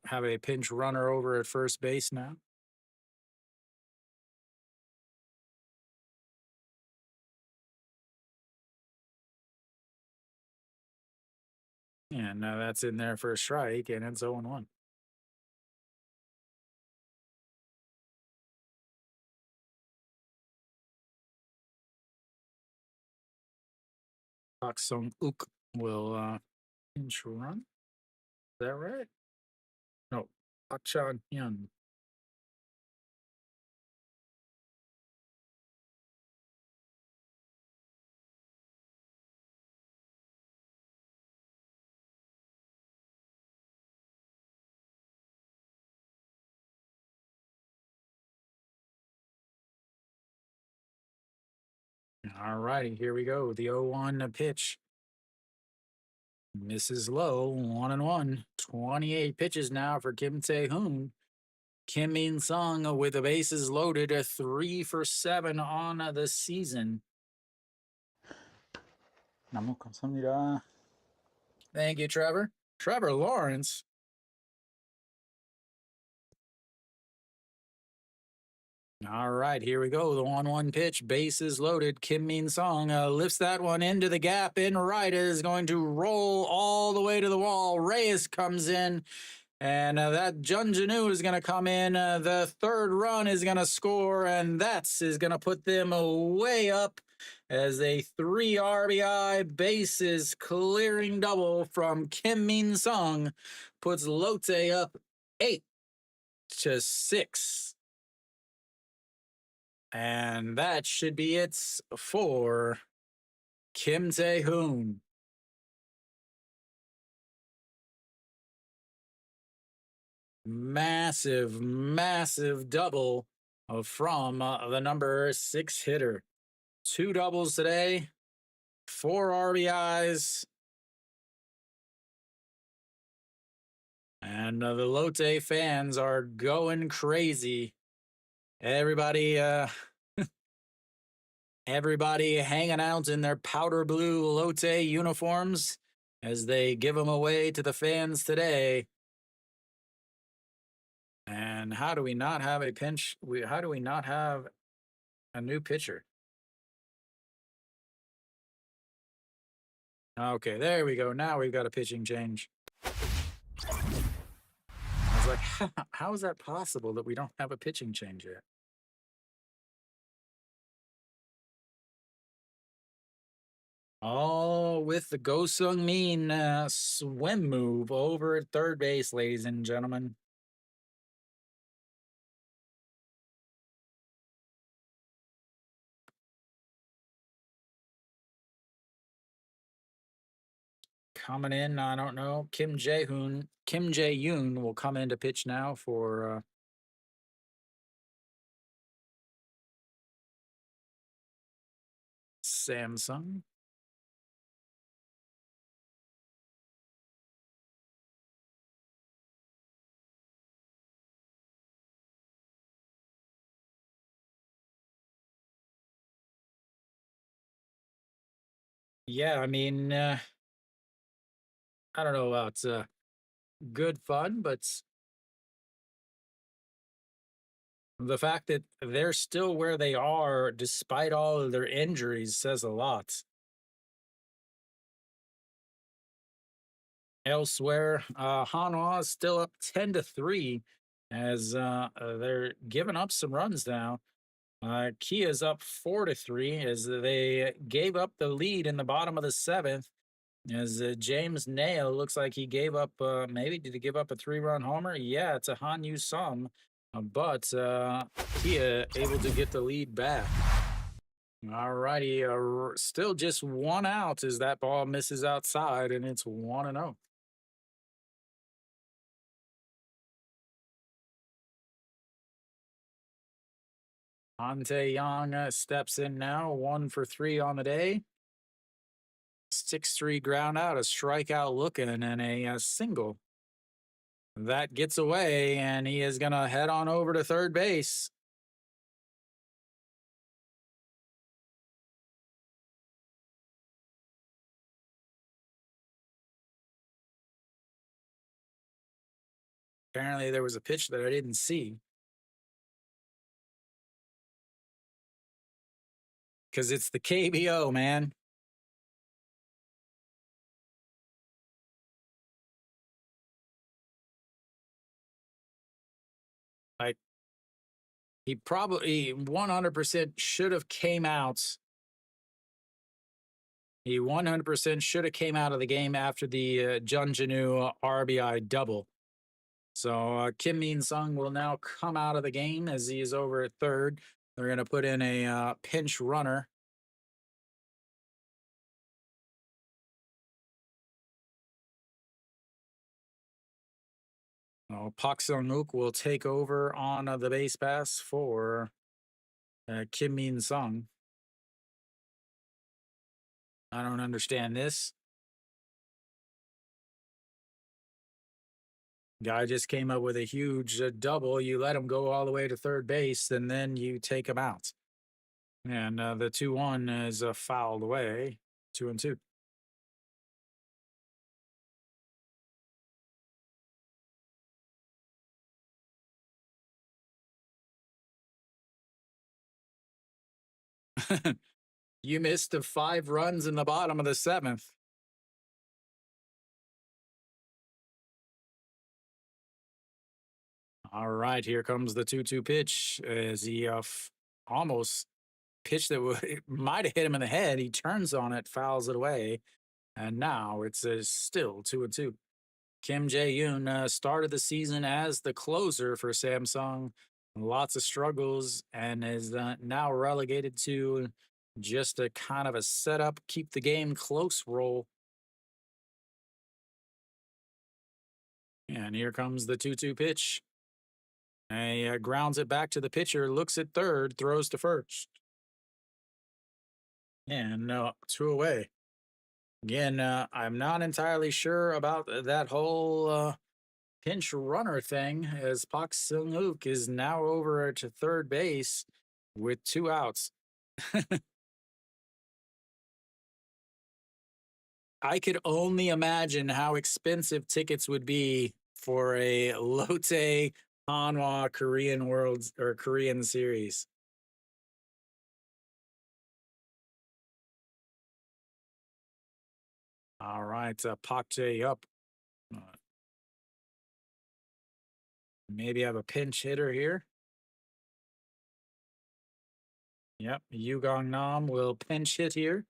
Have a pinch runner over at first base now. And that's in there for a strike, and it's 0-1. Pak Sung Uk will pinch run. Is that right? No, Pak Chan Hyun. All righty, here we go. The 0-1 pitch. Misses low, 1-1. 28 pitches now for Kim Tae-hoon. Kim Min Sung with the bases loaded, a 3 for 7 on the season. 너무 감사합니다. Thank you, Trevor. Trevor Lawrence. All right, here we go. The 1-1 pitch, bases loaded. Kim Min Sung lifts that one into the gap in right. It is going to roll all the way to the wall. Reyes comes in, and that Junjanu is going to come in. The third run is going to score, and that's is going to put them way up as a 3 RBI bases clearing double from Kim Min Sung puts Lotte up 8-6. And that should be it for Kim Tae-hoon. Massive, massive double from the number 6 hitter. 2 doubles today, 4 RBIs. And the Lotte fans are going crazy. Everybody hanging out in their powder blue Lotte uniforms as they give them away to the fans today. And how do we not have a pinch? How do we not have a new pitcher? Okay, there we go. Now we've got a pitching change. I was like, how is that possible that we don't have a pitching change yet? Oh, with the Go Sung Min swim move over at third base, ladies and gentlemen. Coming in, I don't know. Kim Jae-yoon will come in to pitch now for Samsung. Yeah, I mean, I don't know about good fun, but the fact that they're still where they are despite all of their injuries says a lot. Elsewhere, Hanwha is still up 10-3 as they're giving up some runs now. Kia's up 4-3 as they gave up the lead in the bottom of the 7th. As James Nail looks like he gave up, maybe did he give up a 3-run homer? Yeah, it's a Han Sung, but Kia able to get the lead back. All righty, still just 1 out as that ball misses outside, and it's 1-0. Han Tae-yong steps in now, 1 for 3 on the day. 6-3 ground out, a strikeout looking, and a single. That gets away, and he is going to head on over to third base. Apparently, there was a pitch that I didn't see. Because it's the KBO, man. Like, he probably 100% should have came out. He 100% should have came out of the game after the Junjanu RBI double. So Kim Min Sung will now come out of the game as he is over at third. They're going to put in a pinch runner. Pak Sung-wook will take over on the base pass for Kim Min Sung. I don't understand this. Guy just came up with a huge double. You let him go all the way to third base, and then you take him out. And the 2-1 is fouled away. 2-2. You missed the 5 runs in the bottom of the seventh. All right, here comes the 2-2 pitch as he almost pitched that would might have hit him in the head. He turns on it, fouls it away, and now it's still 2-2. Kim Jae-yoon started the season as the closer for Samsung. Lots of struggles and is now relegated to just a kind of a setup, keep the game close role. And here comes the 2-2 pitch. He grounds it back to the pitcher, looks at third, throws to first. And 2 away. Again, I'm not entirely sure about that whole pinch runner thing, as Park Sung-hook is now over to third base with 2 outs. I could only imagine how expensive tickets would be for a Lotte Hanwha Korean Worlds or Korean Series. All right, Pak Jae up. Uh, maybe have a pinch hitter here. Yep, Yugong Nam will pinch hit here.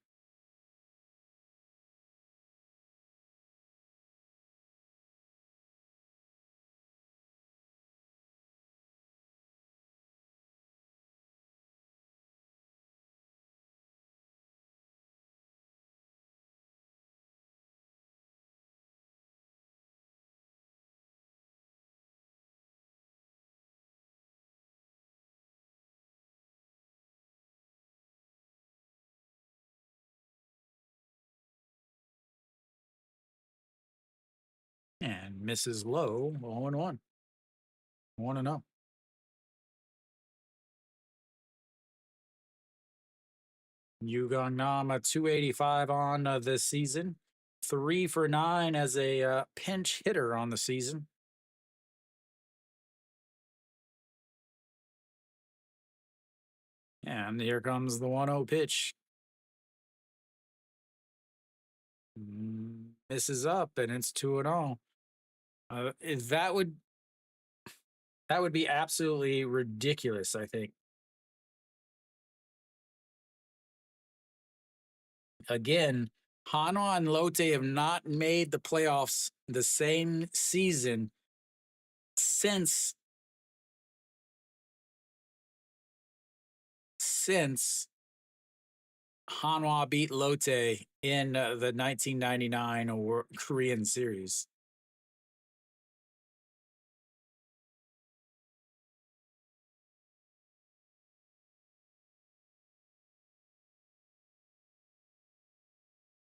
And misses low, 0-1. 1-0. Yugong Nam, a 285 on this season. 3 for 9 as a pinch hitter on the season. And here comes the 1-0 pitch. Misses up, and it's 2-0. That would be absolutely ridiculous, I think. Again, Hanwha and Lotte have not made the playoffs the same season since Hanwha beat Lotte in the 1999 Korean series.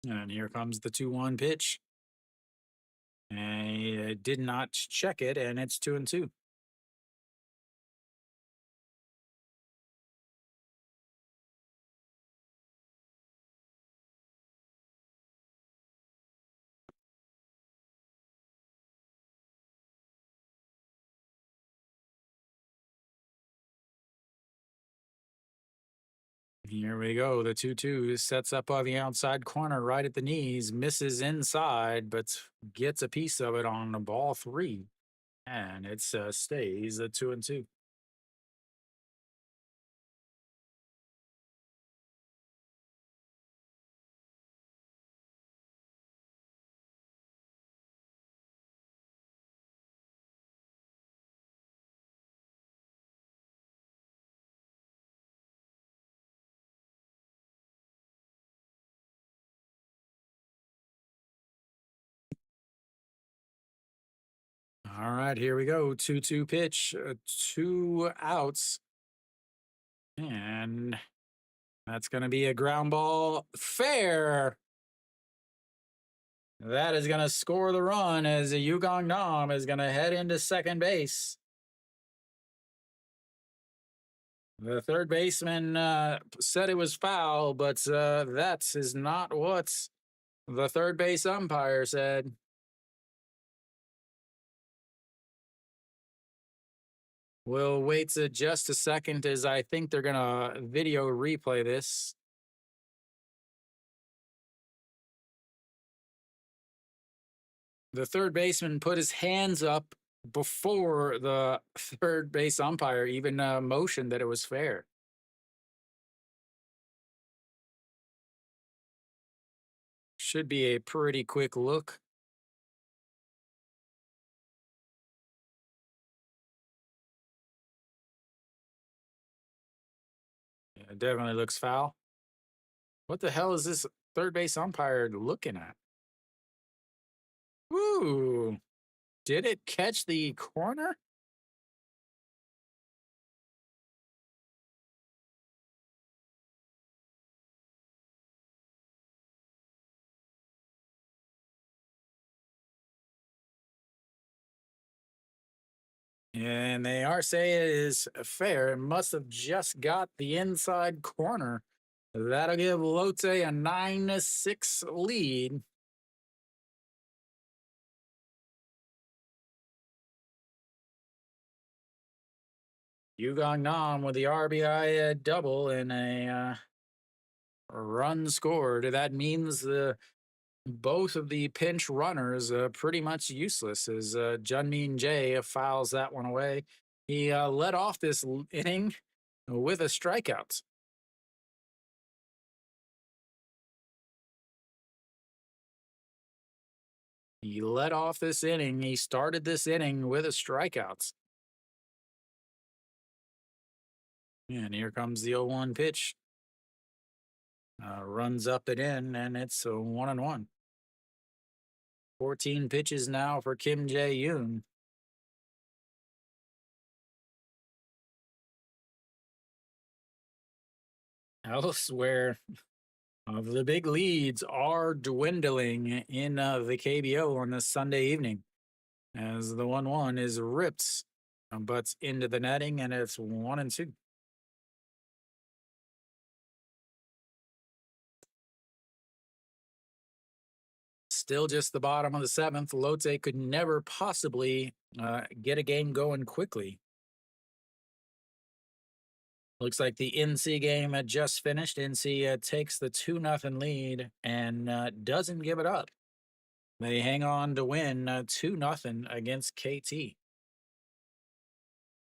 And here comes the 2-1 pitch. And he did not check it, and it's 2-2. Here we go. The 2-2 sets up on the outside corner right at the knees, misses inside, but gets a piece of it on the ball 3. And it stays a 2-2. All right, here we go. 2-2 pitch, 2 outs. And that's going to be a ground ball. Fair. That is going to score the run as Yugong Nam is going to head into second base. The third baseman said it was foul, but that is not what the third base umpire said. We'll wait just a second as I think they're going to video replay this. The third baseman put his hands up before the third base umpire even motioned that it was fair. Should be a pretty quick look. Yeah, it definitely looks foul. What the hell is this third base umpire looking at? Woo! Did it catch the corner? And they are saying it is fair. It must have just got the inside corner. That'll give Lotte a 9-6 lead. Yugong Nam with the RBI double and a run scored. That means both of the pinch runners pretty much useless as Junmin Jae fouls that one away. He led off this inning with a strikeout. He led off this inning. He started this inning with a strikeout. And here comes the 0-1 pitch. Runs up and in, and it's a 1-1. 14 pitches now for Kim Jae-yoon. Elsewhere, of the big leads are dwindling in the KBO on this Sunday evening as the 1-1 is ripped, but into the netting, and it's 1-2. Still just the bottom of the seventh. Lotte could never possibly get a game going quickly. Looks like the NC game had just finished. NC takes the 2-0 lead and doesn't give it up. They hang on to win 2-0 against KT.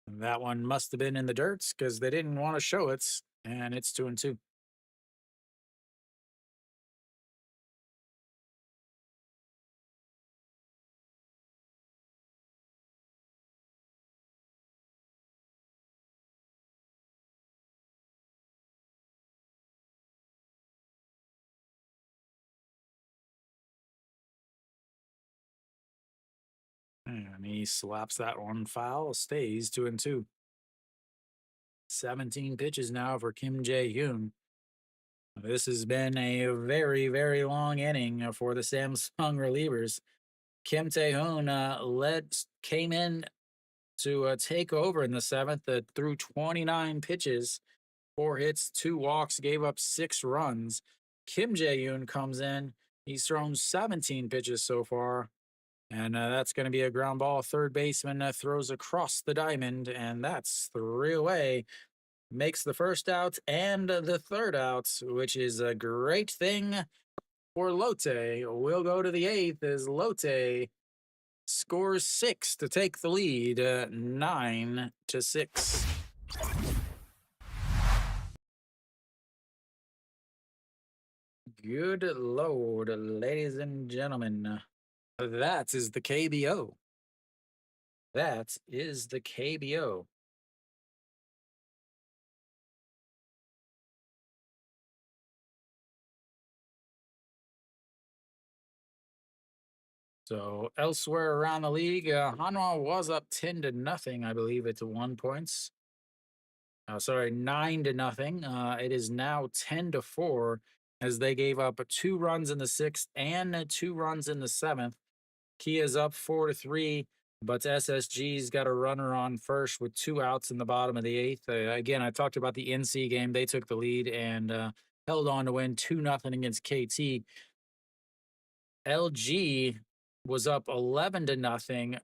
That one must have been in the dirts because they didn't want to show it, and it's 2-2. And he slaps that one foul, stays 2-2. 17 pitches now for Kim Jae-hyun. This has been a very, very long inning for the Samsung relievers. Kim Tae-hoon came in to take over in the seventh, threw 29 pitches, 4 hits, 2 walks, gave up 6 runs. Kim Jae-yoon comes in. He's thrown 17 pitches so far, and that's going to be a ground ball. Third baseman throws across the diamond, and that's 3 away. Makes the first out and the third out, which is a great thing for Lotte. We'll go to the 8th as Lotte scores 6 to take the lead, 9-6. Good Lord, ladies and gentlemen. That is the KBO. That is the KBO. So elsewhere around the league, Hanwha was up 10-0. I believe it's 1 points. 9-0. It is now 10-4 as they gave up 2 runs in the 6th and 2 runs in the 7th. Kia's up 4-3, but SSG's got a runner on first with 2 outs in the bottom of the 8th. Again, I talked about the NC game. They took the lead and held on to win 2-0 against KT. LG was up 11-0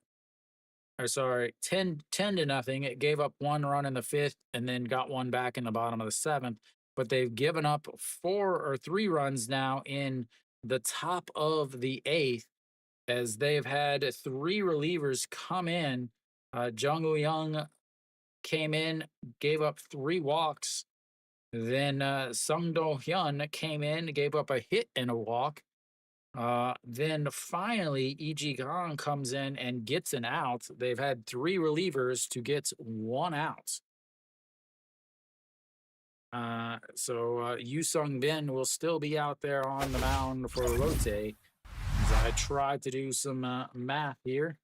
or sorry, 10 to nothing. It gave up one run in the fifth and then got one back in the bottom of the seventh. But they've given up 4 or 3 runs now in the top of the eighth, as they've had 3 relievers come in. Jung Woo Young came in, gave up 3 walks. Then Sung Do Hyun came in, gave up a hit and a walk. Then finally, E.G. Kong comes in and gets an out. They've had 3 relievers to get 1 out. Yu Sung Bin will still be out there on the mound for Lotte. As I try to do some math here.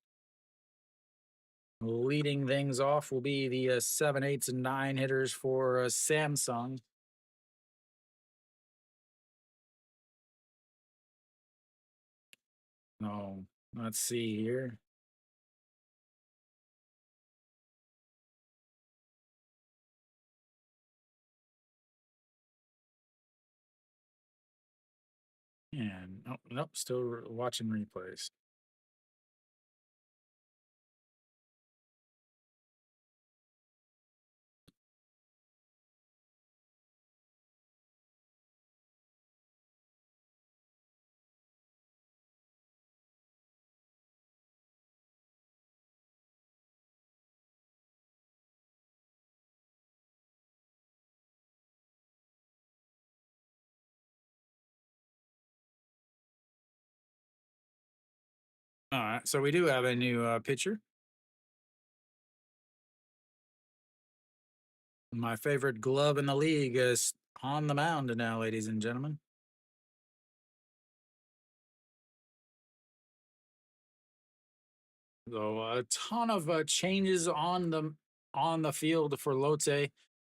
Leading things off will be the 7, 8, and 9 hitters for Samsung. Oh, let's see here. And oh, nope, still watching replays. All right, so we do have a new pitcher. My favorite glove in the league is on the mound now, ladies and gentlemen. So a ton of changes on the field for Lotte.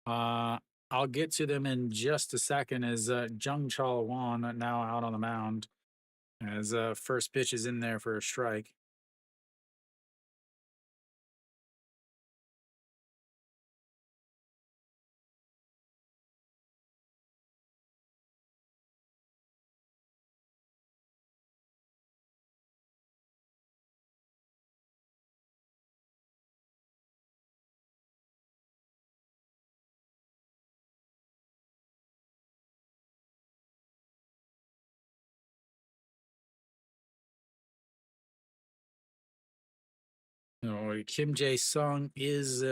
Uh, I'll get to them in just a second. As Jung Chal Wan now out on the mound, as first pitch is in there for a strike. No, Kim Jae Sung is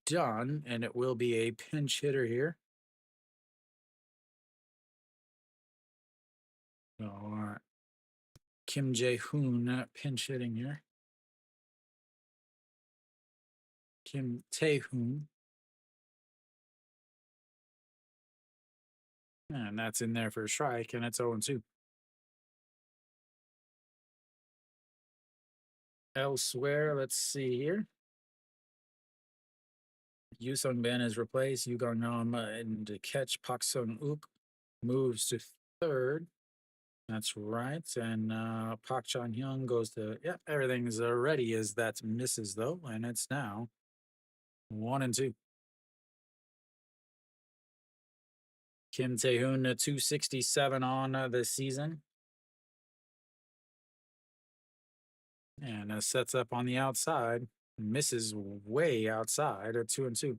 done, and it will be a pinch hitter here. So Kim Jae Hoon pinch hitting here. Kim Tae Hoon. And that's in there for a strike, and it's 0-2. Elsewhere, let's see here. Yu Sung Ban is replaced. Yu Gang Nam and to catch. Pak Sung Uk moves to third. That's right. And Pak Chan Hyung goes to, yeah, everything's ready as that misses though. And it's now 1-2. Kim Tae-hoon, 267 on the season. And sets up on the outside. Misses way outside at 2-2.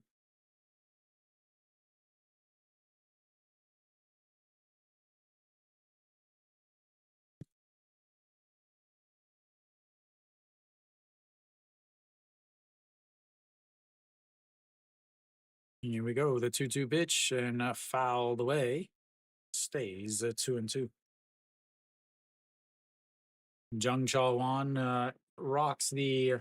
Here we go. The 2-2 pitch and fouled away. Stays at 2-2. Jung Chal Wan rocks the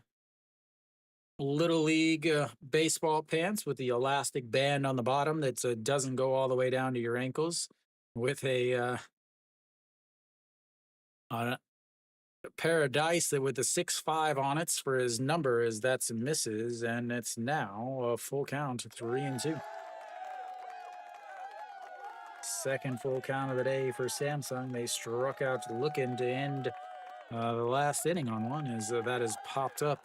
Little League baseball pants with the elastic band on the bottom that doesn't go all the way down to your ankles, with a pair of dice that with the 6-5 on it for his number, as that's misses, and it's now a full count, 3-2. Second full count of the day for Samsung. They struck out looking to end the last inning on one, as that has popped up.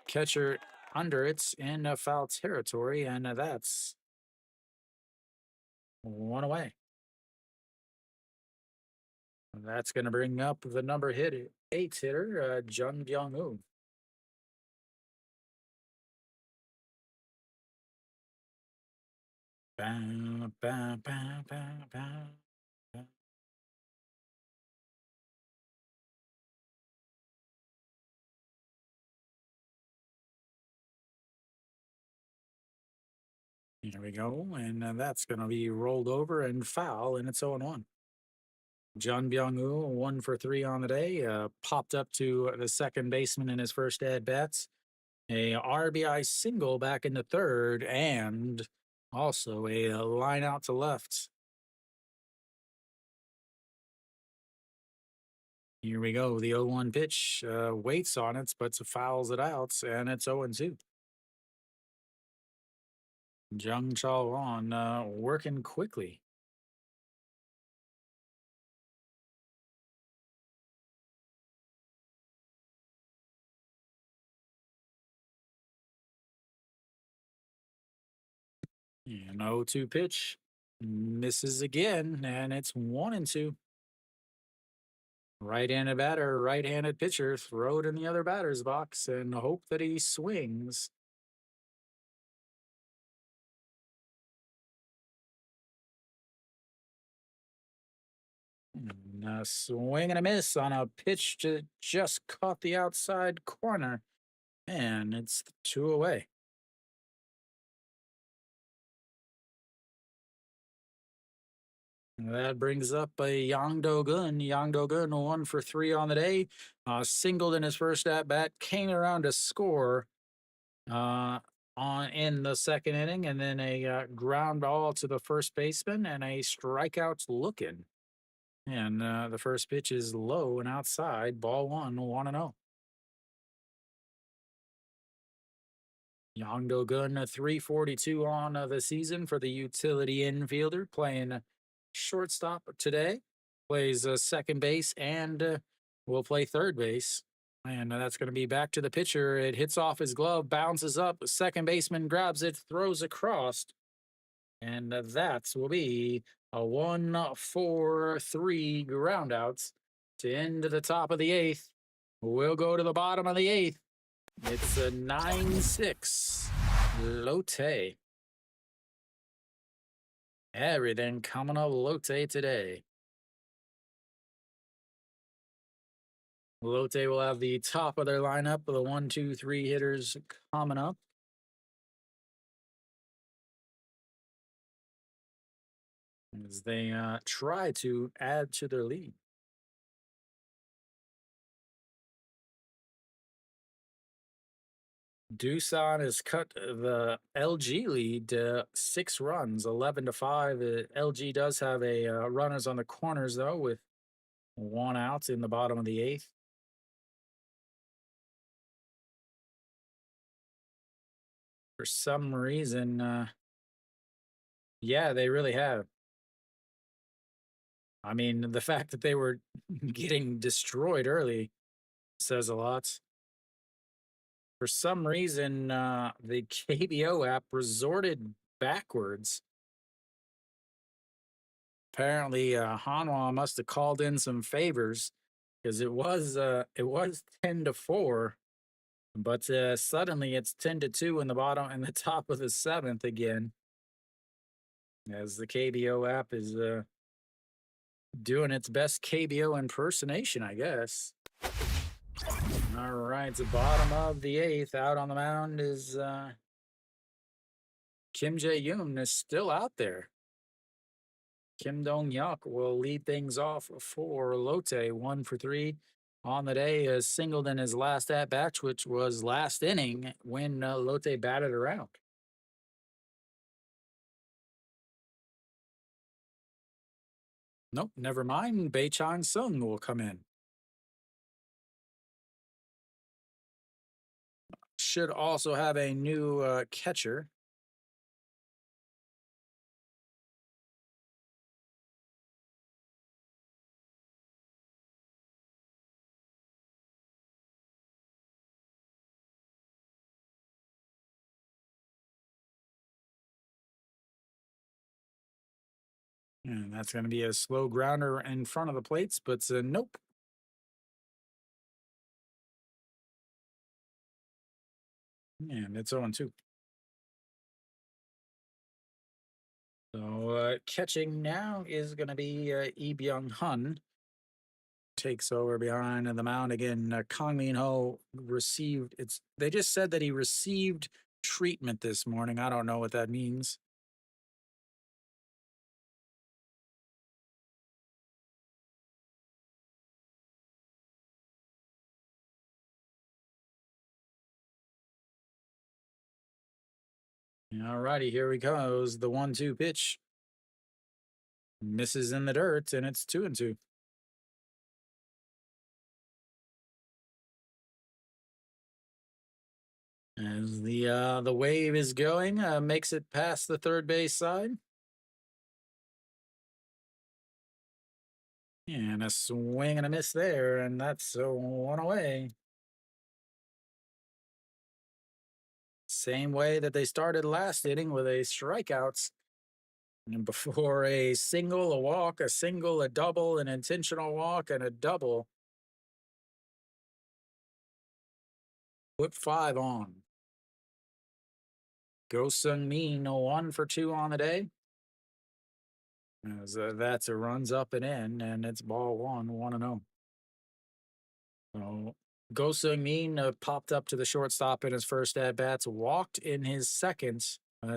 Catcher under it's in foul territory, and that's 1 away. That's going to bring up the number 8 hitter, Jung Byung-woo. Ba, ba, ba, ba, ba, ba. Here we go. And that's going to be rolled over and foul, and it's 0-1. Jun Byung-woo, 1 for 3 on the day, popped up to the second baseman in his first at bats. A RBI single back in the third, and also a line out to left. Here we go. The 0-1 pitch waits on it, but fouls it out, and it's 0-2. Jung Chal Won working quickly. And 0-2 pitch misses again, and it's 1-2. Right-handed batter, right-handed pitcher, throw it in the other batter's box and hope that he swings. And a swing and a miss on a pitch that just caught the outside corner, and it's 2 away. That brings up a Yang Do-gun. Yang Do-gun 1 for 3 on the day. Singled in his first at bat, came around to score uh, on in the second inning, and then a ground ball to the first baseman and a strikeout looking. And the first pitch is low and outside. Ball 1-0. Yang Do-gun 342 on the season for the utility infielder, playing shortstop today. Plays second base and will play third base. And that's going to be back to the pitcher. It hits off his glove, bounces up. The second baseman grabs it, throws across. And that will be a 1-4-3 groundouts to end the top of the eighth. We'll go to the bottom of the eighth. It's a 9-6. Lotte. Everything coming up Lotte today. Lotte will have the top of their lineup of the 1-2-3 hitters coming up. As they try to add to their lead. Doosan has cut the LG lead to 6 runs, 11-5. LG does have a runners on the corners though, with 1 out in the bottom of the eighth. For some reason, yeah, they really have. I mean, the fact that they were getting destroyed early says a lot. For some reason, the KBO app resorted backwards. Apparently, Hanwha must have called in some favors because it was 10-4, but suddenly it's 10-2 in the bottom and the top of the seventh again, as the KBO app is doing its best KBO impersonation, I guess. All right, the bottom of the eighth. Out on the mound is Kim Jae-yoon is still out there. Kim Dong-hyuk will lead things off for Lotte, 1 for 3 on the day. Has singled in his last at bat, which was last inning when Lotte batted around. Nope, never mind. Bae Chang Sung will come in. Should also have a new catcher. And that's going to be a slow grounder in front of the plates, but nope. And it's 0-2. So catching now is going to be Lee Byung-hun. Takes over behind the mound again. Kang Min-ho received it's. They just said that he received treatment this morning. I don't know what that means. All righty, here he goes. The 1-2 pitch misses in the dirt, and it's 2-2. As the wave is going, makes it past the third base side. And a swing and a miss there, and that's one away. Same way that they started last inning with a strikeouts. And before a single, a walk, a single, a double, an intentional walk, and a double. Put 5 on. Go Sung Min, 1 for 2 on the day. As that's a runs up and in, and it's ball 1-0. So Go Sung Min popped up to the shortstop in his first at bats, walked in his second,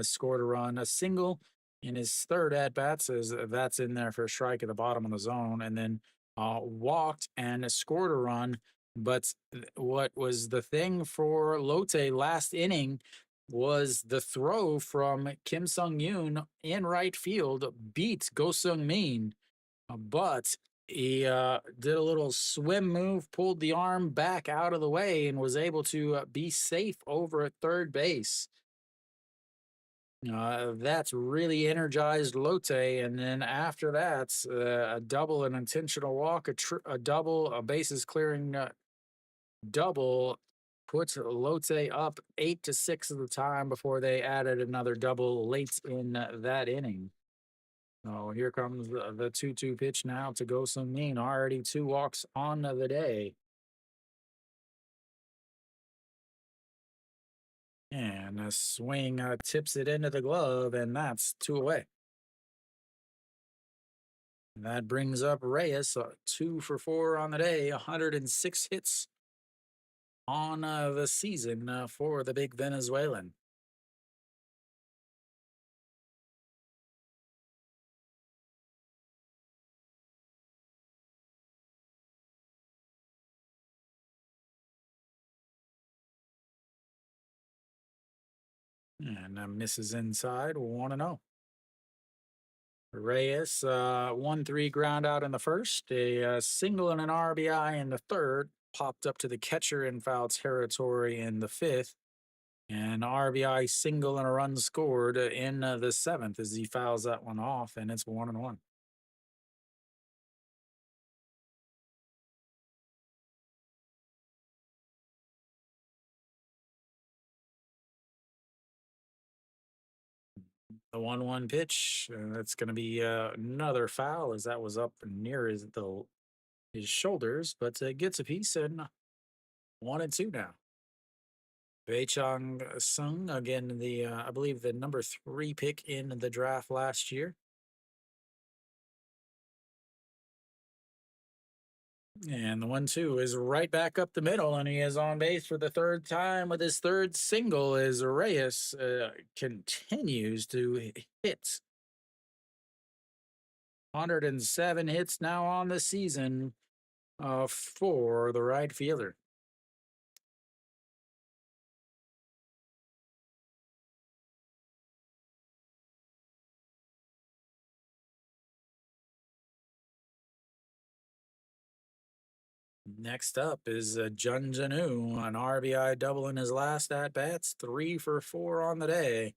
scored a run, a single in his third at bats, as that's in there for a strike at the bottom of the zone, and then walked and scored a run. But what was the thing for Lotte last inning was the throw from Kim Sung Yoon in right field beat Go Sung Min, but he did a little swim move, pulled the arm back out of the way, and was able to be safe over at third base. That's really energized Lotte, and then after that, a double, an intentional walk, a double, a bases clearing double puts Lotte up 8-6 at the time before they added another double late in that inning. Oh, here comes the 2-2 pitch now to Go Sung Min. Already 2 walks on the day. And a swing tips it into the glove, and that's 2 away. And that brings up Reyes, 2 for 4 on the day, 106 hits on the season for the big Venezuelan. And misses inside, 1-0. Reyes, 1-3 ground out in the first, a single and an RBI in the third, popped up to the catcher in foul territory in the fifth, and RBI single and a run scored in the seventh as he fouls that one off, and it's 1-1. The 1-1 pitch, that's going to be another foul as that was up near his shoulders, but gets a piece and 1-2 now. Bae Chang Sung, again, I believe the number 3 pick in the draft last year. And the 1-2 is right back up the middle, and he is on base for the third time with his third single as Reyes continues to hit. 107 hits now on the season for the right fielder. Next up is Jun Janu, an RBI double in his last at bats, 3 for 4 on the day.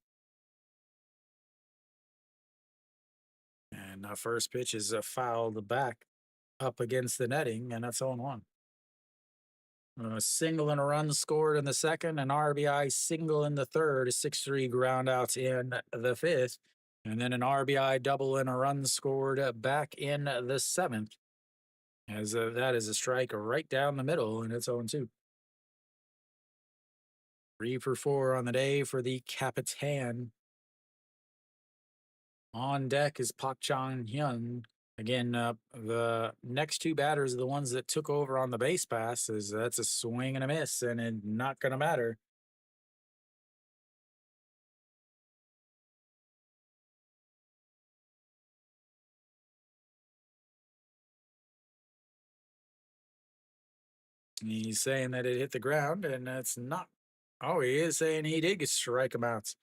And first pitch is fouled back up against the netting, and that's 0-1. A single and a run scored in the second, an RBI single in the third, a 6-3 ground outs in the fifth, and then an RBI double and a run scored back in the seventh. As that is a strike right down the middle, and it's 0-2. 3 for 4 on the day for the Capitan. On deck is Pak Chang Hyun. Again, the next two batters are the ones that took over on the base pass. That's a swing and a miss, and it's not going to matter. He's saying that it hit the ground, and that's not. Oh, he is saying he did strike him out.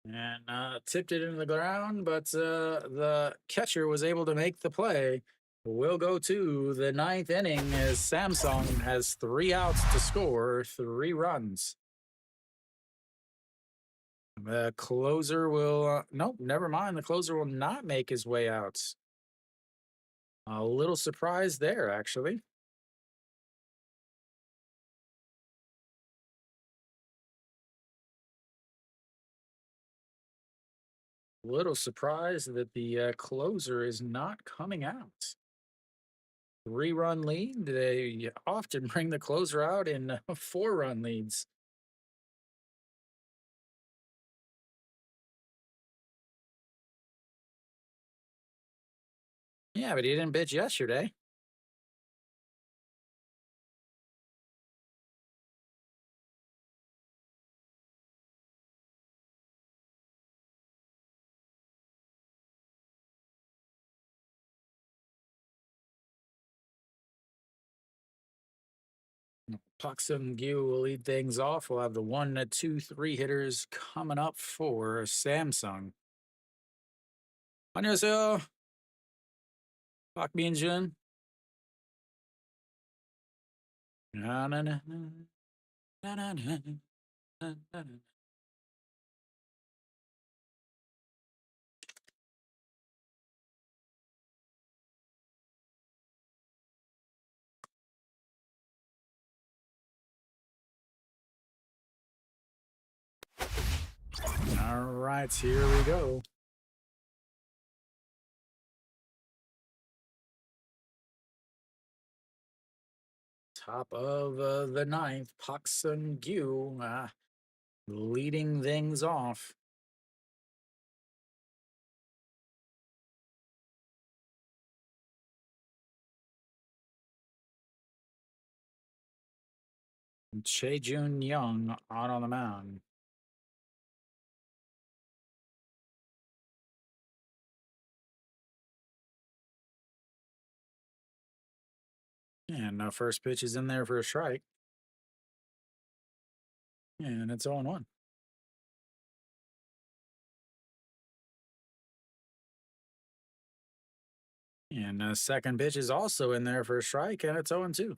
And tipped it into the ground, but the catcher was able to make the play. We'll go to the ninth inning as Samsung has 3 outs to score 3 runs. The closer will, nope, never mind. The closer will not make his way out. A little surprised there, actually. Little surprised that the closer is not coming out. 3-run lead. They often bring the closer out in 4-run leads. Yeah, but he didn't pitch yesterday. Pak Sung Gyu will lead things off. We'll have the 1, 2, 3 hitters coming up for Samsung. 안녕하세요. 박민준. Na, na, na, na, na, na, na, na, na. All right, here we go. Top of the ninth, Pak Sung Gyu leading things off. Chae-Jun Young out on the mound. And first pitch is in there for a strike. And it's 0-1. And second pitch is also in there for a strike, and it's 0-2.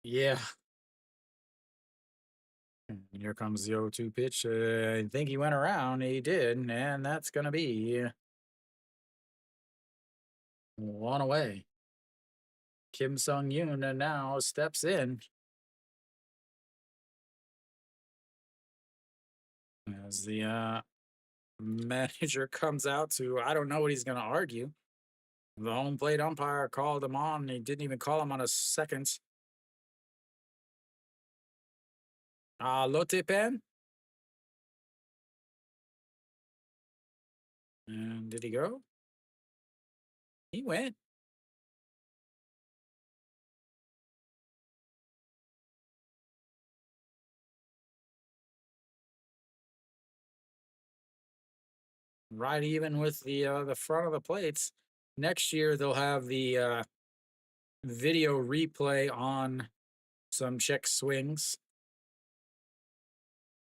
Yeah. And here comes the 0-2 pitch. I think he went around. He did, and that's going to be 1 away. Kim Sung-yoon now steps in. As the manager comes out to, I don't know what he's going to argue. The home plate umpire called him on. He didn't even call him on a second. Lotte Pen. And did he go? He went. Right even with the front of the plates. Next year they'll have the video replay on some check swings,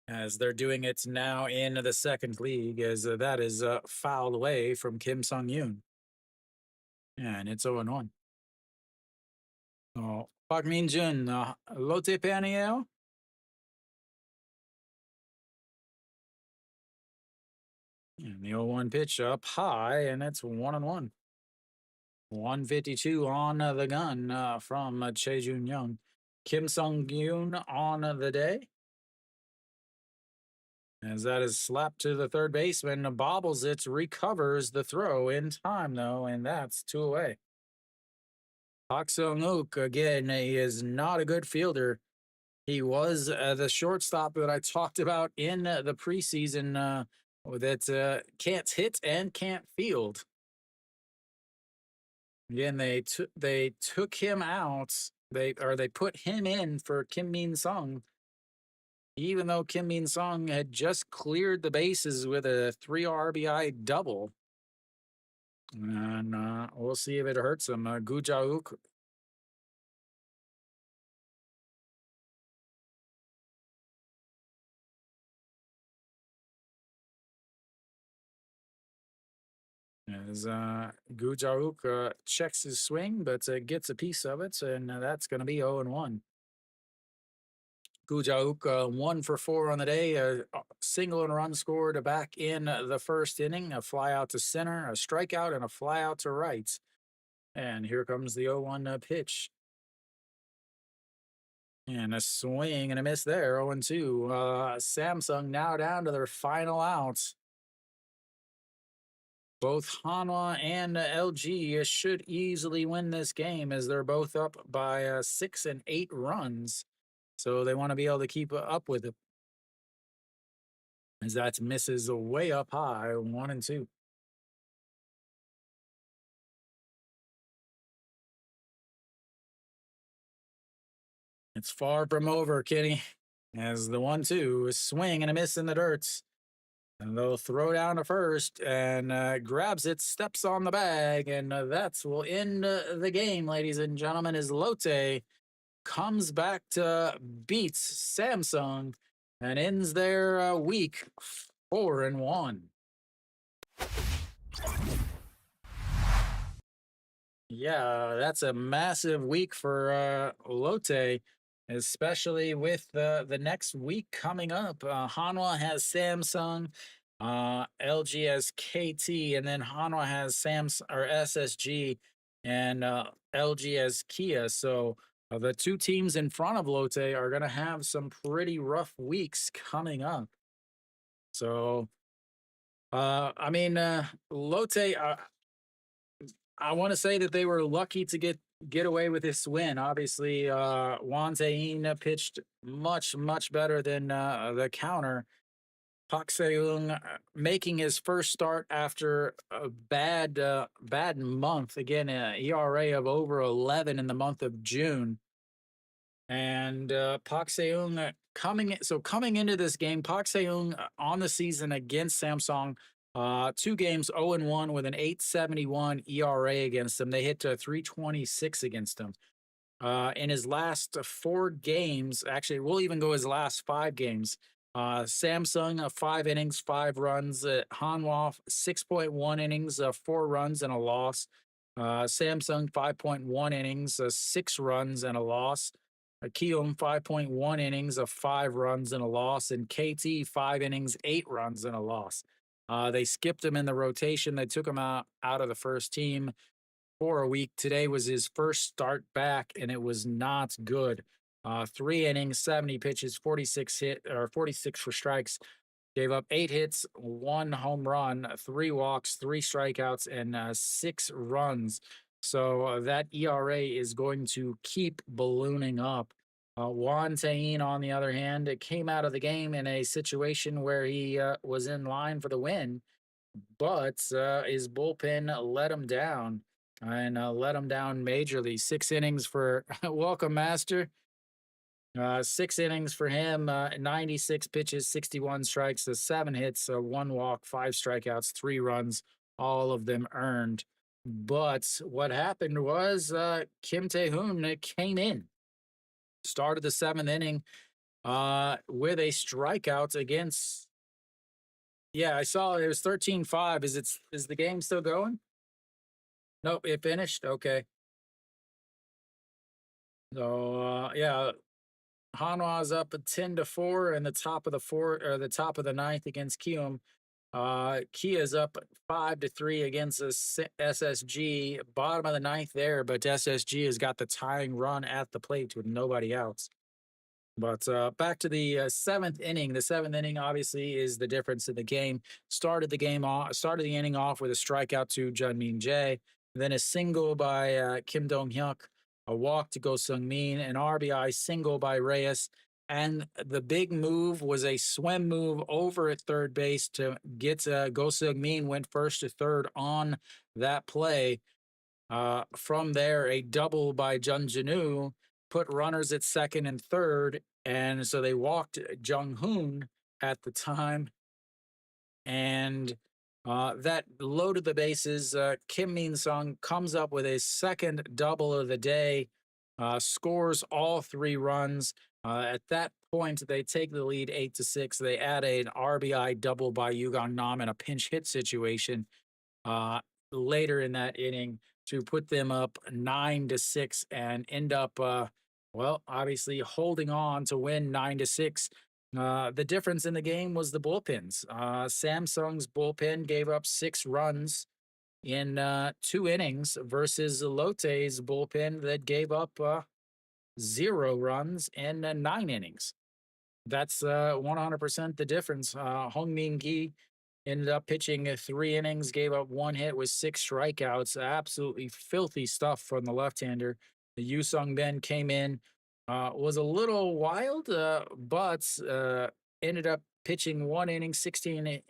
as they're doing it now in the second league, as that is fouled away from Kim Sung-yoon. And it's 0-1. Oh, Park Min-jun, Lotte Paniel. And the 0-1 pitch up high, and it's 1-1. 152 on the gun from Chae-Jun Young. Kim Sung-yoon on the day. As that is slapped to the third baseman, bobbles it, recovers the throw in time, though, and that's 2 away. Park Sung-wook, again, he is not a good fielder. He was the shortstop that I talked about in the preseason that can't hit and can't field. Again, they took him out. They put him in for Kim Min Sung, even though Kim Min Sung had just cleared the bases with a 3 RBI double. And we'll see if it hurts him. Gu Jauk as Gu Jauk checks his swing, but gets a piece of it, and that's going to be 0-1. Gu Jauk 1 for 4 on the day, a single and run scored back in the first inning, a fly out to center, a strikeout, and a fly out to right. And here comes the 0-1 pitch. And a swing and a miss there, 0-2. Samsung now down to their final outs. Both Hanwha and LG should easily win this game as they're both up by 6 and 8 runs. So they want to be able to keep up with it. As that misses way up high, 1-2. It's far from over, Kenny. As the 1-2 swing and a miss in the dirt. And they'll throw down to first and grabs it, steps on the bag, and that will end the game, ladies and gentlemen, as Lotte comes back to beats Samsung and ends their week 4-1. Yeah, that's a massive week for Lotte, especially with the next week coming up. Hanwha has Samsung, LG has KT, and then Hanwha has SSG, and LG has Kia. So the two teams in front of Lotte are going to have some pretty rough weeks coming up. So, I mean, Lotte. I want to say that they were lucky to get away with this win. Obviously, Juan Tain pitched much better than the counter. Pak Seung making his first start after a bad month. Again, ERA of over 11 in the month of June. And Pak Seung coming into this game, Pak Seung on the season against Samsung. 2 games 0-1 with an 8.71 ERA against them. They hit 326 against them. In his last 4 games, actually, we'll even go his last 5 games. Samsung 5 innings, 5 runs. Hanwha 6.1 innings, 4 runs and a loss. Samsung 5.1 innings, 6 runs and a loss. Kiyoum 5.1 innings of 5 runs and a loss, and KT 5 innings, 8 runs and a loss. They skipped him in the rotation. They took him out of the first team for a week. Today was his first start back, and it was not good. 3 innings, 70 pitches, 46 for strikes. Gave up 8 hits, 1 home run, 3 walks, 3 strikeouts, and 6 runs. So that ERA is going to keep ballooning up. Juan Tain, on the other hand, it came out of the game in a situation where he was in line for the win, but his bullpen let him down and let him down majorly. 6 innings for welcome, Master. 6 innings for him, 96 pitches, 61 strikes, 7 hits, 1 walk, 5 strikeouts, 3 runs, all of them earned. But what happened was Kim Tae-hoon came in, started the 7th inning with a strikeout against. Yeah, I saw it was 13-5. Is the game still going? Nope, it finished. Okay. So yeah, Hanwha's up 10-4 in the top of the top of the 9th against Kiyoum. Kia's up 5-3 against SSG, bottom of the 9th there, but SSG has got the tying run at the plate with nobody else. But back to the 7th inning. The 7th inning obviously is the difference in the game. Started the inning off with a strikeout to Junmin Jae, then a single by Kim Dong Hyuk, a walk to Go Sung Min, an RBI single by Reyes, And the big move was a swim move over at third base to get Go Seung-min went first to third on that play. From there, a double by Jun Jinu put runners at second and third, and so they walked Jung Hoon at the time, and that loaded the bases. Kim Min Sung comes up with a second double of the day, scores all 3 runs. At that point, they take the lead 8-6. They add an RBI double by Yu Gang Nam in a pinch hit situation uh, later in that inning to put them up 9-6 and end up, well, obviously holding on to win 9-6. The difference in the game was the bullpens. Samsung's bullpen gave up 6 runs in 2 innings versus Lotte's bullpen that gave up 0 runs in 9 innings. That's 100% the difference. Hong Min Gi ended up pitching 3 innings, gave up 1 hit with 6 strikeouts. Absolutely filthy stuff from the left-hander. The Yu Sung Ben came in, was a little wild, but ended up pitching 1 inning, 16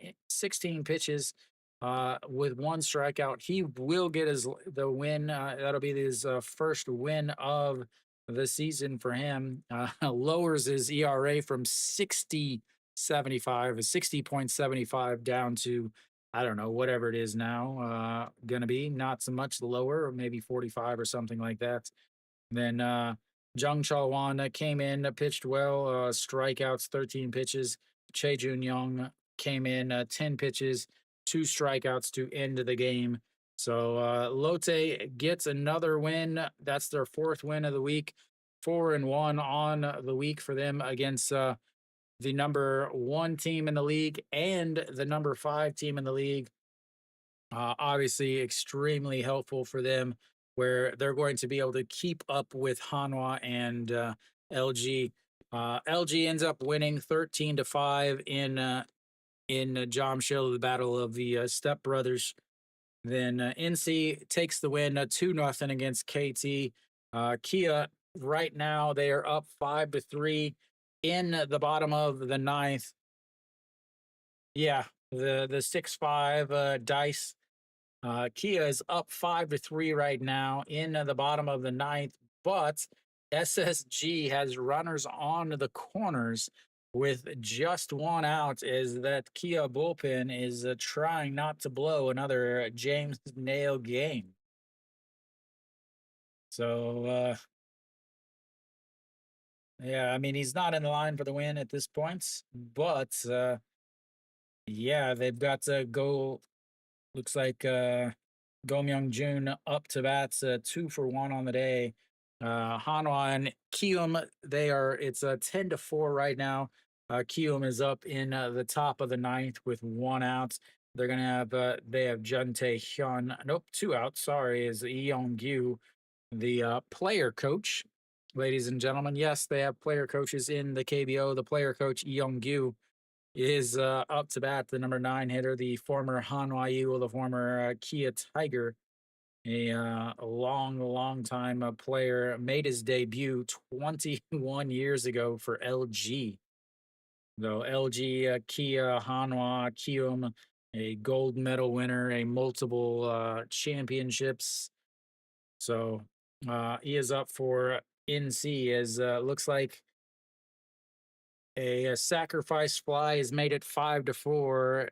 pitches with 1 strikeout. He will get the win. That'll be his first win of the season for him. Lowers his ERA from 60.75 down to, I don't know, whatever it is now, gonna be not so much lower, or maybe 45 or something like that. Then Jung Chol-wan came in, pitched well, strikeouts, 13 pitches. Che Jun-young came in, 10 pitches, 2 strikeouts to end the game. So Lotte gets another win. That's their 4th win of the week. 4-1 on the week for them against the number 1 team in the league and the number 5 team in the league. Obviously, extremely helpful for them, where they're going to be able to keep up with Hanwha and LG. LG ends up winning 13-5 in Jamshil, the Battle of the Step Brothers. Then NC takes the win 2-0 against KT. Kia, right now, they are up 5-3 in the bottom of the 9th. Yeah, the 6-5 dice. Kia is up 5-3 right now in the bottom of the 9th, but SSG has runners on the corners with just 1 out, as that Kia bullpen is trying not to blow another James Nail game. So, yeah, I mean, he's not in the line for the win at this point, but yeah, they've got to go. Looks like Go Myung-jun up to bats, 2 for 1 on the day. Hanwha and Kium, it's 10-4 right now. Kium is up in the top of the 9th with 1 out. They're gonna have they have Jun Tae-hyun. Nope, 2 outs. Sorry, is Lee Yong-gyu, the player coach. Ladies and gentlemen, yes, they have player coaches in the KBO. The player coach, Lee Yong-gyu, is up to bat, the number 9 hitter, the former Hanwha Eagle, the former Kia Tiger, a long time player, made his debut 21 years ago for LG. Though LG, Kia, Hanwha, Kium, a gold medal winner, a multiple championships. So he is up for NC, as looks like a sacrifice fly has made it 5-4.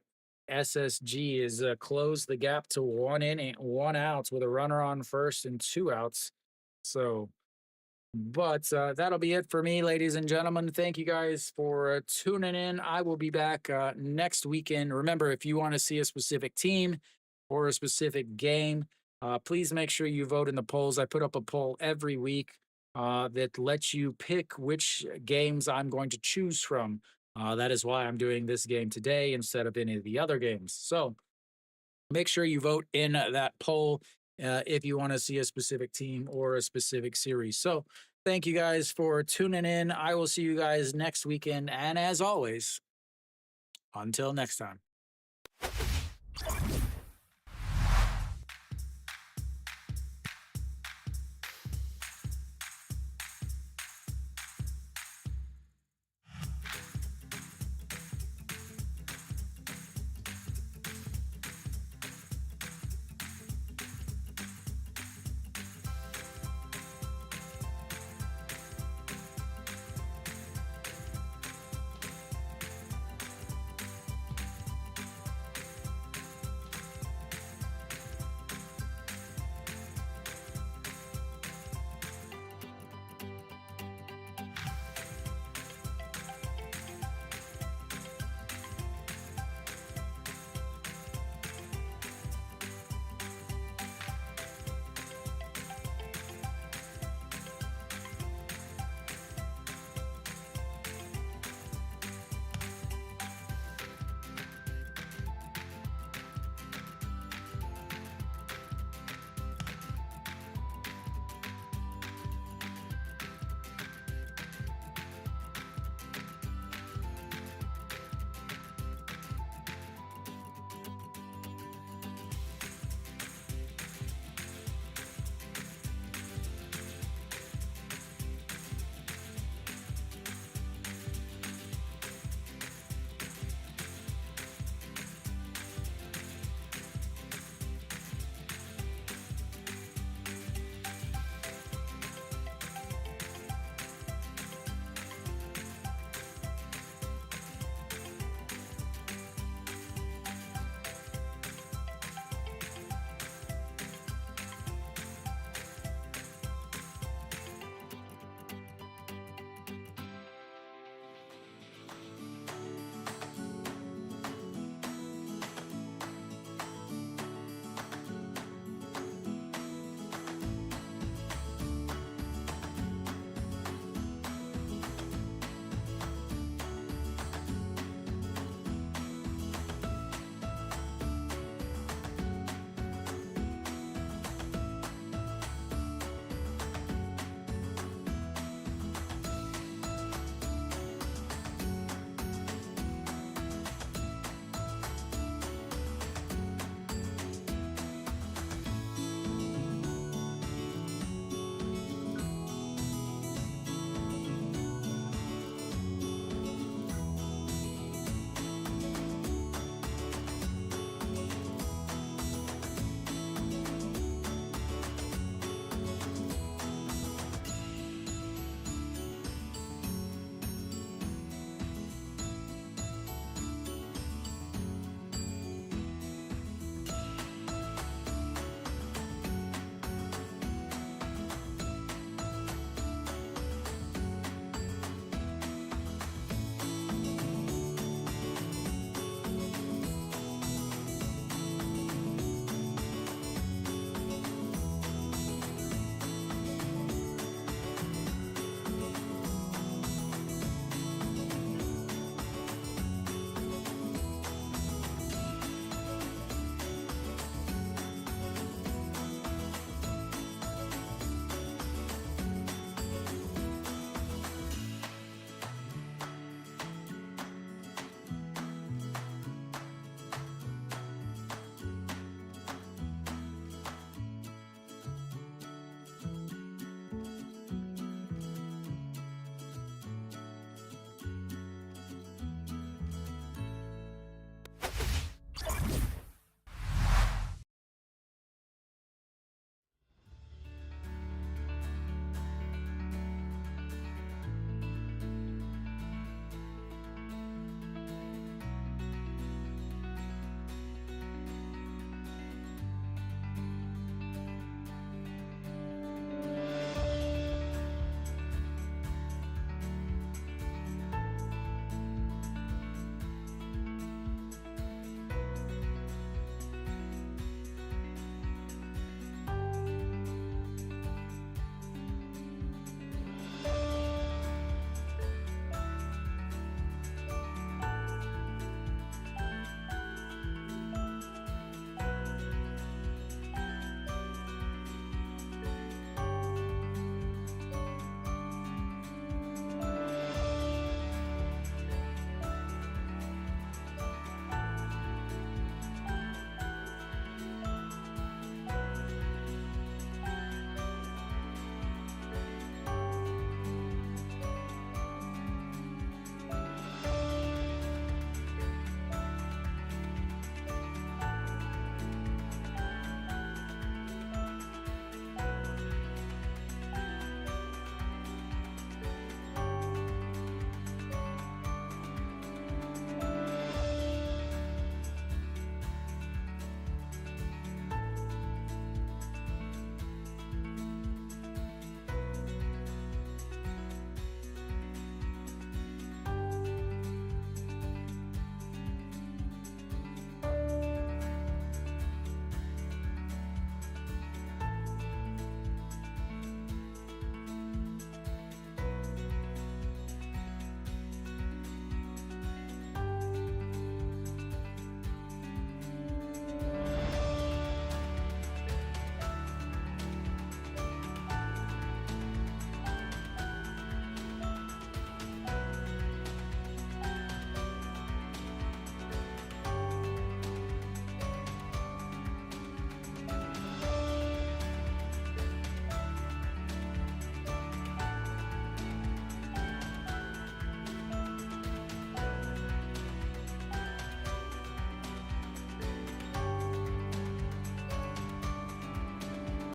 SSG has closed the gap to 1 inning, 1 out with a runner on first and 2 outs. So, but that'll be it for me, ladies and gentlemen. Thank you guys for tuning in. I will be back next weekend. Remember, if you want to see a specific team or a specific game, please make sure you vote in the polls. I put up a poll every week that lets you pick which games I'm going to choose from. That is why I'm doing this game today instead of any of the other games. So make sure you vote in that poll if you want to see a specific team or a specific series. So thank you guys for tuning in. I will see you guys next weekend. And as always, until next time.